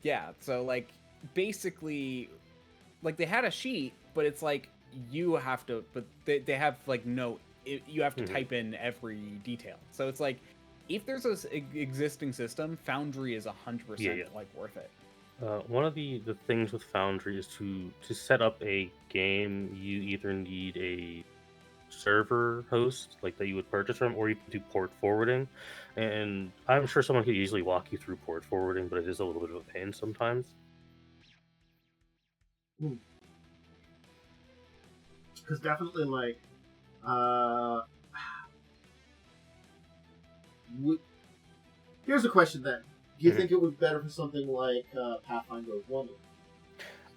yeah. So like basically, like they had a sheet, but it's like you have to, but they have like you have to type in every detail. So it's like, if there's an existing system, Foundry is 100% like worth it. One of the things with Foundry is to set up a game, you either need a server host like that you would purchase from, or you can do port forwarding. And I'm sure someone could easily walk you through port forwarding, but it is a little bit of a pain sometimes. Because definitely, like, here's a question then. Do you think it would be better for something like Pathfinder 1?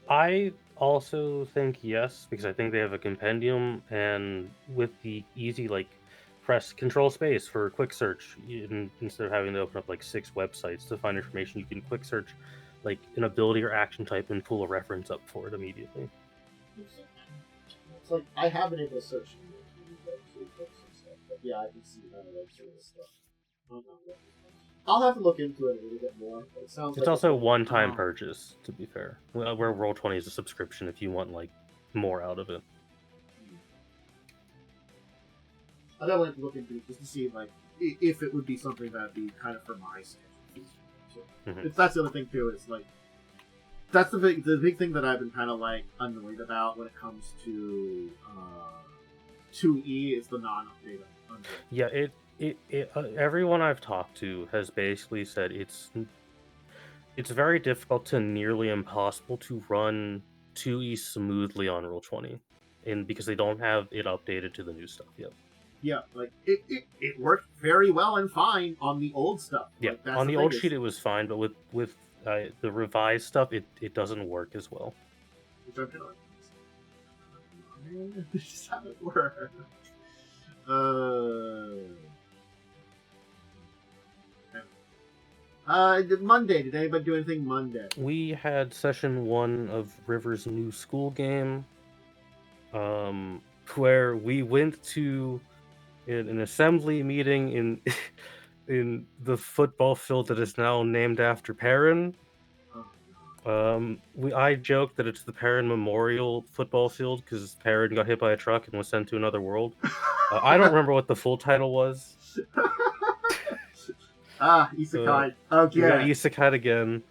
I also think yes, because I think they have a compendium, and with the easy, like, press control space for quick search, instead of having to open up like 6 websites to find information, you can quick search like an ability or action type and pull a reference up for it immediately. It's like, I have been able to search stuff, but yeah, I can see none of that sort of stuff. I'll have to look into it a little bit more. It's also a one-time purchase, to be fair. Where Roll20 is a subscription if you want like more out of it. I'd definitely have to look into it just to see like if it would be something that'd be kind of for my schedule. So, that's the other thing too. Is like that's the big thing that I've been kind of like annoyed about when it comes to 2E is the non-update. Yeah, everyone I've talked to has basically said it's very difficult to nearly impossible to run 2E smoothly on Roll20, and because they don't have it updated to the new stuff yet. Yeah, like it worked very well and fine on the old stuff. Yeah, like, on the old sheet it was fine, but with the revised stuff, it doesn't work as well. Just how it works. Monday. Did anybody do anything Monday? We had session 1 of River's new school game, where we went to an assembly meeting in the football field that is now named after Perrin. I joked that it's the Perrin Memorial football field because Perrin got hit by a truck and was sent to another world. I don't remember what the full title was. Isekai. Okay. We got Isekai again.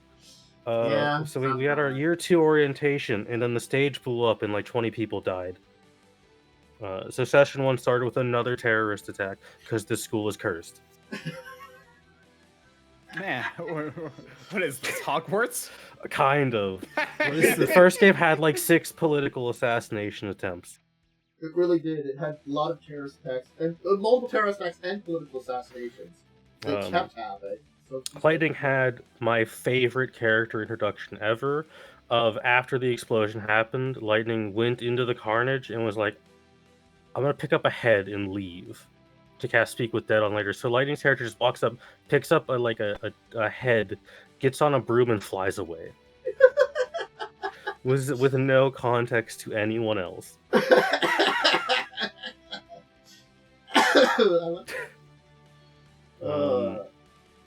So we had our year 2 orientation, and then the stage blew up and like 20 people died. So session 1 started with another terrorist attack because this school is cursed. Man, what is this, Hogwarts? Kind of. The first game had like 6 political assassination attempts. It really did. It had a lot of terrorist attacks, and multiple terrorist attacks and political assassinations. It kept happening. So Lightning had my favorite character introduction ever. After the explosion happened, Lightning went into the carnage and was like, I'm gonna pick up a head and leave to cast Speak with Dead on later. So Lightning's character just walks up, picks up a head, gets on a broom and flies away. with no context to anyone else.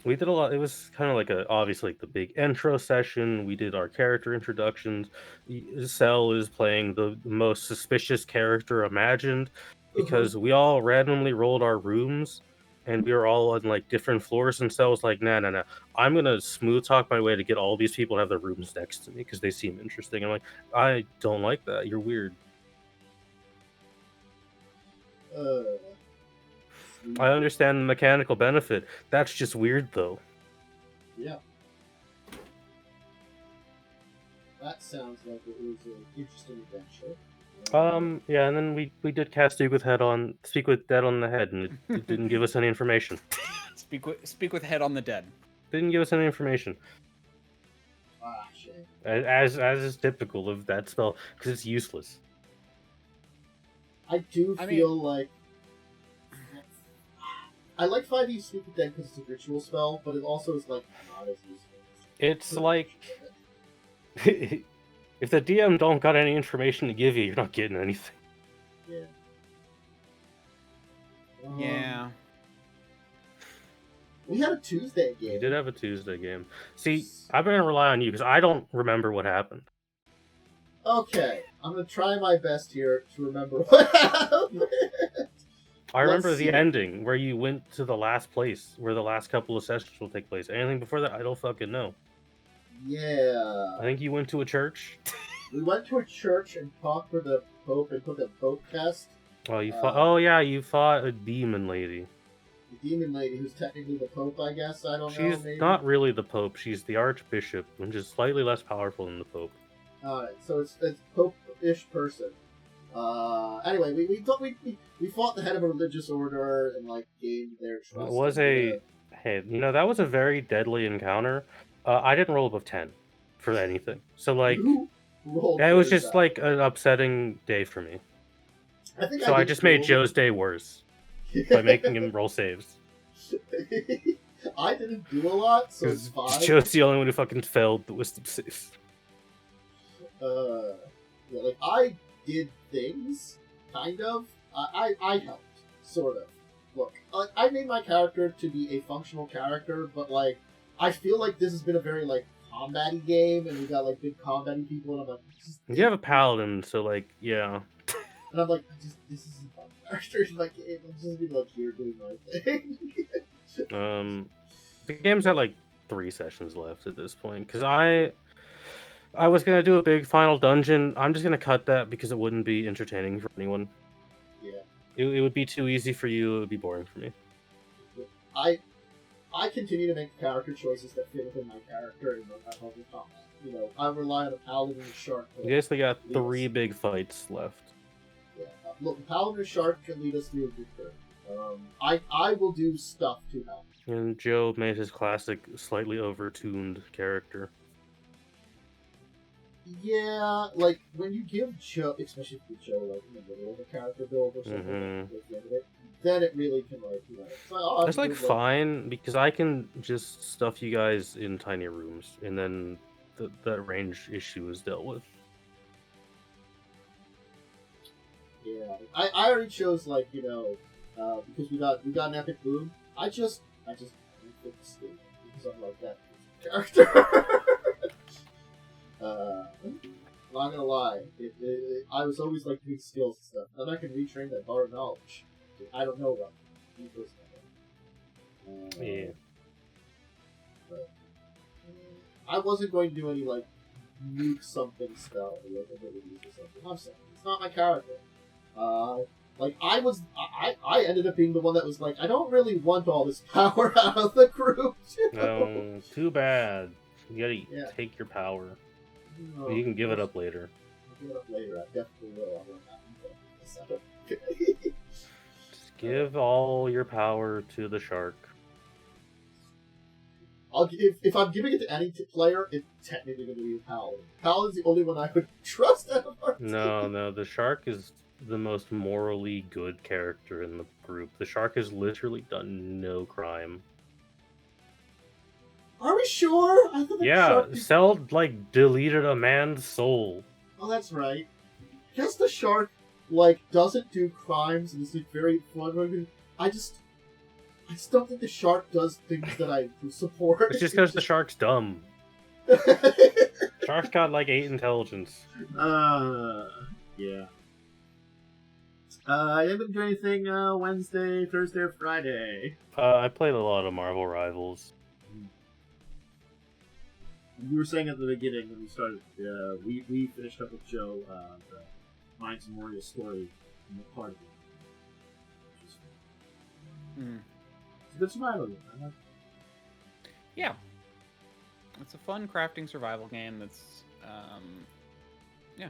We did a lot. It was kind of like obviously like the big intro session. We did our character introductions. Cell is playing the most suspicious character imagined because we all randomly rolled our rooms and we were all on like different floors, and Cell was like, nah. I'm gonna smooth talk my way to get all these people to have their rooms next to me because they seem interesting. I'm like, I don't like that. You're weird. I understand the mechanical benefit. That's just weird, though. Yeah. That sounds like it was an interesting adventure. Yeah, and then we did cast Speak with Dead on the Head, and it didn't give us any information. Speak with Head on the Dead. Didn't give us any information. Shit. As is typical of that spell, because it's useless. I feel like I like 5e Speak of Dead because it's a ritual spell, but it also is like not as useful. It's like if the DM don't got any information to give you, you're not getting anything. Yeah. Yeah. We had a Tuesday game. We did have a Tuesday game. See, I'm gonna rely on you because I don't remember what happened. Okay, I'm gonna try my best here to remember what happened. I remember the ending where you went to the last place where the last couple of sessions will take place. Anything before that, I don't fucking know. Yeah. I think you went to a church. We went to a church and talked to the Pope and took a Pope test. Oh, you fought. Oh yeah, you fought a demon lady. The demon lady, who's technically the Pope, I guess. I don't know. She's not really the Pope. She's the Archbishop, which is slightly less powerful than the Pope. Alright, so it's Pope-ish person. Anyway, we fought the head of a religious order and like gained their trust. It was hey, that was a very deadly encounter. I didn't roll above 10 for anything, so like, it was just like an upsetting day for me. I just made Joe's day worse by making him roll saves. I didn't do a lot, so it's fine. Joe's the only one who fucking failed the wisdom saves. Yeah, like I did things, kind of. I helped, sort of. Look, I made my character to be a functional character, but like, I feel like this has been a very like combat-y game, and we got like big combat-y people, and I'm like, you have a paladin, so like, yeah. And I'm like, this isn't fun character in my game. I'm just be like here doing my thing. The game's got like 3 sessions left at this point, because I was gonna do a big final dungeon. I'm just gonna cut that because it wouldn't be entertaining for anyone. Yeah. It would be too easy for you. It would be boring for me. I continue to make character choices that fit within my character and not help me combat. You know, I rely on a paladin and a shark. I guess they got 3 big fights left. Yeah. Look, the paladin and shark can lead us through a good turn. I will do stuff to help. And Joe made his classic, slightly over-tuned character. Yeah, like, when you give Joe, especially if you give Joe, like, in the middle of a character build or something, like, at the end of it, then it really can, like, you know... It's like, fine, because I can just stuff you guys in tiny rooms, and then that range issue is dealt with. Yeah, I already chose, like, you know, because we got an epic boom, I just put the skill, because I'm like that character. Not gonna lie, I was always like doing skills and stuff. Then I can retrain that bar of knowledge. I don't know about it. Yeah. But, I wasn't going to do any like nuke something spell or like abilities or something. I'm sorry, it's not my character. Like I ended up being the one that was like, I don't really want all this power out of the group. You know? No, too bad. You gotta take your power. No, you can give it up later. I'll give it up later. I definitely will. I won't have to. Just give all your power to the shark. If I'm giving it to any player, it's technically going to be a paladin. Paladin's the only one I would trust out of our team. No, the shark is the most morally good character in the group. The shark has literally done no crime. Are we sure? I thought yeah, Cell, like, deleted a man's soul. Oh, that's right. I guess the shark, like, doesn't do crimes and is like, very fun. I just don't think the shark does things that I support. It's just because the shark's dumb. Shark's got, like, 8 intelligence. Yeah. I didn't do anything Wednesday, Thursday, or Friday. I played a lot of Marvel Rivals. You were saying at the beginning when we started, we finished up with Joe, the Minds and Warriors story in the part of it. It's a good survival game. I like it. Yeah. It's a fun crafting survival game that's, yeah.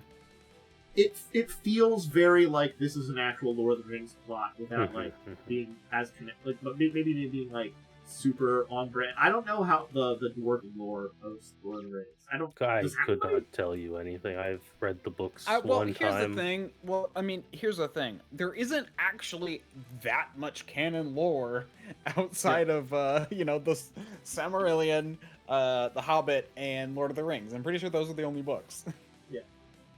It feels very like this is an actual Lord of the Rings plot without, like, being as connected. Like, maybe being, like, super on brand. I don't know how the dwarven lore of Lord of the Rings. I could not tell you anything. I've read the books one time. Here's the thing. Well, I mean, here's the thing. There isn't actually that much canon lore outside of the Silmarillion, The Hobbit, and Lord of the Rings. I'm pretty sure those are the only books. Yeah.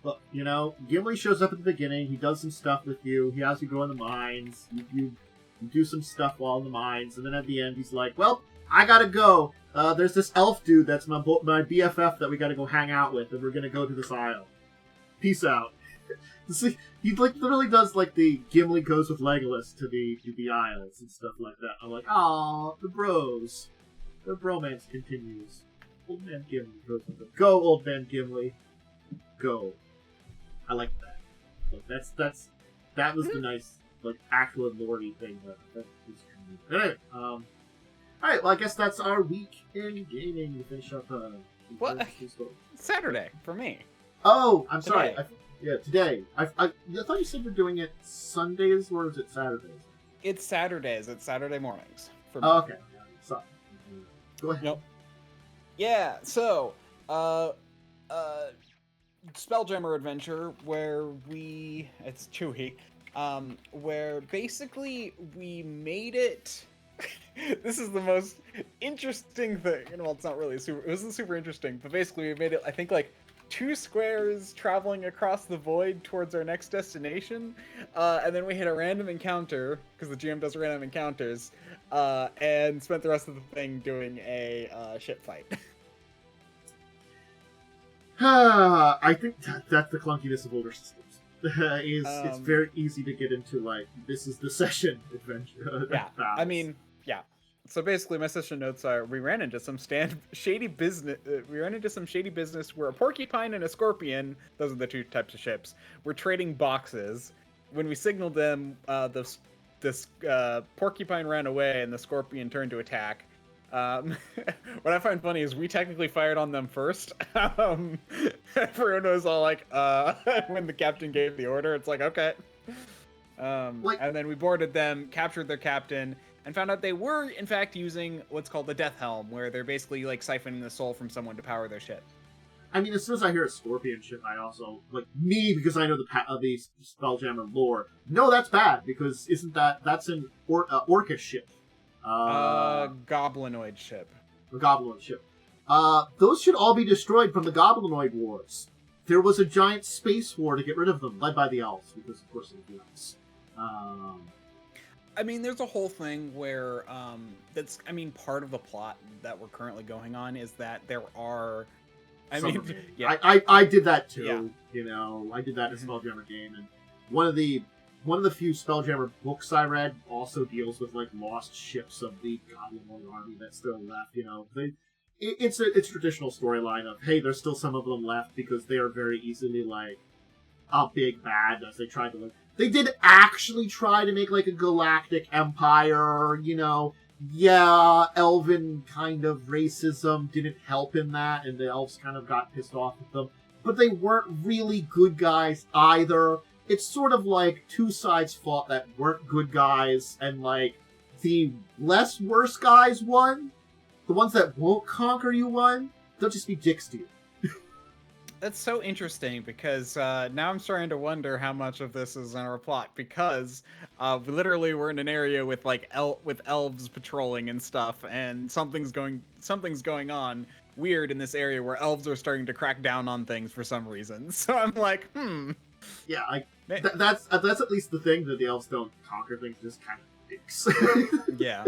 But, Gimli shows up at the beginning. He does some stuff with you. He has you go in the mines. You do some stuff while in the mines. And then at the end, he's like, well, I gotta go. There's this elf dude that's my BFF that we gotta go hang out with, and we're gonna go to this isle. Peace out. See, he literally does the Gimli goes with Legolas to the isles and stuff like that. I'm like, aw, the bros. The bromance continues. Old man Gimli goes with them. Go, old man Gimli. Go. I like that. That was the nice actual lore-y thing that was. Anyway, Alright, well, I guess that's our week in gaming to finish up. What? Saturday, for me. Oh, I'm sorry. Today. I thought you said you're doing it Sundays, or is it Saturdays? It's Saturdays. It's Saturday mornings. For me. Oh, okay. Sorry. Go ahead. Yep. Yeah, so, Spelljammer Adventure, where it's Chewy, where basically we made it. This is the most interesting thing. Well, it's not really super. It wasn't super interesting, but basically we made it. I think 2 squares traveling across the void towards our next destination, and then we hit a random encounter because the GM does random encounters, and spent the rest of the thing doing a ship fight. I think that's the clunkiness of older systems. It's very easy to get into this is the session adventure. Yeah, I mean, yeah. So basically, my session notes are: we ran into some shady business. We ran into some shady business where a porcupine and a scorpion, those are the 2 types of ships, were trading boxes. When we signaled them, this porcupine ran away and the scorpion turned to attack. What I find funny is we technically fired on them first. Everyone was all when the captain gave the order, it's okay. And then we boarded them, captured their captain, and found out they were, in fact, using what's called the Death Helm, where they're basically siphoning the soul from someone to power their ship. I mean, as soon as I hear a scorpion ship, I also, because I know the Spelljammer lore, no, that's bad, because that's an Orcish ship. Goblinoid ship. A Goblinoid ship. Those should all be destroyed from the Goblinoid wars. There was a giant space war to get rid of them, led by the elves, because of course it was the elves. I mean, there's a whole thing where, part of the plot that we're currently going on is that there are... I did that too, yeah. I did that in a Spelljammer game, and one of the few Spelljammer books I read also deals with, lost ships of the Goblinoid army that's still left, It's a traditional storyline of, hey, there's still some of them left because they are very easily, a big bad as they try to, They did actually try to make, a galactic empire, Yeah, elven kind of racism didn't help in that, and the elves kind of got pissed off with them. But they weren't really good guys either. It's sort of 2 sides fought that weren't good guys, and, the less worse guys won. The ones that won't conquer you won. They'll just be dicks to you. That's so interesting, because now I'm starting to wonder how much of this is in our plot, because we literally were in an area with with elves patrolling and stuff, and something's going on weird in this area where elves are starting to crack down on things for some reason. So I'm Yeah, that's at least the thing, that the elves don't conquer things, just kind of dicks. Yeah.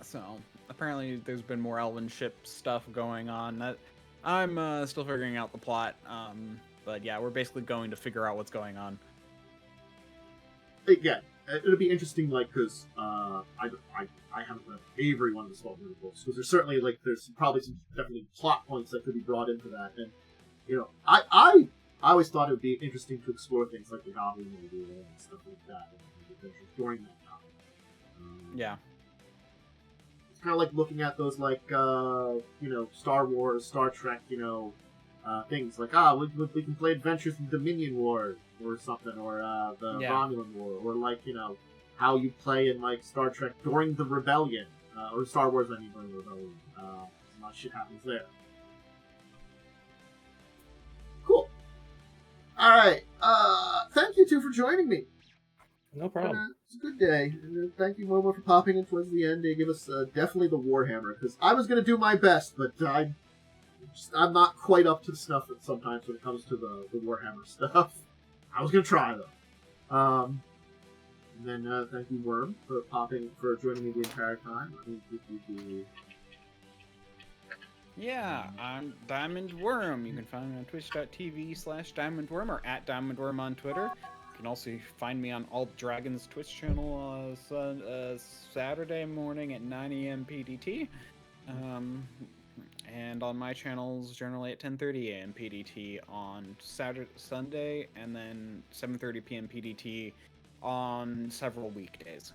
So apparently there's been more elven ship stuff going on. That I'm still figuring out the plot. But yeah, we're basically going to figure out what's going on. Again, it'll be interesting, because I haven't read every one of the Spelljammer books, because there's certainly there's probably some definitely plot points that could be brought into that, and I always thought it would be interesting to explore things like the Goblin movie and stuff like that during that time. Yeah. It's kind of looking at those Star Wars, Star Trek, things we can play Adventures in Dominion War or something, or the Romulan War, or how you play in like Star Trek during the Rebellion, or Star Wars, I mean during the Rebellion. A lot of shit happens there. Cool. All right. Thank you two for joining me. No problem. It's a good day. And thank you, Momo, for popping in towards the end to give us definitely the Warhammer, because I was going to do my best, but I'm not quite up to the snuff that sometimes when it comes to the Warhammer stuff. I was going to try, though. And then thank you, Worm, for joining me the entire time. Yeah, I'm DiamondWyrm. You can find me on twitch.tv/DiamondWyrm or at DiamondWyrm on Twitter. You can also find me on Alt Dragon's Twitch channel Saturday morning at 9 a.m. PDT. And on my channels generally at 10:30 a.m. PDT on Sunday, and then 7:30 p.m. PDT on several weekdays.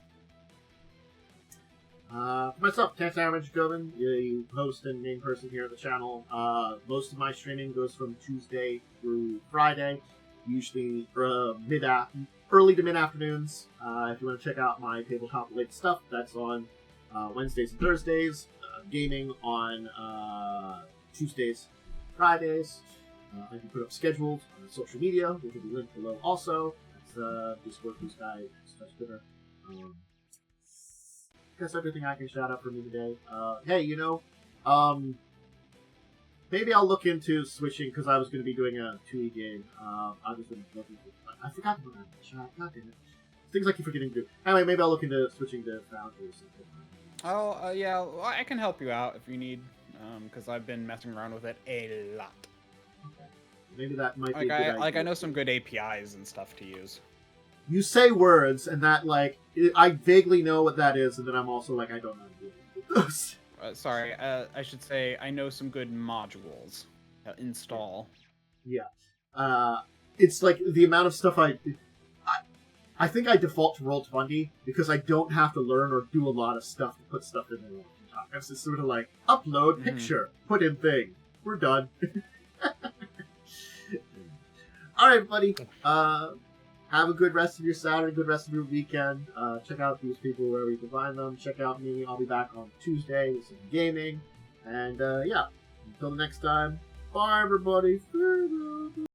For myself, Dracovin, you host and main person here at the channel. Most of my streaming goes from Tuesday through Friday, usually early to mid afternoons. If you want to check out my tabletop related stuff, that's on Wednesdays and Thursdays. Gaming on Tuesdays, Fridays. I can put up schedules on social media, which will be linked below also. That's Discord, Blue Sky, Twitter. That's everything I can shout out for me today. Hey, maybe I'll look into switching, because I was going to be doing a 2E game. I forgot to put that in the chat. God damn it. Things I keep forgetting to do. Anyway, maybe I'll look into switching to Foundry or something. Oh, yeah, well, I can help you out if you need, because I've been messing around with it a lot. Okay. Maybe that might be a good idea. Like, I know some good APIs and stuff to use. You say words, and that, like, I vaguely know what that is, and then I'm also like, I don't know how to do it with those. Sorry, I should say I know some good modules to install. Yeah. It's like the amount of stuff I think I default to Roll20 because I don't have to learn or do a lot of stuff to put stuff in there. It's just sort of like, upload picture, put in thing. We're done. Alright, buddy. Have a good rest of your Saturday, good rest of your weekend. Check out these people wherever you can find them. Check out me. I'll be back on Tuesday with some gaming. And yeah, until the next time, bye everybody.